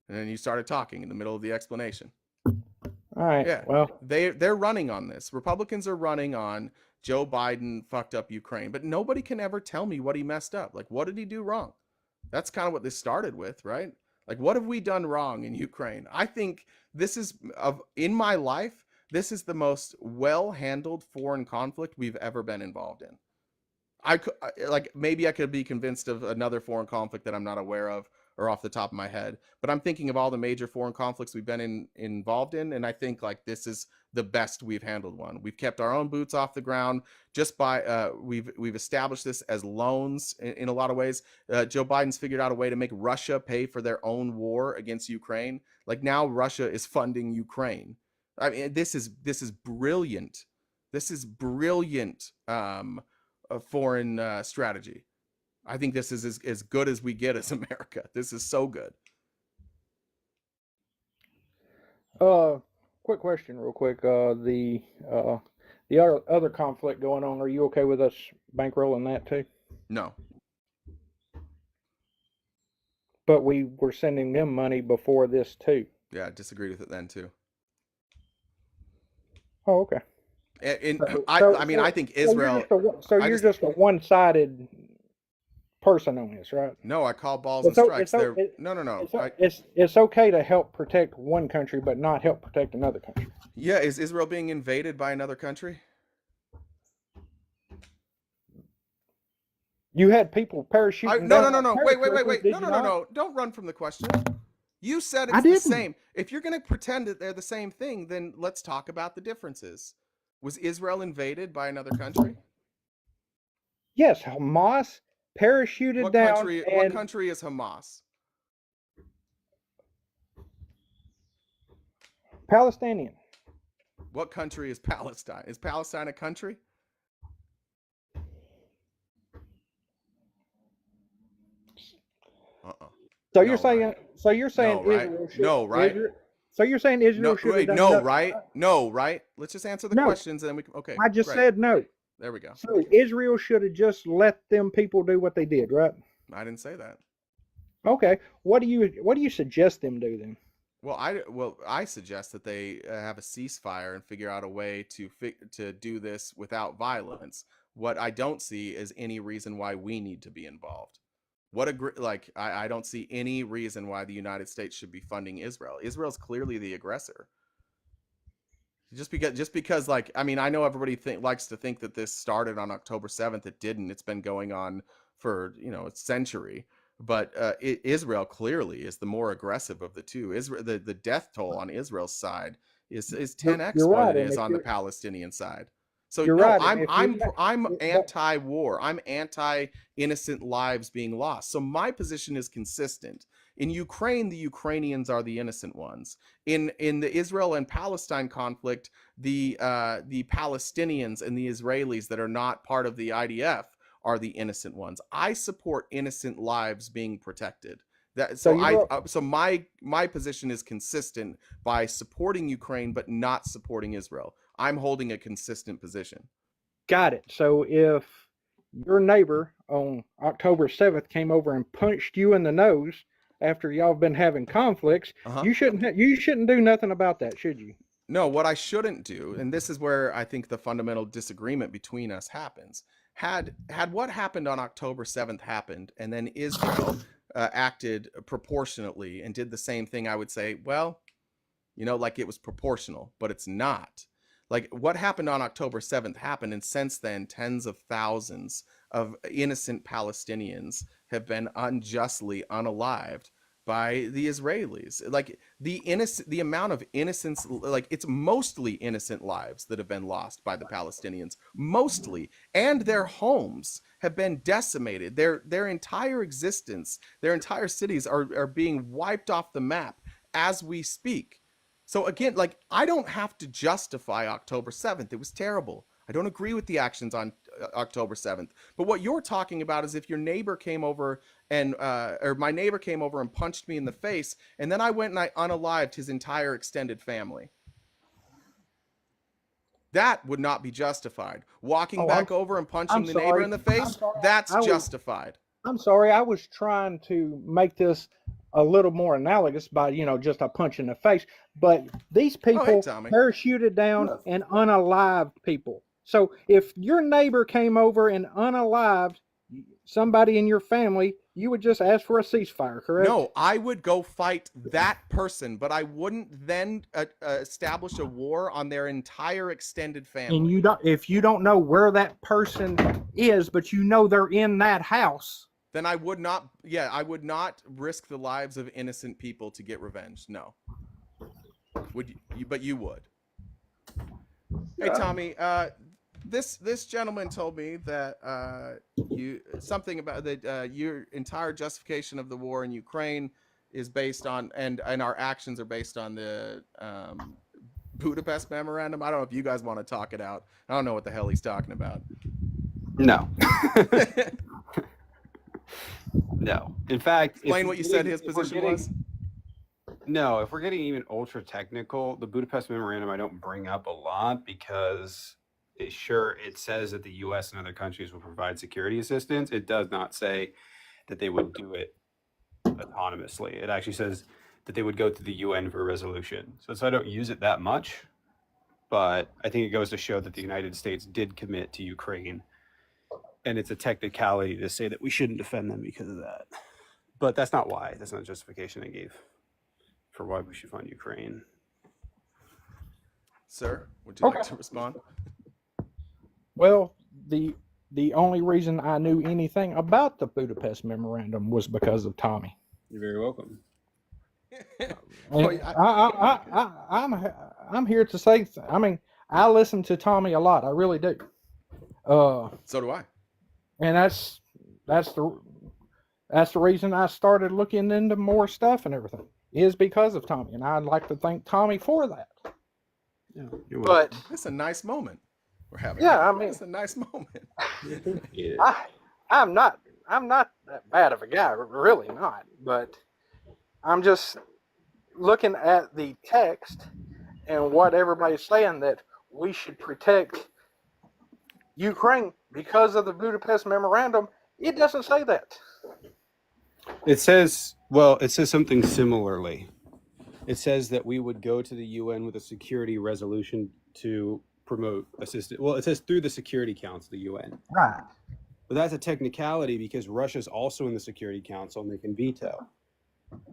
and then you started talking in the middle of the explanation. All right. Yeah. Well, they're running on this. Republicans are running on Joe Biden fucked up Ukraine, but nobody can ever tell me what he messed up. Like, what did he do wrong? That's kind of what this started with, right? Like, what have we done wrong in Ukraine? I think this is in my life, this is the most well-handled foreign conflict we've ever been involved in. Maybe I could be convinced of another foreign conflict that I'm not aware of or off the top of my head, but I'm thinking of all the major foreign conflicts we've been involved in, and I think like this is the best we've handled one. We've kept our own boots off the ground just by we've established this as loans in a lot of ways. Joe Biden's figured out a way to make Russia pay for their own war against Ukraine. Like now Russia is funding Ukraine. I mean, this is brilliant. This is brilliant foreign strategy. I think this is as good as we get as America. This is so good. Quick question, real quick. The other conflict going on. Are you okay with us bankrolling that too? No. But we were sending them money before this too. Yeah, I disagreed with it then too. Oh, okay. I think Israel. You're just a one-sided person on this, right? No, I call balls and strikes. No. It's okay to help protect one country, but not help protect another country. Yeah, is Israel being invaded by another country? You had people parachuting. No. Wait. No. Don't run from the question. You said it's the same. If you're going to pretend that they're the same thing, then let's talk about the differences. Was Israel invaded by another country? Yes, Hamas parachuted down. What country is Hamas? Palestinian. What country is Palestine? Is Palestine a country? So you're saying Israel should. No, right? So you're saying Israel should have done no, right? No, right? Let's just answer the questions and then we can. Okay. I just said no. There we go. So Israel should have just let them people do what they did, right? I didn't say that. Okay. What do you suggest them do then? I suggest that they have a ceasefire and figure out a way to do this without violence. What I don't see is any reason why we need to be involved. I don't see any reason why the United States should be funding Israel. Israel's clearly the aggressor. Just because like, I mean, I know everybody likes to think that this started on October 7th. It didn't. It's been going on for, a century. But Israel clearly is the more aggressive of the two. Israel, the death toll on Israel's side is 10x You're what right, it and is if on the you're Palestinian side. So you're no, right, and if you I'm that, anti-war. I'm anti innocent lives being lost. So my position is consistent. In Ukraine, the Ukrainians are the innocent ones. In the Israel and Palestine conflict, the Palestinians and the Israelis that are not part of the IDF are the innocent ones. I support innocent lives being protected. That so so I you're so my position is consistent by supporting Ukraine but not supporting Israel. I'm holding a consistent position. got it. So if your neighbor on October 7th came over and punched you in the nose after y'all have been having conflicts, Uh-huh. you shouldn't do nothing about that, should you? No, what I shouldn't do, and this is where I think the fundamental disagreement between us happens. Had what happened on October 7th happened, and then Israel acted proportionately and did the same thing, I would say, well, like it was proportional, but it's not. Like what happened on October 7th happened, and since then, tens of thousands of innocent Palestinians have been unjustly unalived by the Israelis. Like the amount of innocence, like it's mostly innocent lives that have been lost by the Palestinians, mostly, and their homes have been decimated. Their entire existence, their entire cities are being wiped off the map as we speak. So again, like I don't have to justify October 7th. It was terrible. I don't agree with the actions on October 7th. But what you're talking about is if your neighbor came over or my neighbor came over and punched me in the face, and then I went and I unalived his entire extended family. That would not be justified. Walking Oh, back over and punching I'm the neighbor sorry. in the I'm face, sorry. that's I was justified. I'm sorry. I was trying to make this a little more analogous by, just a punch in the face. But these Oh, hey, people Tommy. parachuted down and unalived people. So if your neighbor came over and unalived somebody in your family, you would just ask for a ceasefire, correct? No, I would go fight that person, but I wouldn't then establish a war on their entire extended And family. if you don't know where that person is, but you know they're in that house, Then I would not risk the lives of innocent people to get revenge. No. Would you, but you would. Hey Tommy, this gentleman told me that you something about that your entire justification of the war in Ukraine is based on and our actions are based on the Budapest memorandum. I don't know if you guys want to talk it out. I don't know what the hell he's talking about. No. No. In fact, Explain what you said his position was. No, if we're getting even ultra technical, the Budapest Memorandum I don't bring up a lot because it says that the U.S. and other countries will provide security assistance. It does not say that they would do it autonomously. It actually says that they would go to the UN for a resolution. So I don't use it that much, but I think it goes to show that the United States did commit to Ukraine, and it's a technicality to say that we shouldn't defend them because of that. But that's not why. That's not the justification I gave for why we should fund Ukraine. Sir, would you like to respond? well, the only reason I knew anything about the Budapest Memorandum was because of Tommy. You're very welcome. And I'm here to say, I mean, I listen to Tommy a lot. I really do. So do I. And that's the reason I started looking into more stuff and everything is because of Tommy, and I'd like to thank Tommy for that. Yeah, you're welcome. But It's a nice moment we're having. Yeah, I mean, it's a nice moment. Yeah. I'm not that bad of a guy, really not. But I'm just looking at the text and what everybody's saying that we should protect Ukraine because of the Budapest Memorandum. It doesn't say that. It says something similarly. it says that we would go to the UN with a security resolution to promote assistance. Well, it says through the Security Council, the UN. Right. But that's a technicality because Russia's also in the Security Council and they can veto.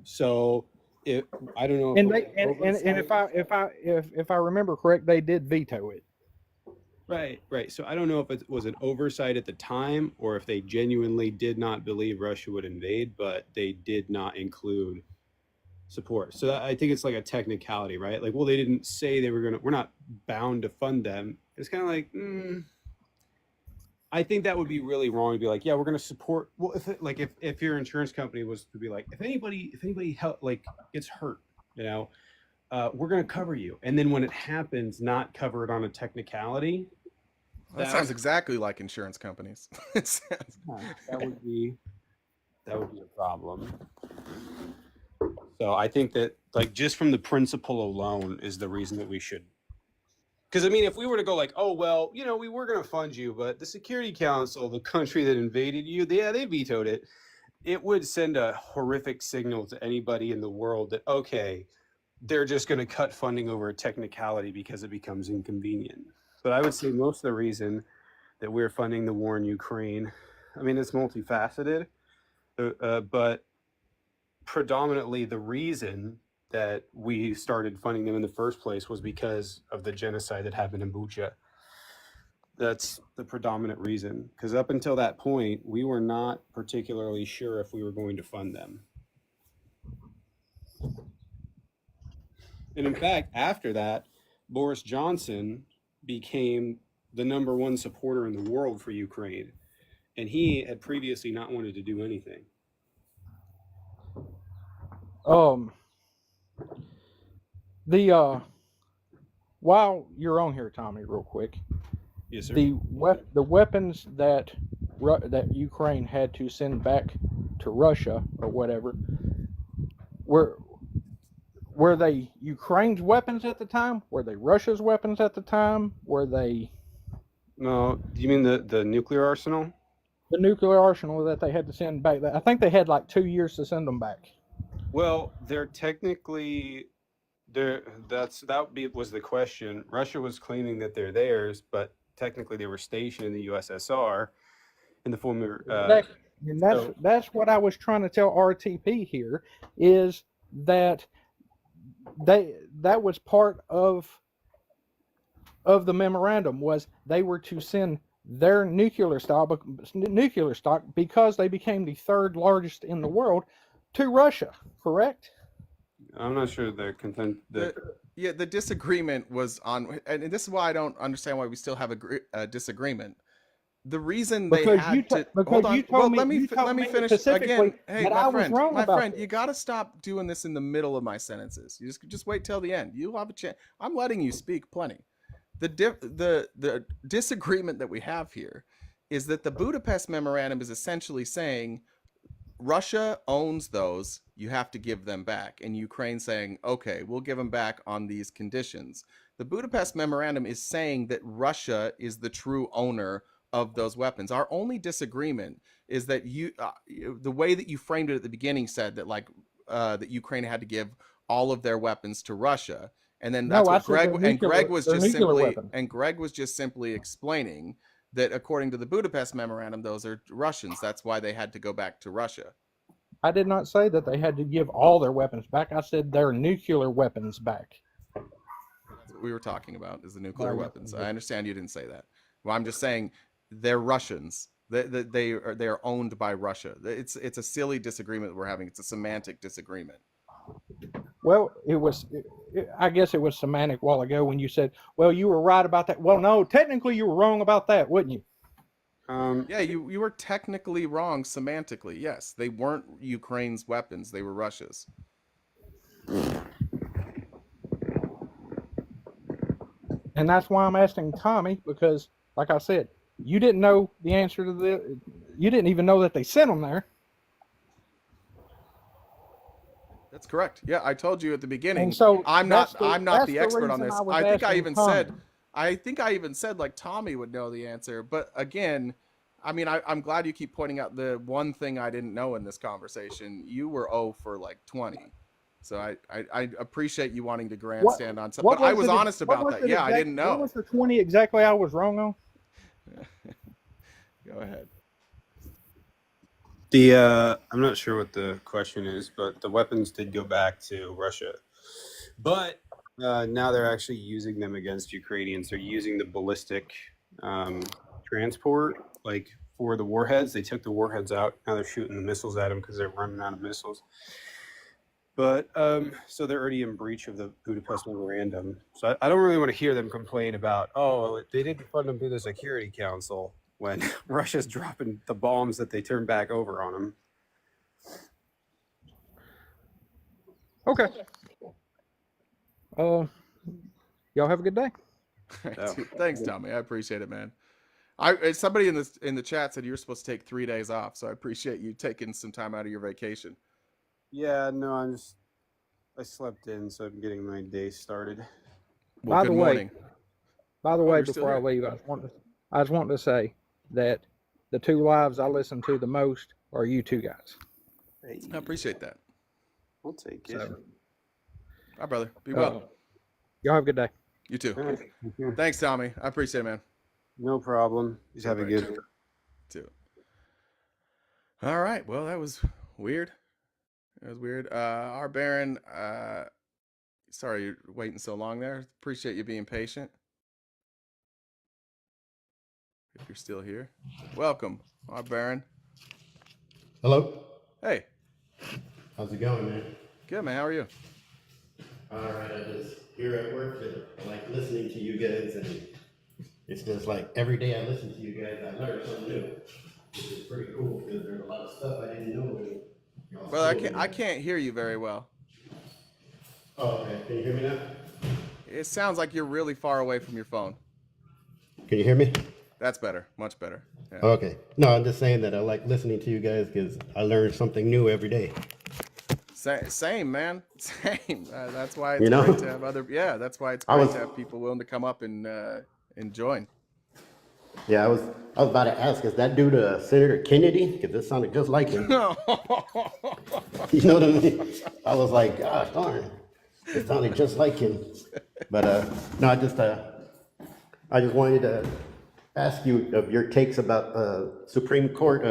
So I don't know. And if I remember correct, they did veto it. Right. So I don't know if it was an oversight at the time or if they genuinely did not believe Russia would invade, but they did not include support. So I think it's like a technicality, right? Like, well, they didn't say we're not bound to fund them. It's kind of like, I think that would be really wrong to be like, yeah, we're going to support. Well, if your insurance company was to be like, if anybody gets hurt, we're going to cover you. And then when it happens, not cover it on a technicality. That sounds exactly like insurance companies. That would be a problem. So I think that like just from the principle alone is the reason that we should. Because I mean, if we were to go like, oh well, we were going to fund you, but the Security Council, the country that invaded you, they vetoed it. It would send a horrific signal to anybody in the world that okay, they're just going to cut funding over a technicality because it becomes inconvenient. But I would say most of the reason that we're funding the war in Ukraine, I mean, it's multifaceted, but predominantly the reason that we started funding them in the first place was because of the genocide that happened in Bucha. That's the predominant reason. Because up until that point, we were not particularly sure if we were going to fund them. And in fact, after that, Boris Johnson became the #1 supporter in the world for Ukraine. And he had previously not wanted to do anything. While you're on here, Tommy, real quick. Yes, sir. The weapons that Ukraine had to send back to Russia or whatever were they Ukraine's weapons at the time? Were they Russia's weapons at the time? Were they? No, do you mean the nuclear arsenal? The nuclear arsenal that they had to send back. I think they had like 2 years to send them back. Well, they're technically was the question. Russia was claiming that they're theirs, but technically they were stationed in the USSR in the former. That's what I was trying to tell RTP here is that that was part of the memorandum was they were to send their nuclear stock because they became the third largest in the world to Russia, correct? I'm not sure the content. The disagreement was on, and this is why I don't understand why we still have a disagreement. The reason they had to hold on. Well, let me finish again. Hey, my friend, you got to stop doing this in the middle of my sentences. You just wait till the end. You'll have a chance. I'm letting you speak plenty. The disagreement that we have here is that the Budapest Memorandum is essentially saying Russia owns those, you have to give them back. And Ukraine saying, okay, we'll give them back on these conditions. The Budapest Memorandum is saying that Russia is the true owner of those weapons. Our only disagreement is that the way that you framed it at the beginning said that that Ukraine had to give all of their weapons to Russia. And then that's what Greg was just simply explaining that according to the Budapest Memorandum, those are Russians. That's why they had to go back to Russia. I did not say that they had to give all their weapons back. I said their nuclear weapons back. That's what we were talking about is the nuclear weapons. I understand you didn't say that. Well, I'm just saying they're Russians. They are owned by Russia. It's a silly disagreement we're having. It's a semantic disagreement. Well, I guess it was semantic a while ago when you said, well, you were right about that. Well, no, technically you were wrong about that, wouldn't you? Yeah, you were technically wrong semantically. Yes, they weren't Ukraine's weapons. They were Russia's. And that's why I'm asking Tommy, because, like I said, you didn't know the answer to you didn't even know that they sent them there. That's correct. Yeah, I told you at the beginning. And so I'm not the expert on this. I think I even said like Tommy would know the answer. But again, I mean, I'm glad you keep pointing out the one thing I didn't know in this conversation. You were 0 for like 20. So I appreciate you wanting to What grandstand on something, what but I was was it? honest What about was that. it Yeah, I exact? didn't What know. was the 20 exactly I was wrong on? Go ahead. I'm not sure what the question is, but the weapons did go back to Russia. But now they're actually using them against Ukrainians. They're using the ballistic transport, like for the warheads. They took the warheads out. Now they're shooting the missiles at them because they're running out of missiles. But so they're already in breach of the Budapest Memorandum. So I don't really want to hear them complain about, oh, they didn't fund them through the Security Council when Russia's dropping the bombs that they turned back over on them. Okay. Y'all have a good day. So, Thanks, Tommy. I appreciate it, man. Somebody in the chat said you were supposed to take 3 days off, so I appreciate you taking some time out of your vacation. yeah, no, I slept in, so I'm getting my day started. Well, By good the way, morning. before you're still I here. leave, I just want to say that the two lives I listen to the most are you two guys. Hey, I appreciate that. I'll take it. So, Hi, brother. Be well. y'all have a good day. You too. All right. Thanks, Tommy. I appreciate it, man. No problem. Just have a Right. good. Too. All right. Well, that was weird. That was weird. Our Baron, sorry you're waiting so long there. Appreciate you being patient. If you're still here, welcome, our Baron. Hello. Hey, How's it going, man? good man. How are you? All right, I just here at work, I like listening to you guys, and it's just like every day I listen to you guys, I learn something new, which is pretty cool because there's a lot of stuff I didn't know. And y'all Well, I told me. can't hear you very well. Oh, okay. Can you hear me now? It sounds like you're really far away from your phone. Can you hear me? That's better. Much better. Yeah. Okay. No, I'm just saying that I like listening to you guys because I learn something new every day. Same, man. Same. That's why it's You know? great to have other. Yeah, that's why it's I great was- to have people willing to come up and join. Yeah, I was about to ask, is that due to Senator Kennedy? Because it sounded just like him. No. You know what I mean? I was like, gosh darn, it sounded just like him. But no, I just wanted to ask you of your takes about Supreme Court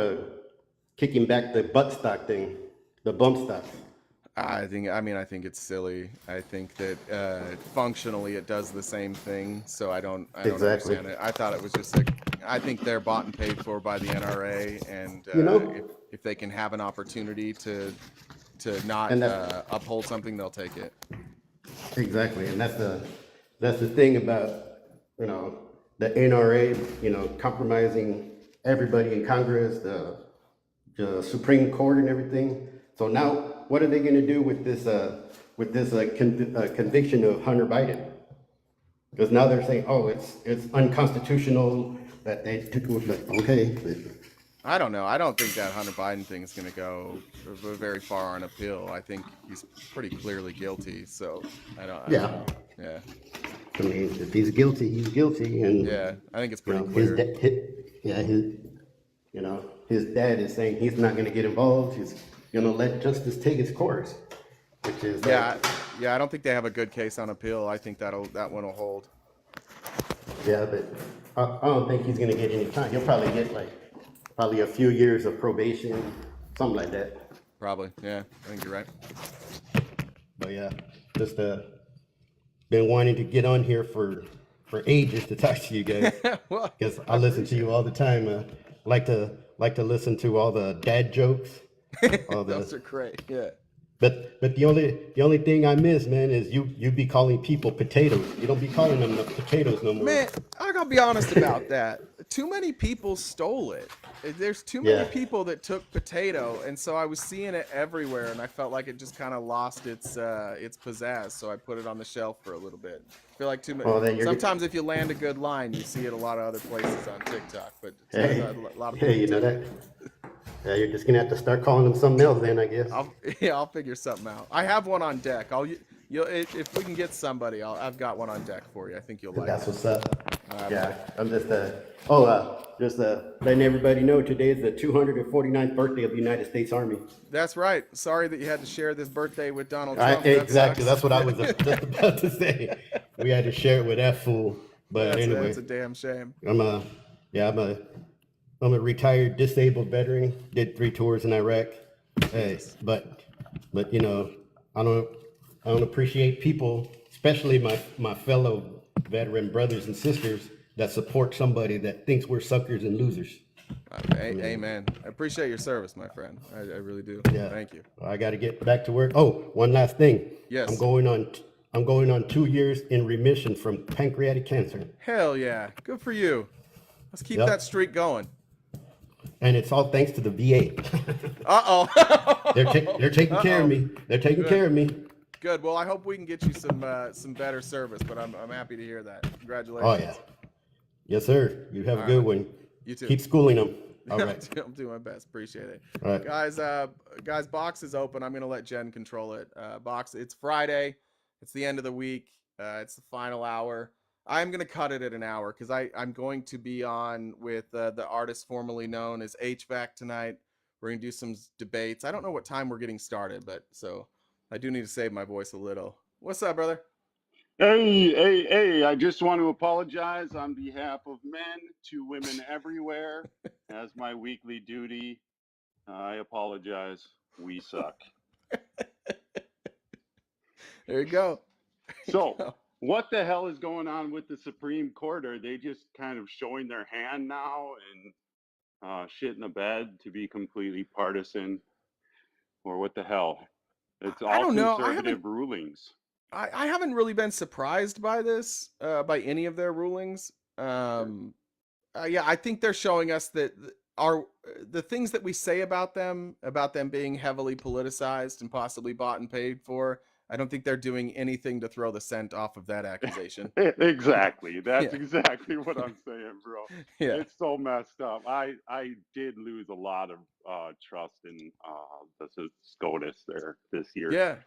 kicking back the butt stock thing, the bump stock. I think it's silly. I think that functionally it does the same thing, so I don't Exactly. understand it. I thought it was just I think they're bought and paid for by the NRA, and You know? if they can have an opportunity to not And uphold something, they'll take it. Exactly, and that's the thing about the NRA, compromising everybody in Congress, the Supreme Court, and everything. So now, what are they going to do with this conviction of Hunter Biden? Because now they're saying, oh, it's unconstitutional that they took okay. I don't know. I don't think that Hunter Biden thing is going to go very far on appeal. I think he's pretty clearly guilty. So I don't know. Yeah. I mean, if he's guilty, he's guilty, and Yeah, I think it's pretty his clear. his dad is saying he's not going to get involved. He's going to let justice take its course, which is Yeah, I don't think they have a good case on appeal. I think that one will hold. yeah, but I don't think he's going to get any time. He'll probably get probably a few years of probation, something like that. Probably, yeah. I think you're right. But yeah, just been wanting to get on here for ages to talk to you guys Well, because I listen to you all the time. Like to listen to all the dad jokes. All the, those are great. Yeah. but the only thing I miss, man, is you be calling people potatoes. You don't be calling them the potatoes no more. Man, I gotta be honest about that. Too many people stole it. There's too many Yeah. people that took potato, and so I was seeing it everywhere, and I felt like it just kind of lost its pizzazz. So I put it on the shelf for a little bit. I feel like too many. Well, then you're Sometimes if you land a good line, you see it a lot of other places on TikTok, but Hey, a lot of hey, you people know take that? it. Yeah, you're just gonna have to start calling them something else then, I guess. I'll figure something out. I have one on deck. If we can get somebody, I've got one on deck for you. I think you'll like That's it. what's up. Yeah, I'm just letting everybody know today is the 249th birthday of the United States Army. That's right. Sorry that you had to share this birthday with Donald Trump. That Exactly. sucks. That's what I was just about to say. We had to share it with that fool. But anyway, that's a damn shame. I'm a retired disabled veteran. Did 3 tours in Iraq. Hey, but you know, I don't appreciate people, especially my fellow veteran brothers and sisters that support somebody that thinks we're suckers and losers. Amen. I appreciate your service, my friend. I really do. Yeah. Thank you. I got to get back to work. Oh, one last thing. Yes. I'm going on 2 years in remission from pancreatic cancer. Hell yeah. Good for you. Let's keep Yep. that streak going. And it's all thanks to the VA. Uh-oh. They're taking care of me. They're taking care of me. Good. Well, I hope we can get you some better service, but I'm happy to hear that. Congratulations. Oh yeah. Yes, sir. You have a good one. You too. Keep schooling them. All right. I'll do my best. Appreciate it. All right. Guys, box is open. I'm gonna let Jen control it. Box. It's Friday. It's the end of the week. It's the final hour. I'm gonna cut it at an hour because I'm going to be on with the artist formerly known as HVAC tonight. We're gonna do some debates. I don't know what time we're getting started, but so I do need to save my voice a little. What's up, brother? Hey, I just want to apologize on behalf of men to women everywhere. As my weekly duty, I apologize. We suck. There you go. So, what the hell is going on with the Supreme Court? Are they just kind of showing their hand now and shit in the bed to be completely partisan? Or what the hell? It's I all don't know. conservative rulings. I haven't really been surprised by this, by any of their rulings. Yeah, I think they're showing us that the things that we say about them being heavily politicized and possibly bought and paid for. I don't think they're doing anything to throw the scent off of that accusation. Exactly. That's Yeah. exactly what I'm saying, bro. Yeah. It's so messed up. I did lose a lot of trust in the SCOTUS there this year. Yeah.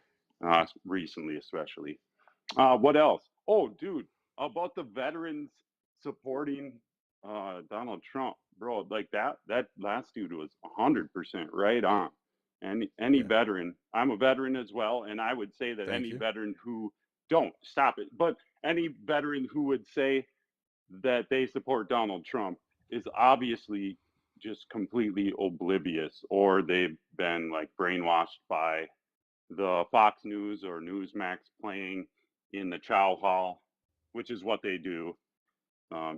Recently, especially. What else? Oh, dude, about the veterans supporting Donald Trump, bro. Like that last dude was 100% right on. And any veteran, I'm a veteran as well, and I would say that Thank any you. veteran who don't stop it, but any veteran who would say that they support Donald Trump is obviously just completely oblivious, or they've been like brainwashed by the Fox News or Newsmax playing in the chow hall, which is what they do.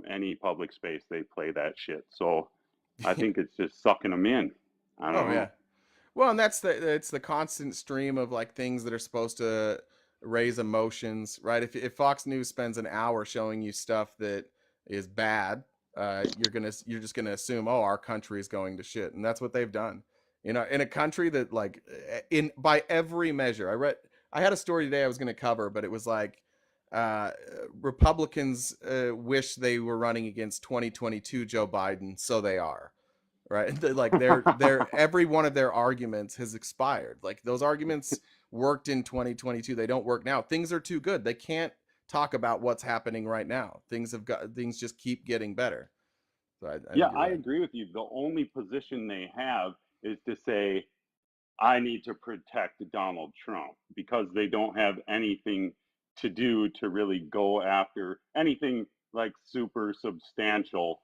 Any public space, they play that shit. So I think it's just sucking them in. I don't know. Yeah. Well, and it's the constant stream of like things that are supposed to raise emotions, right? If Fox News spends an hour showing you stuff that is bad, you're just gonna assume, oh, our country is going to shit, and that's what they've done. You know, in a country that like by every measure, I had a story today I was gonna cover, but it was like Republicans wish they were running against 2022 Joe Biden, so they are. Right. Like they're every one of their arguments has expired. Like those arguments worked in 2022. They don't work now. Things are too good. They can't talk about what's happening right now. Things just keep getting better. So I agree with you. The only position they have is to say, I need to protect Donald Trump, because they don't have anything to do to really go after anything like super substantial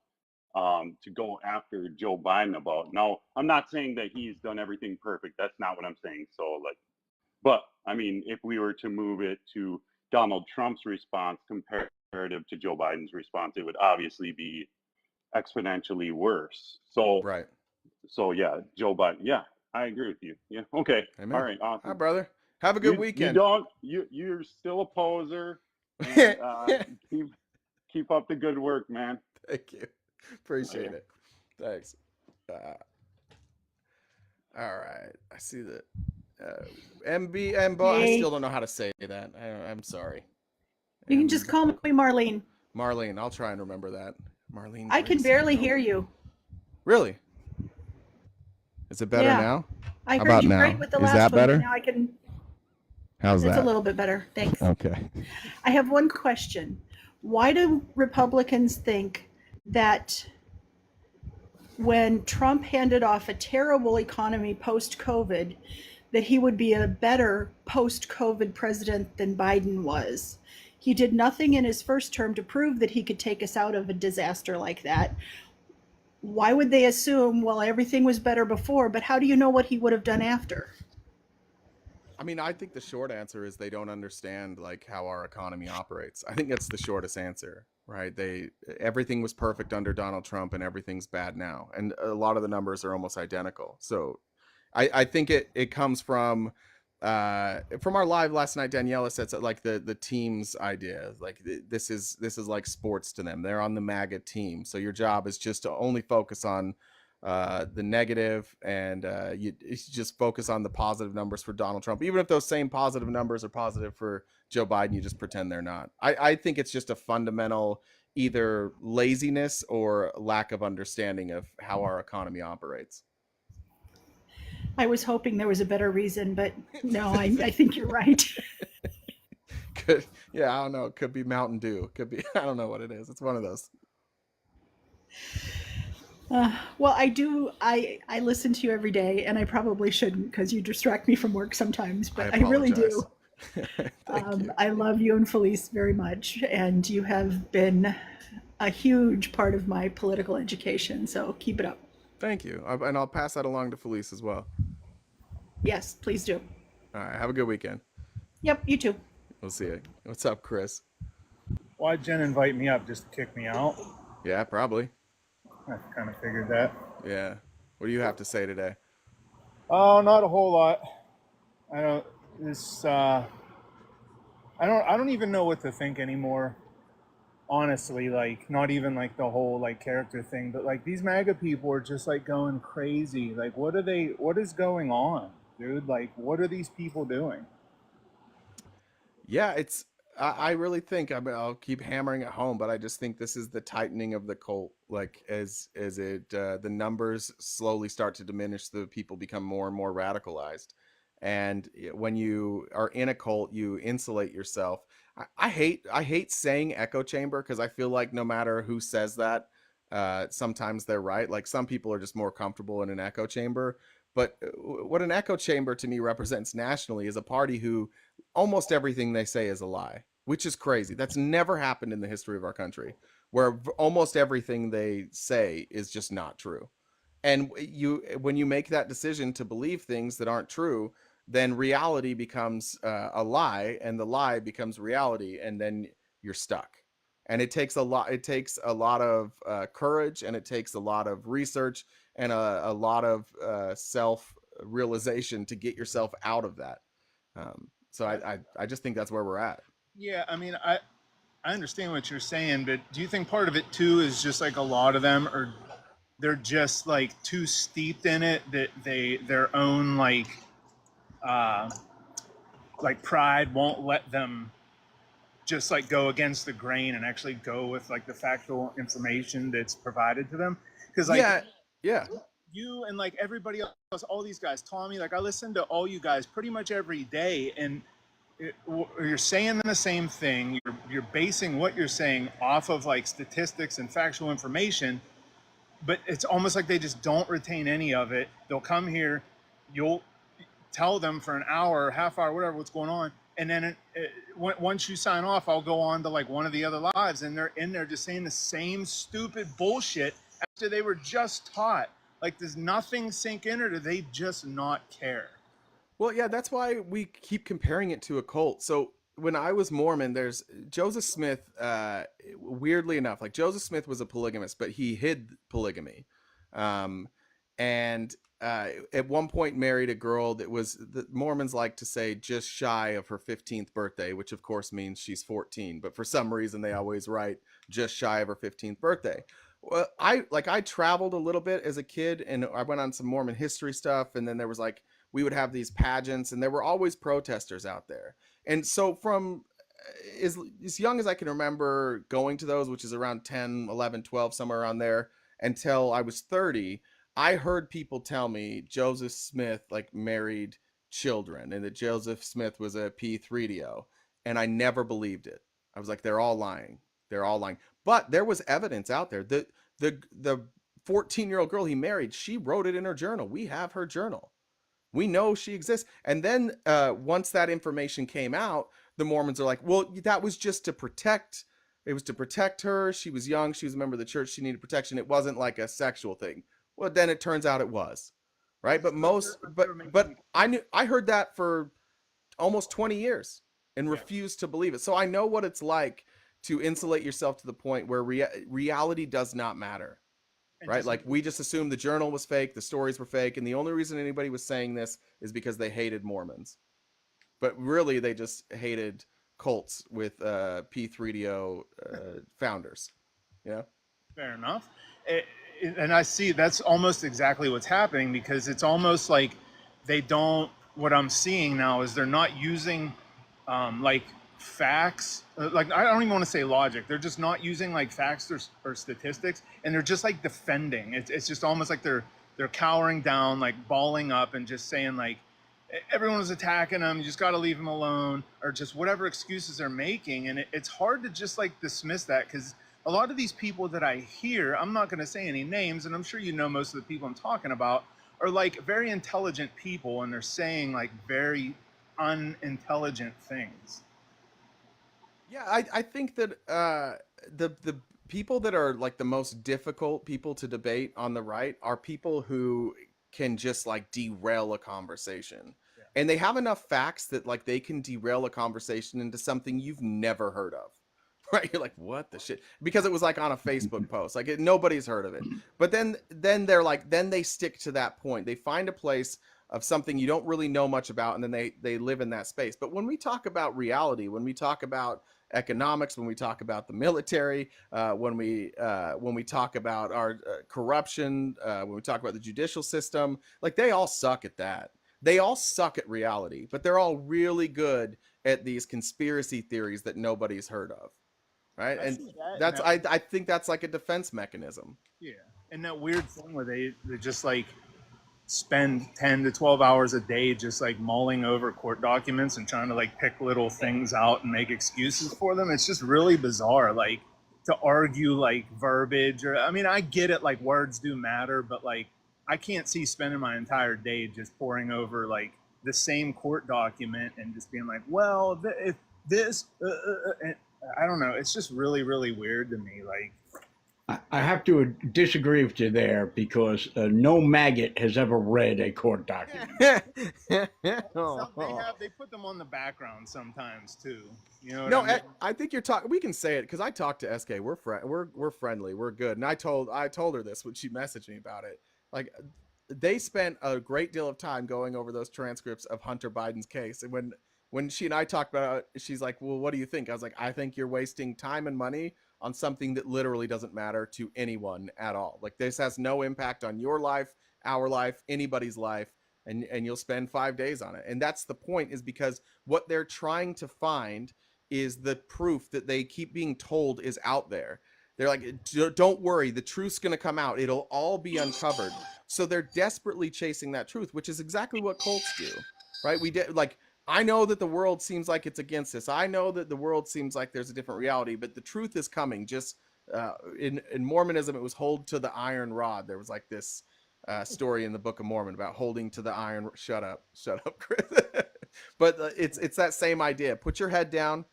to go after Joe Biden about. Now, I'm not saying that he's done everything perfect. That's not what I'm saying. So but I mean, if we were to move it to Donald Trump's response comparative to Joe Biden's response, it would obviously be exponentially worse. So, right. So yeah, Joe Biden. Yeah, I agree with you. Yeah. Okay. Amen. All right. Awesome. Hi, brother. Have a good weekend. You're still a poser. And, keep up the good work, man. Thank you. Appreciate it. Thanks. All right. I see that. I still don't know how to say that. I'm sorry. You can just call me Marlene. Marlene. I'll try and remember that. Marlene. I can barely hear you. Really? Is it better now? I How heard about you now? great with the Is last that one, better? but now I can. How's It's that? a little bit better. Thanks. Okay. I have one question. Why do Republicans think that when Trump handed off a terrible economy post COVID, that he would be a better post COVID president than Biden was? He did nothing in his first term to prove that he could take us out of a disaster like that. Why would they assume, well, everything was better before, but how do you know what he would have done after? I mean, I think the short answer is they don't understand like how our economy operates. I think that's the shortest answer, right? Everything was perfect under Donald Trump and everything's bad now. And a lot of the numbers are almost identical. So I think it comes from our live last night. Daniela said so, like the team's idea, like this is like sports to them. They're on the MAGA team, so your job is just to only focus on the negative, and you just focus on the positive numbers for Donald Trump. Even if those same positive numbers are positive for Joe Biden, you just pretend they're not. I think it's just a fundamental either laziness or lack of understanding of how our economy operates. I was hoping there was a better reason, but no, I think you're right. Could Yeah, I don't know. It could be Mountain Dew. Could be I don't know what it is. It's one of those. Well, I do. I listen to you every day, and I probably shouldn't because you distract me from work sometimes. But I really do. Thank you. I love you and Felice very much, and you have been a huge part of my political education. So keep it up. Thank you. And I'll pass that along to Felice as well. Yes, please do. All right. Have a good weekend. Yep, you too. We'll see you. What's up, Chris? Why'd Jen invite me up? Just to kick me out? Yeah, probably. I kind of figured that. Yeah. What do you have to say today? Oh, not a whole lot. I don't. This. I don't even know what to think anymore. Honestly, like not even like the whole like character thing, but like these MAGA people are just like going crazy. Like, what are they? What is going on, dude? Like, what are these people doing? Yeah, I really think I'll keep hammering it home, but I just think this is the tightening of the cult. Like as it the numbers slowly start to diminish, the people become more and more radicalized. And when you are in a cult, you insulate yourself. I hate saying echo chamber because I feel like no matter who says that, sometimes they're right. Like some people are just more comfortable in an echo chamber. But what an echo chamber to me represents nationally is a party who almost everything they say is a lie, which is crazy. That's never happened in the history of our country, where almost everything they say is just not true. And when you make that decision to believe things that aren't true, then reality becomes a lie, and the lie becomes reality, and then you're stuck. And it takes a lot of courage, and it takes a lot of research, and a lot of self realization to get yourself out of that. So I just think that's where we're at. Yeah, I mean, I understand what you're saying, but do you think part of it too is just like a lot of them are they're just like too steeped in it that their own uh like pride won't let them just like go against the grain and actually go with like the factual information that's provided to them? Because like Yeah. you and like everybody else, all these guys, Tommy, like I listen to all you guys pretty much every day, and you're saying the same thing. You're basing what you're saying off of like statistics and factual information, but it's almost like they just don't retain any of it. They'll come here, you'll tell them for an hour, half hour, whatever, what's going on, and then once you sign off, I'll go on to like one of the other lives, and they're in there just saying the same stupid bullshit after they were just taught. Like, does nothing sink in, or do they just not care? Well, yeah, that's why we keep comparing it to a cult. So when I was Mormon, there's Joseph Smith. Weirdly enough, like Joseph Smith was a polygamist, but he hid polygamy, and at one point married a girl that was the Mormons like to say just shy of her 15th birthday, which of course means she's 14. But for some reason, they always write just shy of her 15th birthday. Well, I traveled a little bit as a kid, and I went on some Mormon history stuff, and then there was like we would have these pageants, and there were always protesters out there. And so from as young as I can remember going to those, which is around 10, 11, 12, somewhere around there, until I was 30, I heard people tell me Joseph Smith like married children and that Joseph Smith was a P3DO. And I never believed it. I was like, they're all lying. They're all lying. But there was evidence out there. The 14-year-old girl he married, she wrote it in her journal. We have her journal. We know she exists. And then once that information came out, the Mormons are like, well, that was just to protect. It was to protect her. She was young. She was a member of the church. She needed protection. It wasn't like a sexual thing. Well, then it turns out it was, right? But I heard that for almost 20 years and refused to believe it. So I know what it's like to insulate yourself to the point where reality does not matter. Right? Like we just assumed the journal was fake, the stories were fake, and the only reason anybody was saying this is because they hated Mormons. But really they just hated cults with P3DO founders. Yeah. Fair enough. And I see that's almost exactly what's happening, because it's almost like they don't, what I'm seeing now is they're not using like facts, like I don't even want to say logic. They're just not using like facts or statistics, and they're just like defending. It's just almost like they're cowering down, like balling up and just saying like everyone was attacking them, you just got to leave them alone, or just whatever excuses they're making. And it's hard to just like dismiss that, because a lot of these people that I hear, I'm not going to say any names, and I'm sure you know most of the people I'm talking about, are like very intelligent people, and they're saying like very unintelligent things. Yeah, I think that the people that are like the most difficult people to debate on the right are people who can just like derail a conversation. Yeah. And they have enough facts that like they can derail a conversation into something you've never heard of. Right? You're like, what the shit? Because it was like on a Facebook post. Like nobody's heard of it. But then they're like, then they stick to that point. They find a place of something you don't really know much about, and then they live in that space. But when we talk about reality, when we talk about economics, when we talk about the military, when we talk about our corruption, when we talk about the judicial system, like they all suck at that. They all suck at reality, but they're all really good at these conspiracy theories that nobody's heard of. Right. And that's, I think that's like a defense mechanism. Yeah. And that weird thing where they just like spend 10 to 12 hours a day just like mulling over court documents and trying to like pick little things out and make excuses for them. It's just really bizarre, like to argue like verbiage, or I mean, I get it, like words do matter, but like I can't see spending my entire day just poring over like the same court document and just being like, well, if this and I don't know, it's just really, really weird to me. Like I have to disagree with you there, because no maggot has ever read a court document. They put them on the background sometimes too. You know? No, I mean? I think you're talking. We can say it because I talked to SK. We're friendly. We're good. And I told her this when she messaged me about it. Like they spent a great deal of time going over those transcripts of Hunter Biden's case, and when she and I talked about it, she's like, well, what do you think? I was like, I think you're wasting time and money on something that literally doesn't matter to anyone at all. Like this has no impact on your life, our life, anybody's life, and you'll spend 5 days on it. And that's the point, is because what they're trying to find is the proof that they keep being told is out there. They're like, don't worry, the truth's going to come out. It'll all be uncovered. So they're desperately chasing that truth, which is exactly what cults do, right? We did like, I know that the world seems like it's against us. I know that the world seems like there's a different reality, but the truth is coming. Just in Mormonism, it was hold to the iron rod. There was like this story in the Book of Mormon about holding to the iron. Shut up, Chris. But it's that same idea. Put your head down,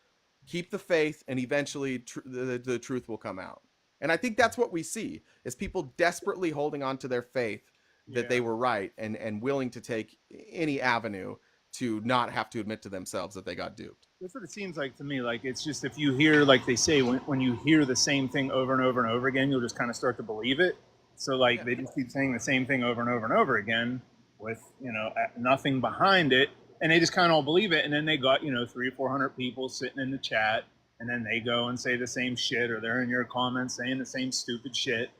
keep the faith, and eventually the truth will come out. And I think that's what we see, is people desperately holding on to their faith that they were right, and willing to take any avenue to not have to admit to themselves that they got duped. That's what it seems like to me. Like it's just, if you hear, like they say, when you hear the same thing over and over and over again, you'll just kind of start to believe it. So like they just keep saying the same thing over and over and over again with, you know, nothing behind it, and they just kind of all believe it. And then they got, you know, 300 or 400 people sitting in the chat, and then they go and say the same shit, or they're in your comments saying the same stupid shit.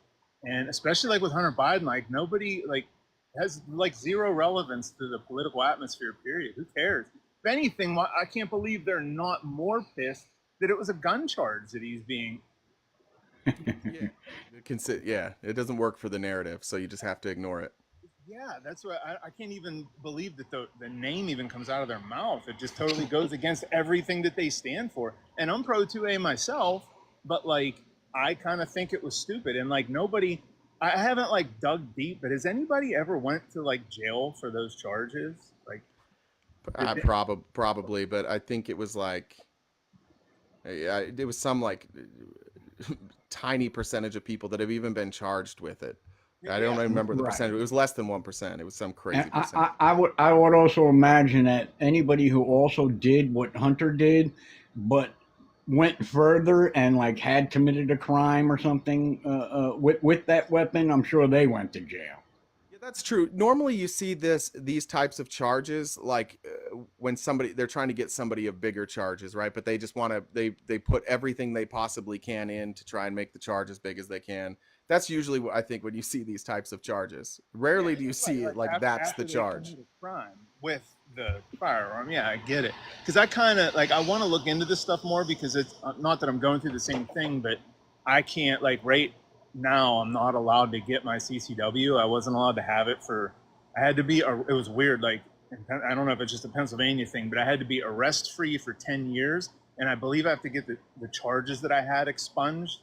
And especially like with Hunter Biden, like nobody like has like zero relevance to the political atmosphere, period. Who cares? If anything, I can't believe they're not more pissed that it was a gun charge that he's being. Yeah, it doesn't work for the narrative, so you just have to ignore it. Yeah, that's what I can't even believe that the name even comes out of their mouth. It just totally goes against everything that they stand for. And I'm pro 2A myself, but like I kind of think it was stupid, and like nobody. I haven't like dug deep, but has anybody ever went to like jail for those charges? Like, Probably, but I think it was like, it was some like tiny percentage of people that have even been charged with it. I don't remember the Right. percentage. It was less than 1%. It was some crazy And percentage. I would also imagine that anybody who also did what Hunter did, but went further and like had committed a crime or something with that weapon, I'm sure they went to jail. Yeah, that's true. Normally, you see these types of charges like when they're trying to get somebody of bigger charges, right? But they just want to they put everything they possibly can in to try and make the charge as big as they can. That's usually what I think when you see these types of charges. Rarely do you see it like that's the charge. They commit a crime with the firearm. Yeah, I get it. Because I kind of like I want to look into this stuff more because it's not that I'm going through the same thing, but I can't like right now I'm not allowed to get my CCW. I wasn't allowed to have it for. I had to be. It was weird. Like I don't know if it's just a Pennsylvania thing, but I had to be arrest free for 10 years, and I believe I have to get the charges that I had expunged.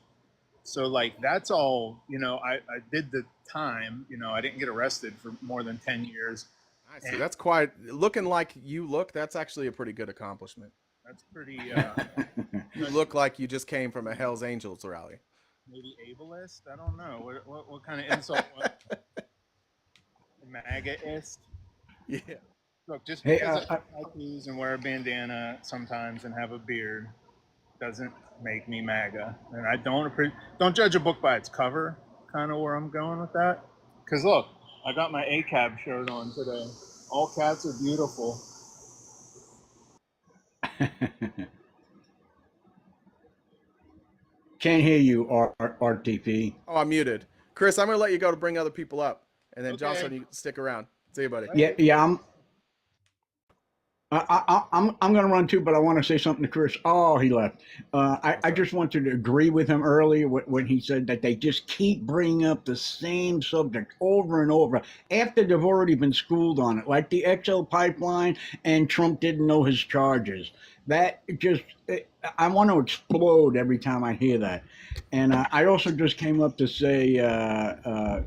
So like that's all, I did the time, I didn't get arrested for more than 10 years. I see. That's quite looking like you look. That's actually a pretty good accomplishment. That's pretty, You look like you just came from a Hell's Angels rally. maybe ableist. I don't know. What kind of insult was MAGA-ist? Yeah. Look, just Hey, because I tattoos and wear a bandana sometimes and have a beard doesn't make me MAGA. And I don't judge a book by its cover, kind of where I'm going with that. Because look, I got my ACAB shirt on today. All cats are beautiful. Can't hear you, RTP. Oh, I'm muted. Chris, I'm gonna let you go to bring other people up, and then Okay. Johnson, you stick around. See you, buddy. Yeah. I'm going to run too, but I want to say something to Chris. Oh, he left. I just wanted to agree with him earlier when he said that they just keep bringing up the same subject over and over after they've already been schooled on it, like the XL pipeline and Trump didn't know his charges. That just, I want to explode every time I hear that. And I also just came up to say,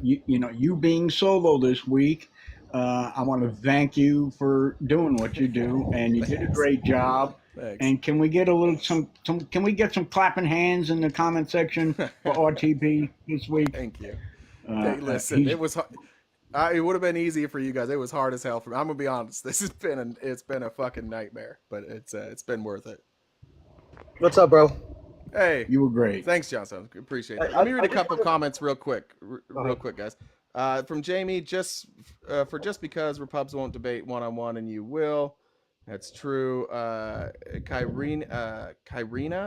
you being solo this week, I want to thank you for doing what you do, and you did a great job. Thanks. And can we get can we get some clapping hands in the comment section for RTP this week? Thank you. Hey, listen, it was. It would have been easy for you guys. It was hard as hell for me. I'm gonna be honest. This has been it's been a fucking nightmare, but it's been worth it. What's up, bro? Hey, you were great. Thanks, Johnson. Appreciate it. Let me read a couple comments real quick, guys. From Jamie, just because Repubs won't debate one-on-one and you will. That's true. Kyrina,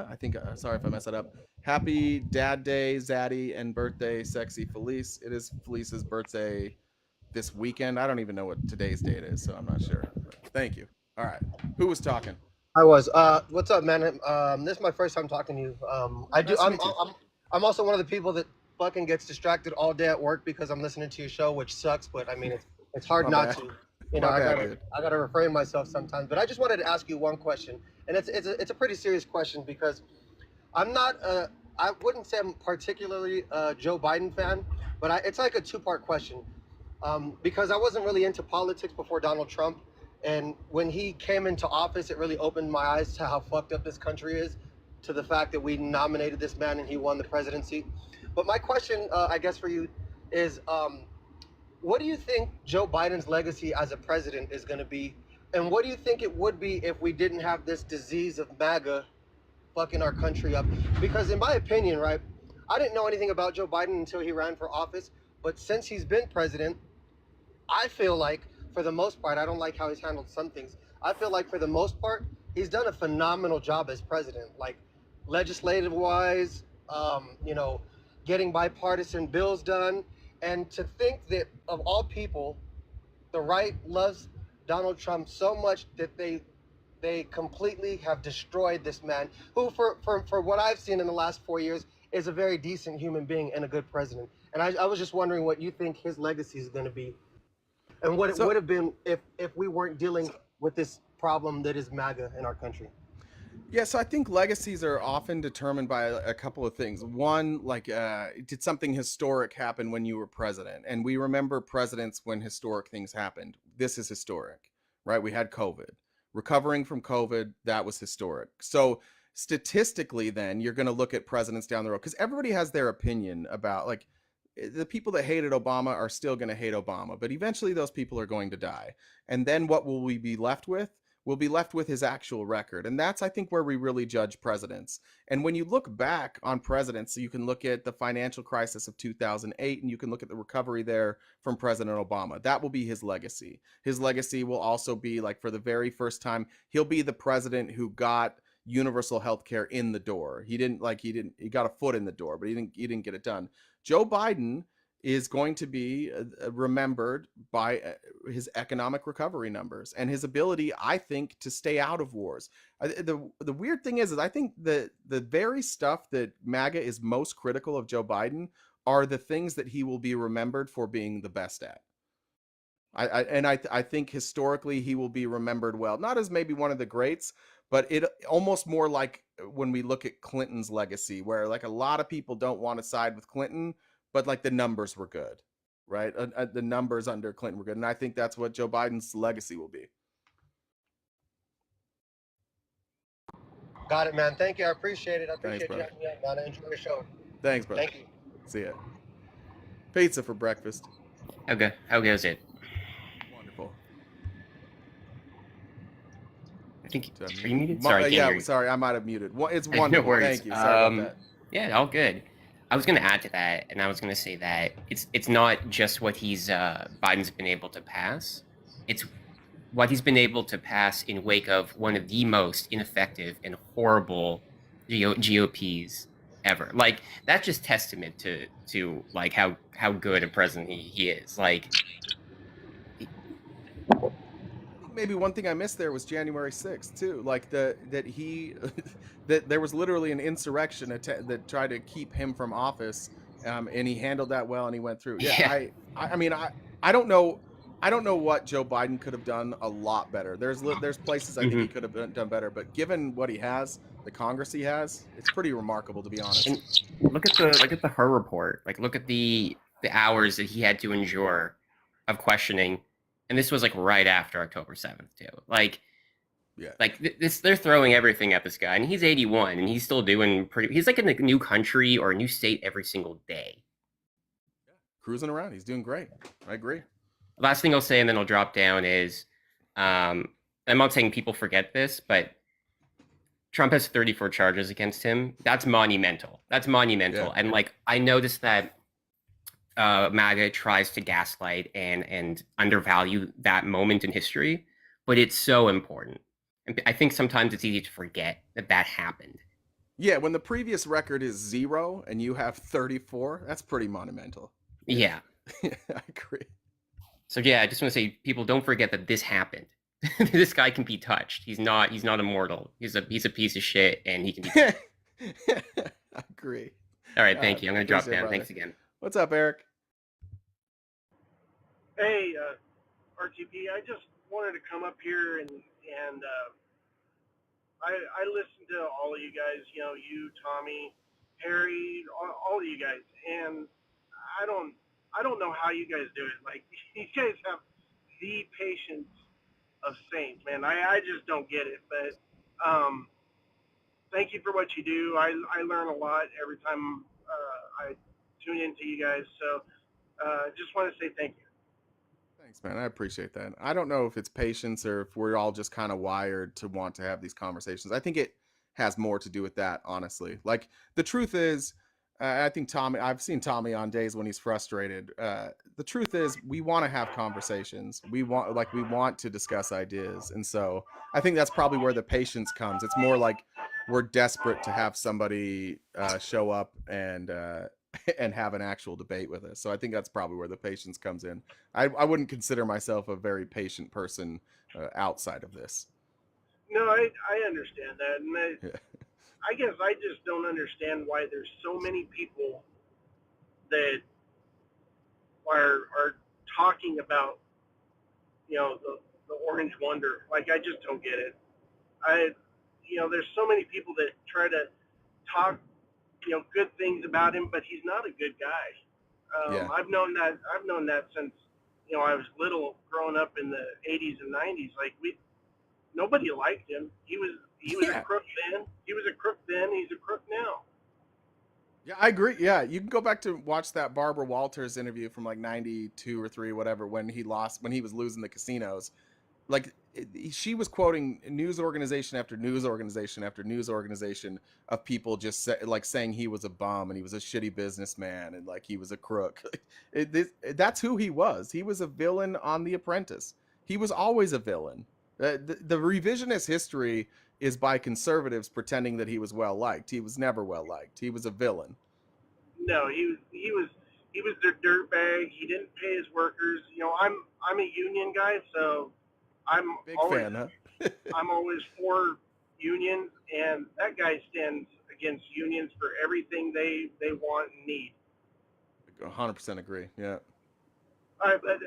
I think, sorry if I messed that up. Happy Dad Day, Zaddy, and birthday, Sexy Felice. It is Felice's birthday this weekend. I don't even know what today's date is, so I'm not sure. But thank you. All right. Who was talking? I was. What's up, man? This is my first time talking to you. I'm also one of the people that fucking gets distracted all day at work because I'm listening to your show, which sucks. But I mean, it's hard not to. I gotta refrain myself sometimes. But I just wanted to ask you one question, and it's a pretty serious question because I'm not. I wouldn't say I'm particularly a Joe Biden fan, but it's like a two-part question. Because I wasn't really into politics before Donald Trump. And when he came into office, it really opened my eyes to how fucked up this country is, to the fact that we nominated this man and he won the presidency. But my question, I guess, for you is, what do you think Joe Biden's legacy as a president is going to be? And what do you think it would be if we didn't have this disease of MAGA fucking our country up? Because in my opinion, right, I didn't know anything about Joe Biden until he ran for office. But since he's been president, I feel like, for the most part, I don't like how he's handled some things. I feel like for the most part, he's done a phenomenal job as president, like legislative-wise, getting bipartisan bills done. And to think that, of all people, the right loves Donald Trump so much that they completely have destroyed this man, who, for what I've seen in the last 4 years, is a very decent human being and a good president. And I was just wondering what you think his legacy is going to be. And what it would have been if we weren't dealing with this problem that is MAGA in our country. Yeah, so I think legacies are often determined by a couple of things. One, like, did something historic happen when you were president? And we remember presidents when historic things happened. This is historic, right? We had COVID. Recovering from COVID, that was historic. So statistically, then you're going to look at presidents down the road because everybody has their opinion about, like, the people that hated Obama are still going to hate Obama, but eventually those people are going to die. And then what will we be left with? We'll be left with his actual record. And that's, I think, where we really judge presidents. And when you look back on presidents, you can look at the financial crisis of 2008 and you can look at the recovery there from President Obama. That will be his legacy. His legacy will also be, like, for the very first time, he'll be the president who got universal health care in the door. He got a foot in the door, but he didn't get it done. Joe Biden is going to be remembered by his economic recovery numbers and his ability, I think, to stay out of wars. The weird thing is I think the very stuff that MAGA is most critical of Joe Biden are the things that he will be remembered for being the best at. I think historically he will be remembered well, not as maybe one of the greats, but it almost more like when we look at Clinton's legacy, where, like, a lot of people don't want to side with Clinton, but, like, the numbers were good, right? The numbers under Clinton were good, and I think that's what Joe Biden's legacy will be. Got it, man. Thank you. I appreciate it. I Thanks, appreciate you brother. having me on, man. I enjoy your show. Thanks, brother. Thank you. See ya. Pizza for breakfast. Okay, how goes it? Wonderful. I think Did I are you mute? muted? Sorry, I can't hear you. Sorry, I might have muted. It's No wonderful. worries. Thank you. Sorry about that. Yeah, all good. I was going to add to that, and I was going to say that it's not just what Biden's been able to pass. It's what he's been able to pass in wake of one of the most ineffective and horrible GOPs ever. Like, that's just testament to like how good a president he is. Like, Maybe one thing I missed there was January 6th too. Like that there was literally an insurrection that tried to keep him from office, and he handled that well, and he went through. Yeah. I mean, I don't know what Joe Biden could have done a lot better. There's places I think he could have done better, but given what he has, the Congress he has, it's pretty remarkable, to be honest. And look at the Her report. Like, look at the hours that he had to endure of questioning. And this was, like, right after October 7th, too. Like, yeah, like they're throwing everything at this guy, and he's 81, and he's still doing pretty. He's like in a new country or a new state every single day. Yeah. Cruising around, he's doing great. I agree. Last thing I'll say, and then I'll drop down, is I'm not saying people forget this, but Trump has 34 charges against him. That's monumental. Yeah. And, like, I noticed that MAGA tries to gaslight and undervalue that moment in history, but it's so important. And I think sometimes it's easy to forget that happened. Yeah, when the previous record is 0 and you have 34, that's pretty monumental. Yeah. I agree. So yeah, I just want to say, people, don't forget that this happened. This guy can be touched. He's not immortal. He's a piece of shit, and he can be touched. I agree. All right, thank you. I'm going to drop down. Brother. Thanks again. What's up, Eric? Hey, RTP, I just wanted to come up here and I listen to all of you guys, you know, you, Tommy, Harry, all of you guys, and I don't know how you guys do it. Like, you guys have the patience of saints, man. I just don't get it, but thank you for what you do. I learn a lot every time I tune into you guys, so just want to say thank you. Thanks, man. I appreciate that. I don't know if it's patience or if we're all just kind of wired to want to have these conversations. I think it has more to do with that, honestly. Like, the truth is, I think I've seen Tommy on days when he's frustrated. The truth is, we want to have conversations. We want to discuss ideas. And so I think that's probably where the patience comes. It's more like we're desperate to have somebody show up and have an actual debate with us. So I think that's probably where the patience comes in. I wouldn't consider myself a very patient person outside of this. No, I understand that, and I guess I just don't understand why there's so many people that are talking about, you know, the Orange Wonder. Like, I just don't get it. there's so many people that try to talk, good things about him, but he's not a good guy. Yeah. I've known that since, I was little, growing up in the 80s and 90s. Like, nobody liked him. He was Yeah. a crook then. He was a crook then. He's a crook now. Yeah, I agree. Yeah, you can go back to watch that Barbara Walters interview from like 92 or 3, whatever, when he was losing the casinos. Like, she was quoting news organization after news organization after news organization of people just saying he was a bum and he was a shitty businessman and like he was a crook. That's who he was. He was a villain on The Apprentice. He was always a villain. The revisionist history is by conservatives pretending that he was well liked. He was never well liked. He was a villain. No, he was their dirtbag. He didn't pay his workers. I'm a union guy, so I'm Big always fan, huh? I'm always for unions, and that guy stands against unions for everything they want and need. 100% agree. Yeah. All right, but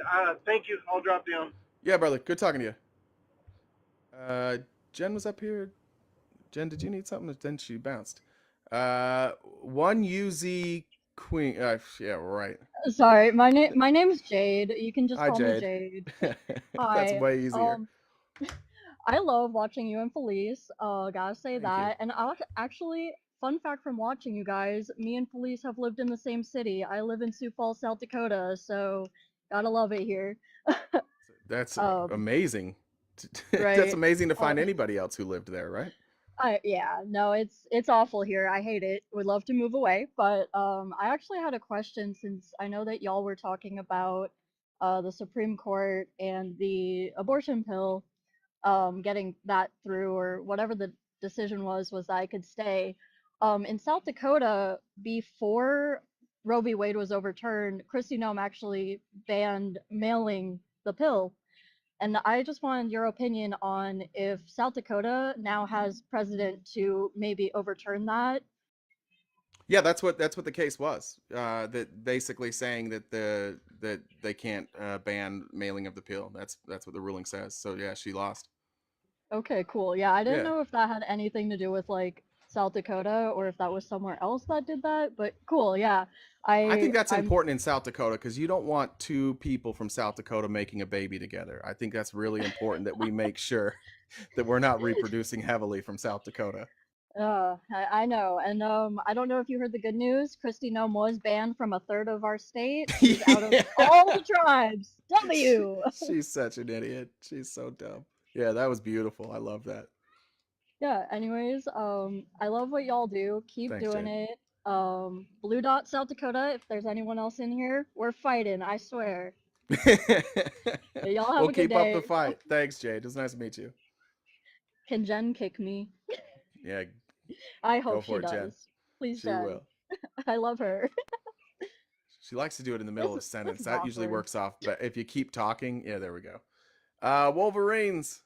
thank you. I'll drop down. Yeah, brother. Good talking to you. Jen was up here. Jen, did you need something? Then she bounced. One UZ Queen. Yeah, right. Sorry, my name's Jade. You can just Hi, call me Jade. Jade. That's Hi. way easier. I love watching you and Felice. Gotta say Thank that. And actually, fun fact from watching you guys, me and Felice have lived in the same city. I live in Sioux Falls, South Dakota, so gotta love it here. That's Um, amazing. That's right. amazing to find anybody else who lived there, right? Yeah, no, it's awful here. I hate it. Would love to move away, but I actually had a question since I know that y'all were talking about the Supreme Court and the abortion pill getting that through or whatever the decision was that I could stay. In South Dakota, before Roe v. Wade was overturned, Kristi Noem actually banned mailing the pill. And I just wanted your opinion on if South Dakota now has precedent to maybe overturn that. Yeah, that's what the case was. That basically saying that that they can't ban mailing of the pill. That's what the ruling says. So yeah, she lost. Okay, cool. Yeah, I didn't Yeah. know if that had anything to do with like South Dakota or if that was somewhere else that did that, but cool. Yeah. I think that's I'm important in South Dakota because you don't want two people from South Dakota making a baby together. I think that's really important that we make sure that we're not reproducing heavily from South Dakota. I know. And I don't know if you heard the good news. Kristi Noem was banned from a third of our state. She's out of all the tribes. W. She's such an idiot. She's so dumb. Yeah, that was beautiful. I love that. Yeah, anyways, I love what y'all do. Keep Thanks, doing Jade. it. Blue Dot, South Dakota, if there's anyone else in here, we're fighting, I swear. Y'all have We'll a good keep up the day. fight. Thanks, Jade. It was nice to meet you. Can Jen kick me? Yeah, I go hope she for it, Jen. does. Please, She Jen. will. I love her. She likes to do it in the middle of a This sentence. is That usually awkward. works off. But if you keep talking, yeah, there we go. Wolverines.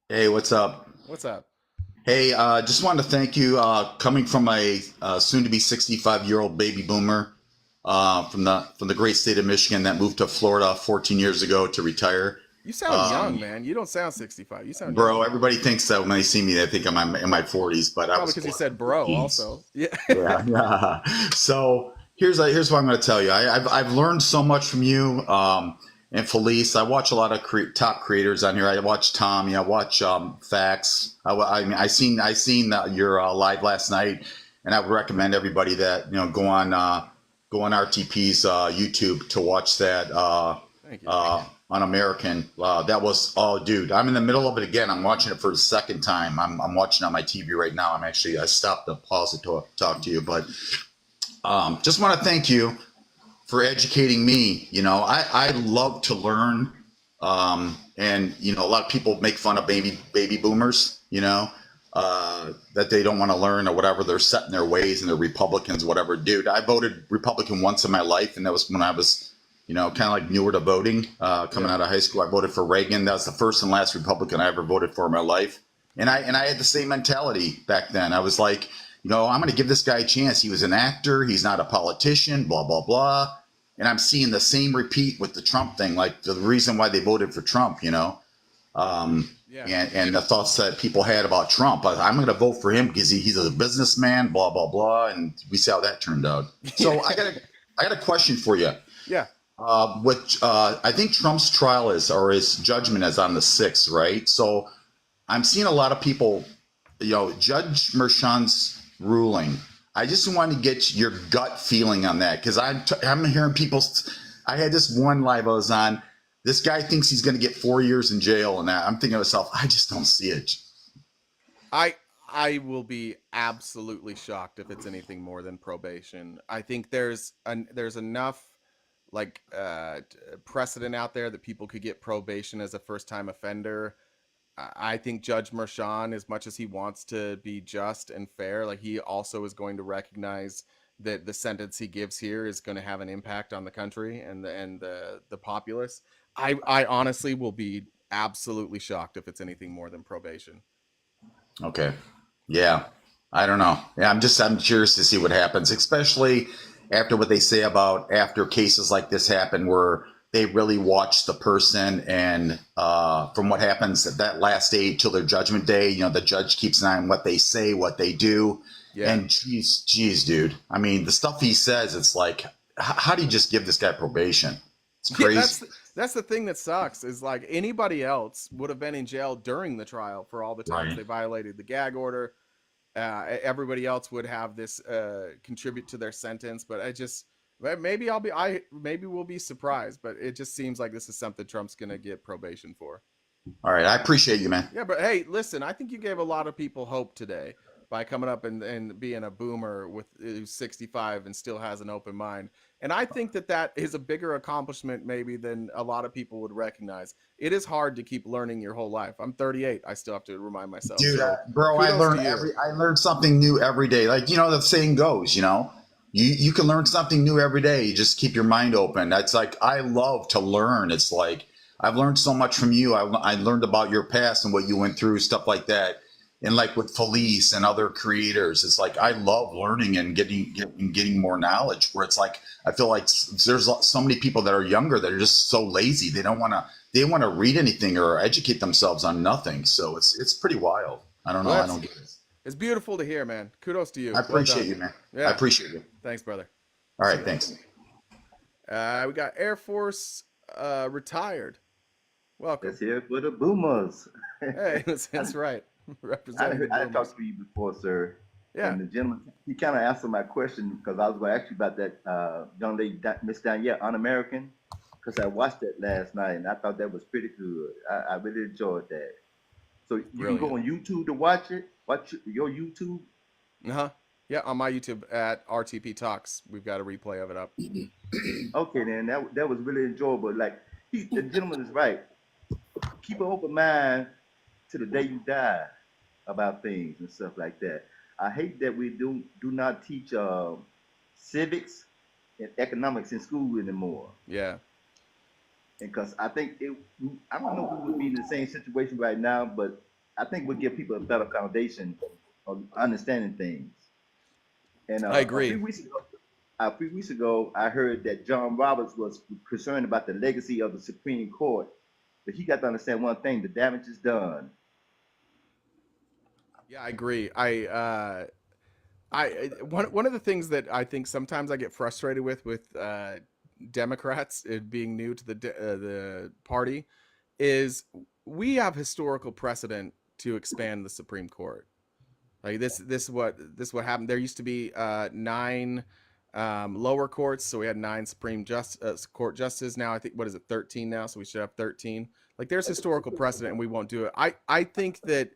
Hey, what's up? What's up? Hey, just wanted to thank you. Coming from a soon-to-be 65-year-old baby boomer from the great state of Michigan that moved to Florida 14 years ago to retire. You sound young, man. You don't sound 65. You sound Bro, young. everybody thinks that when they see me, they think I'm in my 40s, but I Probably was because you said bro 14s. also. Yeah. Yeah. So here's what I'm going to tell you. I've learned so much from you and Felice. I watch a lot of top creators on here. I watch Tommy. I watch Fax. I seen your live last night, and I would recommend everybody that go on RTP's YouTube to watch that. Thank you. On American. That was, oh, dude, I'm in the middle of it again. I'm watching it for the second time. I'm watching on my TV right now. I stopped to pause it to talk to you, but just want to thank you for educating me. I love to learn. And a lot of people make fun of baby boomers, that they don't want to learn or whatever. They're set in their ways and they're Republicans, whatever. Dude, I voted Republican once in my life, and that was when I was kind of like newer to voting, coming out of high school. I voted for Reagan. That was the first and last Republican I ever voted for in my life. And I had the same mentality back then. I was like, I'm going to give this guy a chance. He was an actor. He's not a politician, blah, blah, blah. And I'm seeing the same repeat with the Trump thing, like the reason why they voted for Trump, Yeah, and the thoughts that people had about Trump. I'm going to vote for him because he's a businessman, blah blah blah, and we see how that turned out. So I got a question for you. Yeah. I think Trump's trial or his judgment is on the 6th, right? So I'm seeing a lot of people, Judge Merchan's ruling. I just want to get your gut feeling on that because I'm hearing people. I had this one live I was on. This guy thinks he's going to get 4 years in jail, and I'm thinking to myself, I just don't see it. I will be absolutely shocked if it's anything more than probation. I think there's enough precedent out there that people could get probation as a first-time offender. I think Judge Merchan, as much as he wants to be just and fair, he also is going to recognize that the sentence he gives here is going to have an impact on the country and the populace. I honestly will be absolutely shocked if it's anything more than probation. Okay. Yeah. I don't know. Yeah, I'm curious to see what happens, especially after what they say about after cases like this happen where they really watch the person and from what happens at that last day till their judgment day, the judge keeps an eye on what they say, what they do. Yeah. And geez, dude. I mean, the stuff he says, it's like, how do you just give this guy probation? It's crazy. Yeah, that's the thing that sucks is anybody else would have been in jail during the trial for all the times they violated the gag order. Everybody else would have this contribute to their sentence, but maybe we'll be surprised, but it just seems like this is something Trump's going to get probation for. All right. I appreciate you, man. Yeah, but hey, listen, I think you gave a lot of people hope today by coming up and being a boomer who's 65 and still has an open mind. And I think that is a bigger accomplishment maybe than a lot of people would recognize. It is hard to keep learning your whole life. I'm 38. I still have to remind myself. Dude, bro, I learned something new every day. The saying goes, you can learn something new every day. You just keep your mind open. That's I love to learn. It's I've learned so much from you. I learned about your past and what you went through, stuff like that. And with Felice and other creators, it's I love learning and getting more knowledge. Where it's I feel like there's so many people that are younger that are just so lazy. They don't want to read anything or educate themselves on nothing. So it's pretty wild. I don't know. I don't get it. It's beautiful to hear, man. Kudos to you. I appreciate you, man. Yeah. I appreciate you. Thanks, brother. All right, thanks. We got Air Force retired. Welcome. That's here for the boomers. Hey, that's right. Representing I talked to you before, sir. Yeah. And the gentleman, he kind of answered my question because I was going to ask you about that young lady, Miss Danielle, Un-American, because I watched that last night and I thought that was pretty good. I really enjoyed that. So you can go on YouTube to watch it. Watch your YouTube. Yeah, on my YouTube at RTP Talks. We've got a replay of it up. Okay, then that was really enjoyable. The gentleman is right. Keep an open mind to the day you die about things and stuff like that. I hate that we do not teach civics and economics in school anymore. Yeah. And because I think I don't know if we would be in the same situation right now, but I think we'll give people a better foundation of understanding things. And I agree. A few weeks ago, I heard that John Roberts was concerned about the legacy of the Supreme Court, but he got to understand one thing: the damage is done. Yeah, I agree. One of the things that I think sometimes I get frustrated with Democrats being new to the party is we have historical precedent to expand the Supreme Court. This is what happened. There used to be 9 lower courts, so we had 9 Supreme Court justices. Now I think 13 now, so we should have 13. There's historical precedent, and we won't do it. I think that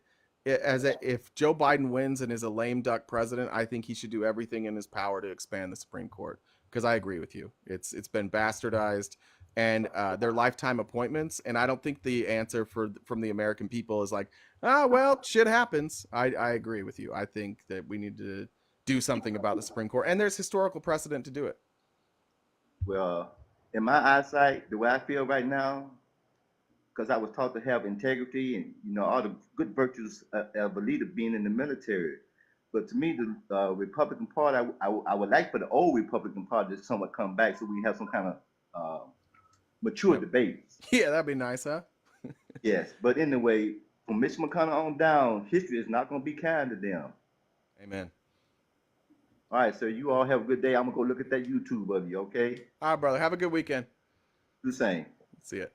if Joe Biden wins and is a lame duck president, I think he should do everything in his power to expand the Supreme Court, because I agree with you. It's been bastardized, and they're lifetime appointments, and I don't think the answer from the American people is well, shit happens. I agree with you. I think that we need to do something about the Supreme Court, and there's historical precedent to do it. Well, in my eyesight, the way I feel right now, because I was taught to have integrity and all the good virtues of a leader being in the military. But to me, the Republican Party, I would like for the old Republican Party to somewhat come back so we have some kind of mature debates. Yeah, that'd be nice, huh? Yes, but anyway, from Mitch McConnell on down, history is not going to be kind to them. Amen. All right, so you all have a good day. I'm going to go look at that YouTube of you, okay? All right, brother. Have a good weekend. The same. See it.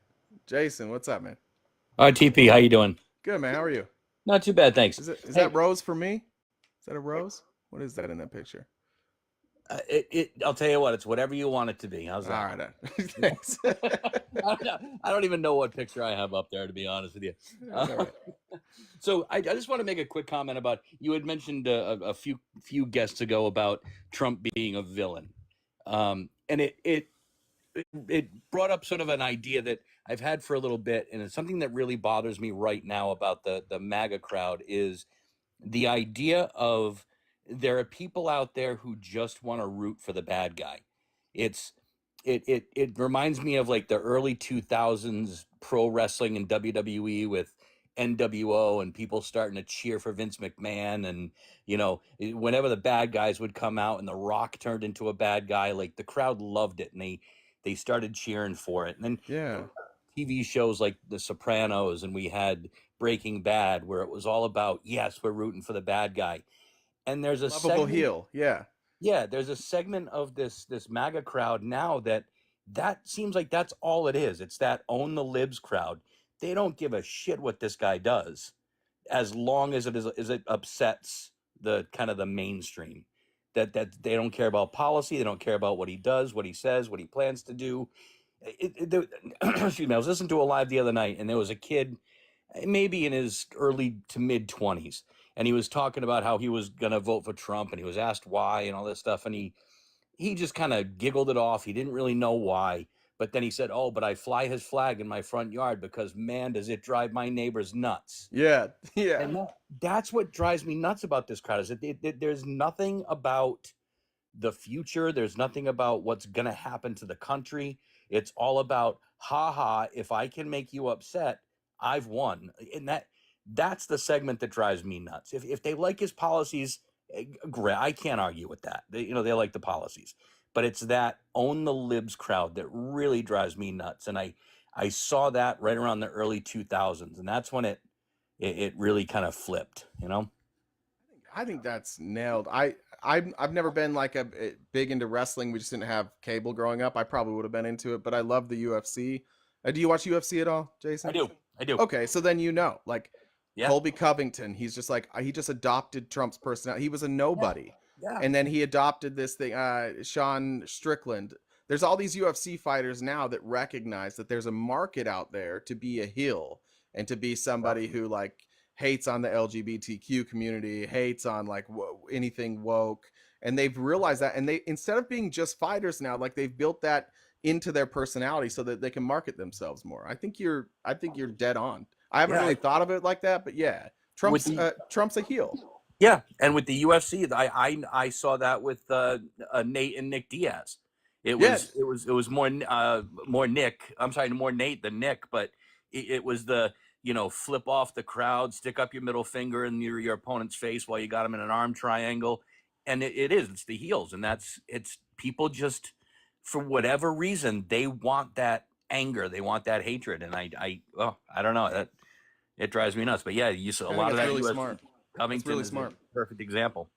Jason, what's up, man? All right, TP, how you doing? Good, man. How are you? Not too bad, thanks. Is Hey, that rose for me? Is that a rose? What is that in that picture? I'll tell you what, it's whatever you want it to be. How's that? All right. Thanks. I don't even know what picture I have up there, to be honest with you. All right. So I just want to make a quick comment about, you had mentioned a few guests ago about Trump being a villain. And it brought up sort of an idea that I've had for a little bit, and it's something that really bothers me right now about the MAGA crowd, is the idea of there are people out there who just want to root for the bad guy. It reminds me of like the early 2000s pro wrestling and WWE with NWO and people starting to cheer for Vince McMahon, and whenever the bad guys would come out and The Rock turned into a bad guy, like the crowd loved it, and they started cheering for it. And then Yeah. TV shows like The Sopranos, and we had Breaking Bad, where it was all about, yes, we're rooting for the bad guy. And there's a Lovable segment, heel. Yeah. yeah, there's a segment of this MAGA crowd now that seems like that's all it is. It's that own the libs crowd. They don't give a shit what this guy does, as long as it upsets the kind of the mainstream. That they don't care about policy. They don't care about what he does, what he says, what he plans to do. Excuse me. I was listening to a live the other night, and there was a kid, maybe in his early to mid 20s, and he was talking about how he was going to vote for Trump, and he was asked why and all this stuff, and he just kind of giggled it off. He didn't really know why, but then he said, "Oh, but I fly his flag in my front yard because, man, does it drive my neighbors nuts." Yeah. Yeah. And that's what drives me nuts about this crowd, is that there's nothing about the future. There's nothing about what's going to happen to the country. It's all about, if I can make you upset, I've won. And that's the segment that drives me nuts. If they like his policies, great, I can't argue with that. They like the policies. But it's that own the libs crowd that really drives me nuts. And I saw that right around the early 2000s, and that's when it really kind of flipped, I think that's nailed. I've never been like a big into wrestling. We just didn't have cable growing up. I probably would have been into it, but I love the UFC. Do you watch UFC at all, Jason? I do. Okay, so then like Yeah. Colby Covington, he's just like, he just adopted Trump's personality. He was a nobody. Yeah. And then he adopted this thing, Sean Strickland. There's all these UFC fighters now that recognize that there's a market out there to be a heel and to be somebody who like hates on the LGBTQ community, hates on like anything woke. And they've realized that, and they, instead of being just fighters now, like they've built that into their personality so that they can market themselves more. I think you're dead on. I haven't really thought of it like that, but yeah, Trump's a heel. Yeah, and with the UFC, I saw that with Nate and Nick Diaz. It was more Nick. I'm sorry, more Nate than Nick, but it was the flip off the crowd, stick up your middle finger in your opponent's face while you got him in an arm triangle, and it's the heels, and it's people just, for whatever reason, they want that anger, they want that hatred, and I don't know, that it drives me nuts. But yeah, you saw a lot of that. Really UFC. smart. Covington really is smart. a perfect example.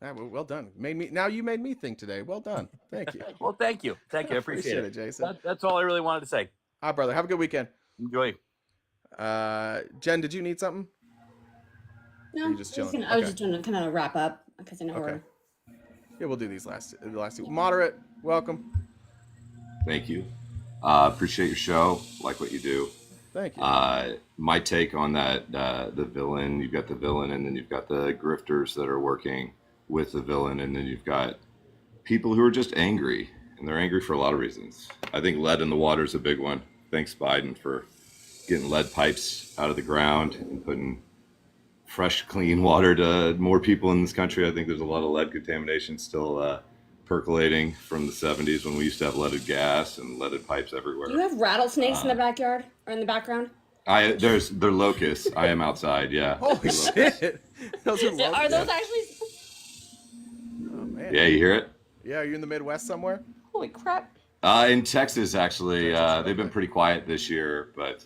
Yeah, well done. You made me think today. Well done. Thank you. Well, thank you. I appreciate it, Jason. That's all I really wanted to say. All right, brother. Have a good weekend. Enjoy. Jen, did you need something? No, you just chilling? I was just trying to kind of wrap up because I know we're. Yeah, we'll do these the last two. Moderate, welcome. Thank you. Appreciate your show. Like what you do. Thank you. My take on that, the villain, you've got the villain, and then you've got the grifters that are working with the villain, and then you've got people who are just angry, and they're angry for a lot of reasons. I think lead in the water is a big one. Thanks, Biden, for getting lead pipes out of the ground and putting fresh, clean water to more people in this country. I think there's a lot of lead contamination still percolating from the 70s when we used to have leaded gas and leaded pipes everywhere. Do you have rattlesnakes in the backyard or in the background? They're locusts. I am outside. Yeah. Holy shit! Those are locusts. Are those actually? Oh man. Yeah, you hear it? Yeah, are you in the Midwest somewhere? Holy crap! In Texas, actually, they've been pretty quiet this year, but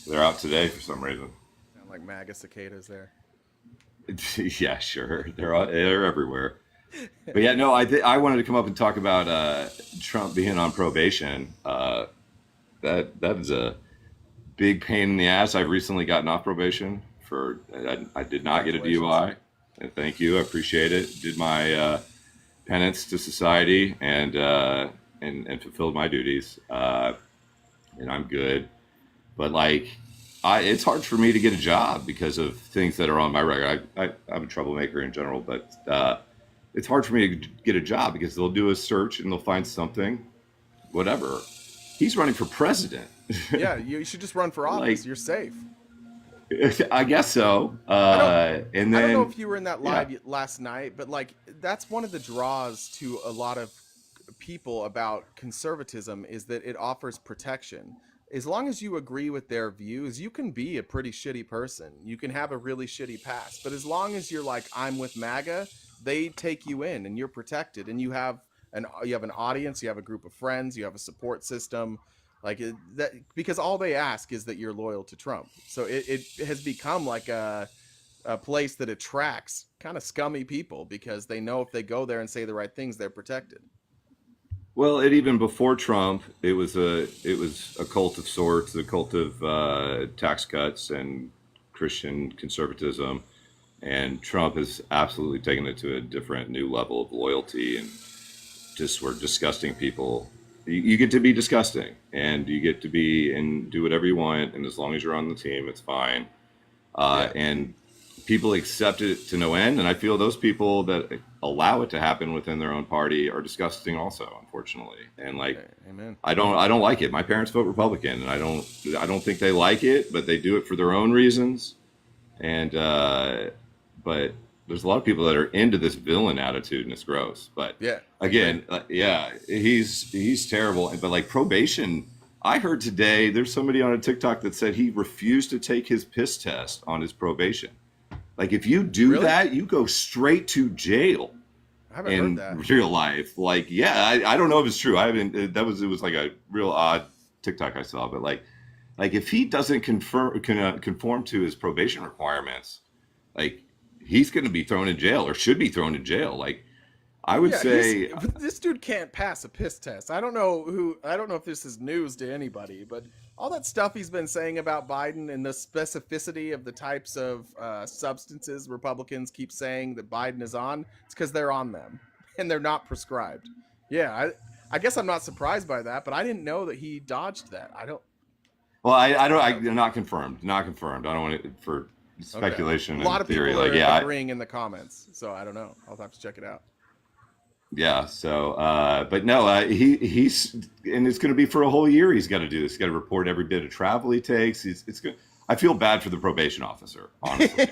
They're out today for some reason. Sound like MAGA cicadas there. Yeah, sure. They're everywhere. But yeah, no, I wanted to come up and talk about Trump being on probation. That is a big pain in the ass. I've recently gotten off probation for I did not get a DUI. And thank you, I appreciate it. Did my penance to society and fulfilled my duties, and I'm good. But like, it's hard for me to get a job because of things that are on my record. I'm a troublemaker in general, but it's hard for me to get a job because they'll do a search and they'll find something, whatever. He's running for president. Yeah, you should just run for office. You're safe. I guess so. I and don't know then if you were in that live last night, but like that's one of the draws to a lot of people about conservatism is that it offers protection. As long as you agree with their views, you can be a pretty shitty person. You can have a really shitty past. But as long as you're like, I'm with MAGA, they take you in and you're protected and you have an audience, you have a group of friends, you have a support system. Like that, because all they ask is that you're loyal to Trump. So it has become like a place that attracts kind of scummy people because they know if they go there and say the right things, they're protected. Well, even before Trump, it was a cult of sorts, a cult of tax cuts and Christian conservatism, and Trump has absolutely taken it to a different new level of loyalty, and just we're disgusting people. You get to be disgusting, and you get to be and do whatever you want, and as long as you're on the team, it's fine. And people accept it to no end, and I feel those people that allow it to happen within their own party are disgusting also, unfortunately. And like, Amen. I don't like it. My parents vote Republican, and I don't think they like it, but they do it for their own reasons. And but there's a lot of people that are into this villain attitude, and it's gross. But again, he's terrible. But like probation, I heard today there's somebody on a TikTok that said he refused to take his piss test on his probation. Like if you do that, you go straight to jail. I haven't heard that. Real life. Like, I don't know if it's true. I haven't. It was like a real odd TikTok I saw. But like if he doesn't conform to his probation requirements, like he's going to be thrown in jail or should be thrown in jail. Like I would say this dude can't pass a piss test. I don't know if this is news to anybody, but all that stuff he's been saying about Biden and the specificity of the types of substances Republicans keep saying that Biden is on, it's because they're on them and they're not prescribed. Yeah, I guess I'm not surprised by that, but I didn't know that he dodged that. I don't. Well, I'm not confirmed. Not confirmed. I don't want it for speculation. A lot of theory. people are agreeing in the comments, so I don't know. I'll have to check it out. Yeah. So, but no, he's and it's going to be for a whole year. He's got to do this. He's got to report every bit of travel he takes. It's good. I feel bad for the probation officer, honestly.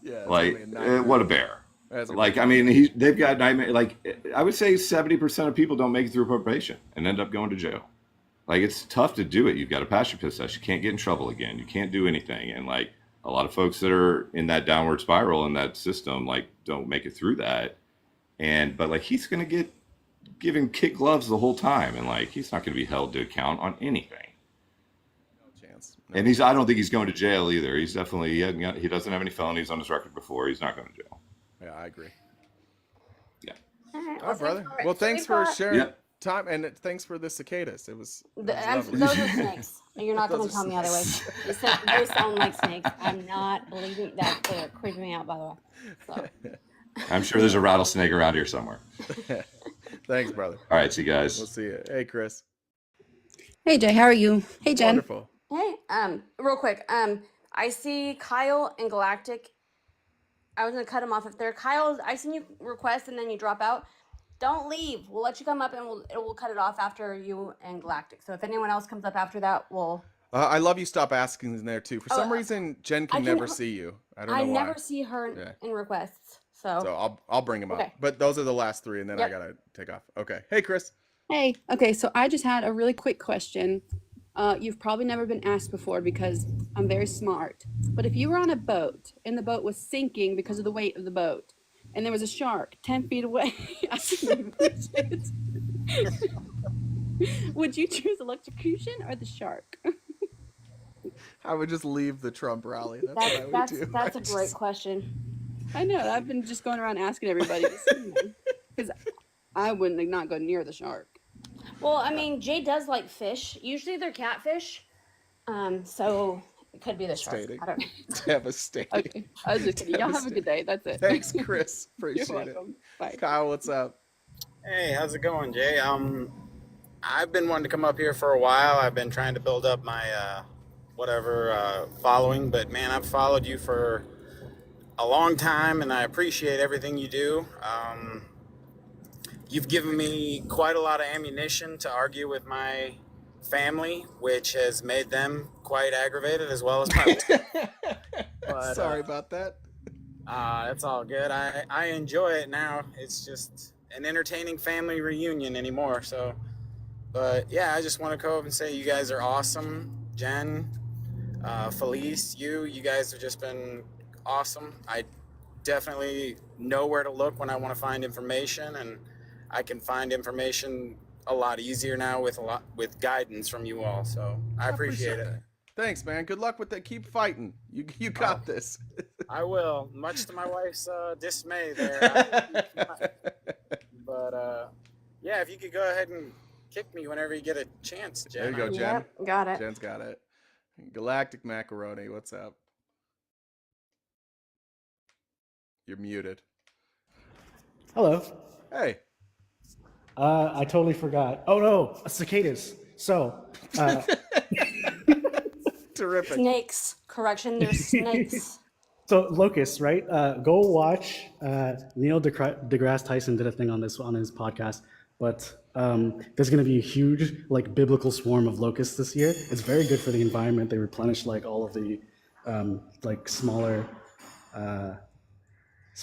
Like what a bear. Like I mean, they've got like I would say 70% of people don't make it through probation and end up going to jail. Like it's tough to do it. You've got to pass your piss test. You can't get in trouble again. You can't do anything. And like a lot of folks that are in that downward spiral in that system, like don't make it through that. But like he's gonna get given kid gloves the whole time, and like he's not gonna be held to account on anything. No chance. And I don't think he's going to jail either. He's definitely he doesn't have any felonies on his record before. He's not going to jail. Yeah, I agree. Yeah. All right, All right, brother. Well, thanks for sharing time, and thanks for the cicadas. It was lovely. Those are snakes. You're not going to tell me otherwise. They sound like snakes. I'm not believing that. They're creeping me out, by the way. So. I'm sure there's a rattlesnake around here somewhere. Thanks, brother. All right, see you guys. We'll see you. Hey, Chris. Hey, Jay. How are you? Hey, Jen. Wonderful. Hey, real quick. I see Kyle and Galactic. I was gonna cut him off if they're Kyle. I send you requests and then you drop out. Don't leave. We'll let you come up and we'll cut it off after you and Galactic. So if anyone else comes up after that, we'll. I love you. Stop asking in there too. For some reason, Jen can never see you. I don't know why. I never see her in requests. So I'll bring them up. But those are the last three, and then I gotta take off. Okay. Hey, Chris. Hey. Okay. So I just had a really quick question. You've probably never been asked before because I'm very smart. But if you were on a boat and the boat was sinking because of the weight of the boat, and there was a shark 10 feet away, would you choose electrocution or the shark? I would just leave the Trump rally. That's what I would do. That's a great question. I know. I've been just going around asking everybody because I wouldn't not go near the shark. Well, I mean, Jay does like fish. Usually they're catfish. So it could be the shark. Devastating. I don't know. Devastating. Okay. I was just kidding. Y'all have a good day. That's it. Thanks, Chris. You're Appreciate it. welcome. Bye. Kyle, what's up? Hey, how's it going, Jay? I've been wanting to come up here for a while. I've been trying to build up my following, but man, I've followed you for a long time, and I appreciate everything you do. You've given me quite a lot of ammunition to argue with my family, which has made them quite aggravated, as well as my wife. But, Sorry about that. It's all good. I enjoy it now. It's just an entertaining family reunion anymore. So, but yeah, I just want to go up and say you guys are awesome. Jen, Felice, you guys have just been awesome. I definitely know where to look when I want to find information, and I can find information a lot easier now with guidance from you all. So I appreciate it. that. Thanks, man. Good luck with that. Keep fighting. You got this. I will, much to my wife's dismay there. But yeah, if you could go ahead and kick me whenever you get a chance, Jen. There you go, Jen. Yep, got it. Jen's got it. Galactic Macaroni, what's up? You're muted. Hello. Hey. I totally forgot. Oh no, cicadas. So, terrific. Snakes. Correction, there's snakes. So locusts, right? Go watch. Neil deGrasse Tyson did a thing on this on his podcast, but there's going to be a huge like biblical swarm of locusts this year. It's very good for the environment. They replenish like all of the like smaller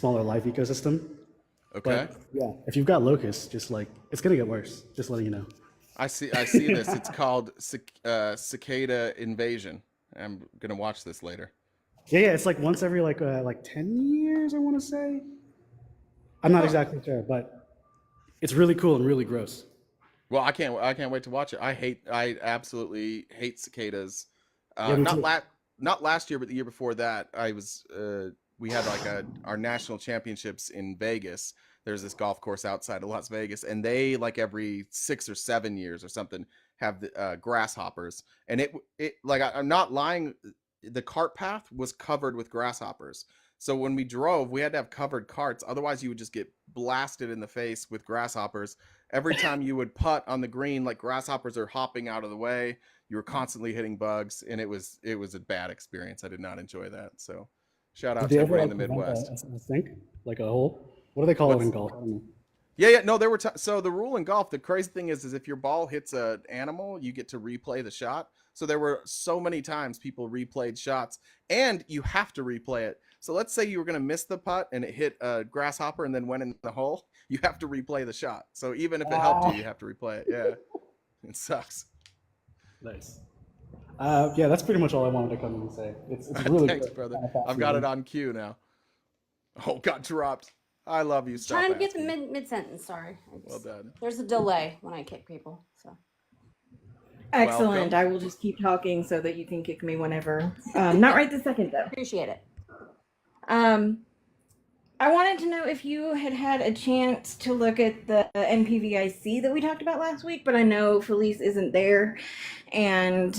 life ecosystem. Okay. But, yeah, if you've got locusts, just like it's going to get worse. Just letting you know. I see this. It's called cicada invasion. I'm gonna watch this later. Yeah, it's like once every like 10 years, I want to say. I'm not exactly sure, but it's really cool and really gross. Well, I can't wait to watch it. I absolutely hate cicadas. Yeah, me too. Not last year, but the year before that. We had like our national championships in Vegas. There's this golf course outside of Las Vegas, and they like every 6 or 7 years or something have the grasshoppers. And it like I'm not lying. The cart path was covered with grasshoppers. So when we drove, we had to have covered carts. Otherwise, you would just get blasted in the face with grasshoppers. Every time you would putt on the green, like grasshoppers are hopping out of the way. You were constantly hitting bugs, and it was a bad experience. I did not enjoy that. So shout out Did to they ever everybody in the prevent Midwest. a sink? Like a hole? What do they call it in golf? I don't know. Yeah. No, there were so the rule in golf. The crazy thing is if your ball hits an animal, you get to replay the shot. So there were so many times people replayed shots, and you have to replay it. So let's say you were going to miss the putt and it hit a grasshopper and then went in the hole. You have to replay the shot. So even if it helped you have to replay it. Yeah, it sucks. Nice. Yeah, that's pretty much all I wanted to come in and say. It's really Thanks, good. brother. Kind of I've got it fascinating. on cue now. Oh, got dropped. I love you. Stop Trying to get the asking. mid sentence. Sorry. Well done. There's a delay when I kick people. So. Excellent. Welcome. I will just keep talking so that you can kick me whenever. Not right this second, though. Appreciate it. I wanted to know if you had a chance to look at the MPVIC that we talked about last week, but I know Felice isn't there, and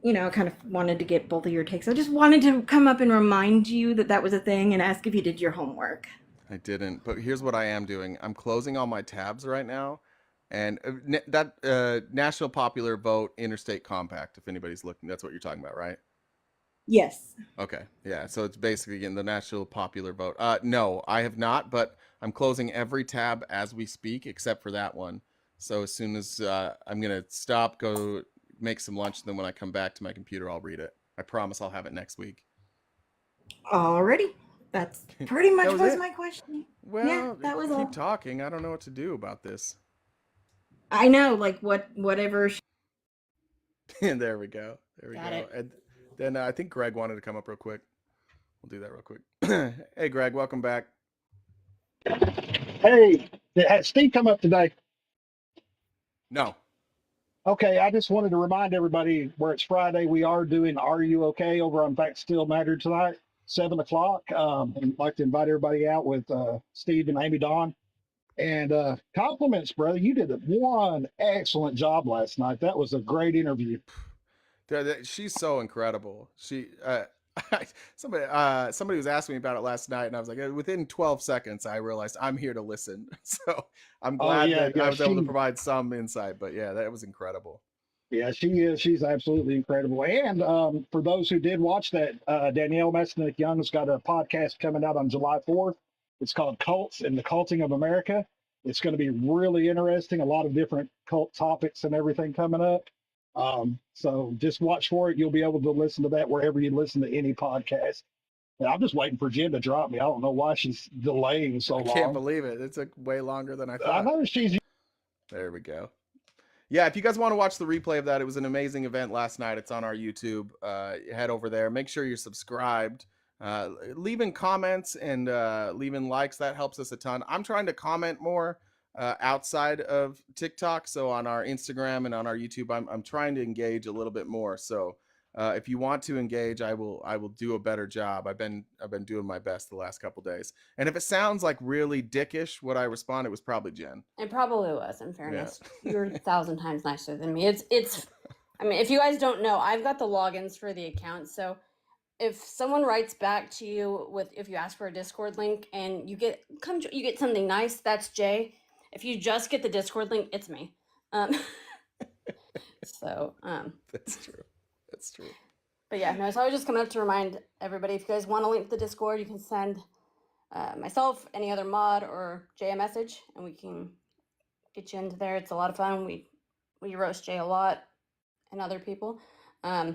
kind of wanted to get both of your takes. I just wanted to come up and remind you that was a thing and ask if you did your homework. I didn't, but here's what I am doing. I'm closing all my tabs right now, and that National Popular Vote Interstate Compact. If anybody's looking, that's what you're talking about, right? Yes. Okay, yeah. So it's basically again the National Popular Vote. No, I have not, but I'm closing every tab as we speak except for that one. So as soon as I'm gonna stop, go make some lunch, and then when I come back to my computer, I'll read it. I promise I'll have it next week. Alrighty. That's pretty much was was it? my question. Well, yeah, that was all. keep talking. I don't know what to do about this. I know, like whatever. And there we go. There we Got go. it. And then I think Greg wanted to come up real quick. We'll do that real quick. Hey, Greg, welcome back. Hey, had Steve come up today? No. Okay, I just wanted to remind everybody where it's Friday, we are doing Are You Okay over on Facts Still Matter tonight, 7 o'clock. And I'd like to invite everybody out with Steve and Amy Dawn. And compliments, brother. You did one excellent job last night. That was a great interview. She's so incredible. Somebody was asking me about it last night, and I was like, within 12 seconds, I realized I'm here to listen. So I'm glad that I was able to provide some insight. But yeah, that was incredible. Yeah, she is. She's absolutely incredible. And for those who did watch that, Danielle Mesnick-Young's got a podcast coming out on July 4th. It's called Cults and the Culting of America. It's going to be really interesting. A lot of different cult topics and everything coming up. So just watch for it. You'll be able to listen to that wherever you listen to any podcast. And I'm just waiting for Jen to drop me. I don't know why she's delaying so long. I can't believe it. It took way longer than I thought. I know she's. There we go. Yeah, if you guys want to watch the replay of that, it was an amazing event last night. It's on our YouTube. Head over there. Make sure you're subscribed. Leaving comments and leaving likes, that helps us a ton. I'm trying to comment more outside of TikTok, so on our Instagram and on our YouTube, I'm trying to engage a little bit more. So if you want to engage, I will do a better job. I've been doing my best the last couple days. And if it sounds like really dickish what I respond, it was probably Jen. It probably was, in fairness. Yeah. You're 1,000 times nicer than me. It's I mean, if you guys don't know, I've got the logins for the account. So if someone writes back to you if you ask for a Discord link and you get something nice, that's Jay. If you just get the Discord link, it's me. So that's true. That's true. But yeah, no, so I was just coming up to remind everybody, if you guys want to link to the Discord, you can send myself, any other mod, or Jay a message, and we can get you into there. It's a lot of fun. We roast Jay a lot and other people. The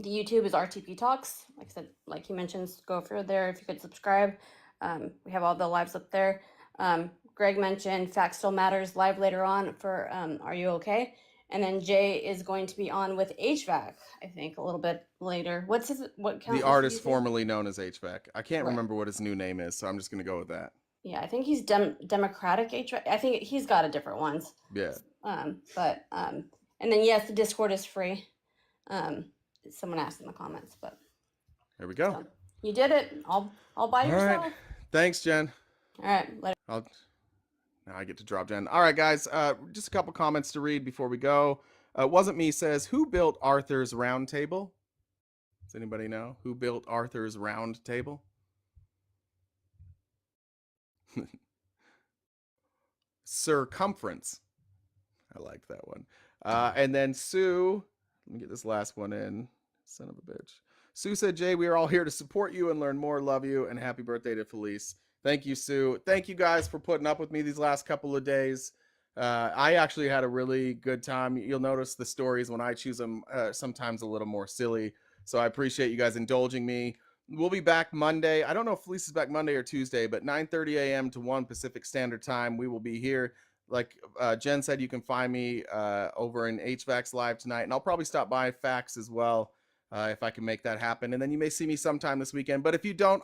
YouTube is RTP Talks. Like I said, like he mentions, go over there if you could subscribe. We have all the lives up there. Greg mentioned Facts Still Matters live later on for Are You Okay? And then Jay is going to be on with HVAC, I think, a little bit later. What the artist formerly known as HVAC. I can't remember what his new name is, so I'm just going to go with that. Yeah, I think he's Democratic HVAC. I think he's got a different ones. Yeah. And then yes, the Discord is free. Someone asked in the comments, but there we go. So, you did it. All by yourself. Right. Thanks, Jen. All right. Later. Now I get to drop Jen. All right, guys. Just a couple comments to read before we go. Wasn't Me says, who built Arthur's round table? Does anybody know who built Arthur's round table? Circumference. I like that one. And then Sue, let me get this last one in. Son of a bitch. Sue said, Jay, we are all here to support you and learn more. Love you, and happy birthday to Felice. Thank you, Sue. Thank you guys for putting up with me these last couple of days. I actually had a really good time. You'll notice the stories when I choose them sometimes a little more silly. So I appreciate you guys indulging me. We'll be back Monday. I don't know if Felice is back Monday or Tuesday, but 9:30 a.m. to 1 Pacific Standard Time. We will be here. Like Jen said, you can find me over in HVAC's Live tonight. And I'll probably stop by Fax as well if I can make that happen. And then you may see me sometime this weekend. But if you don't,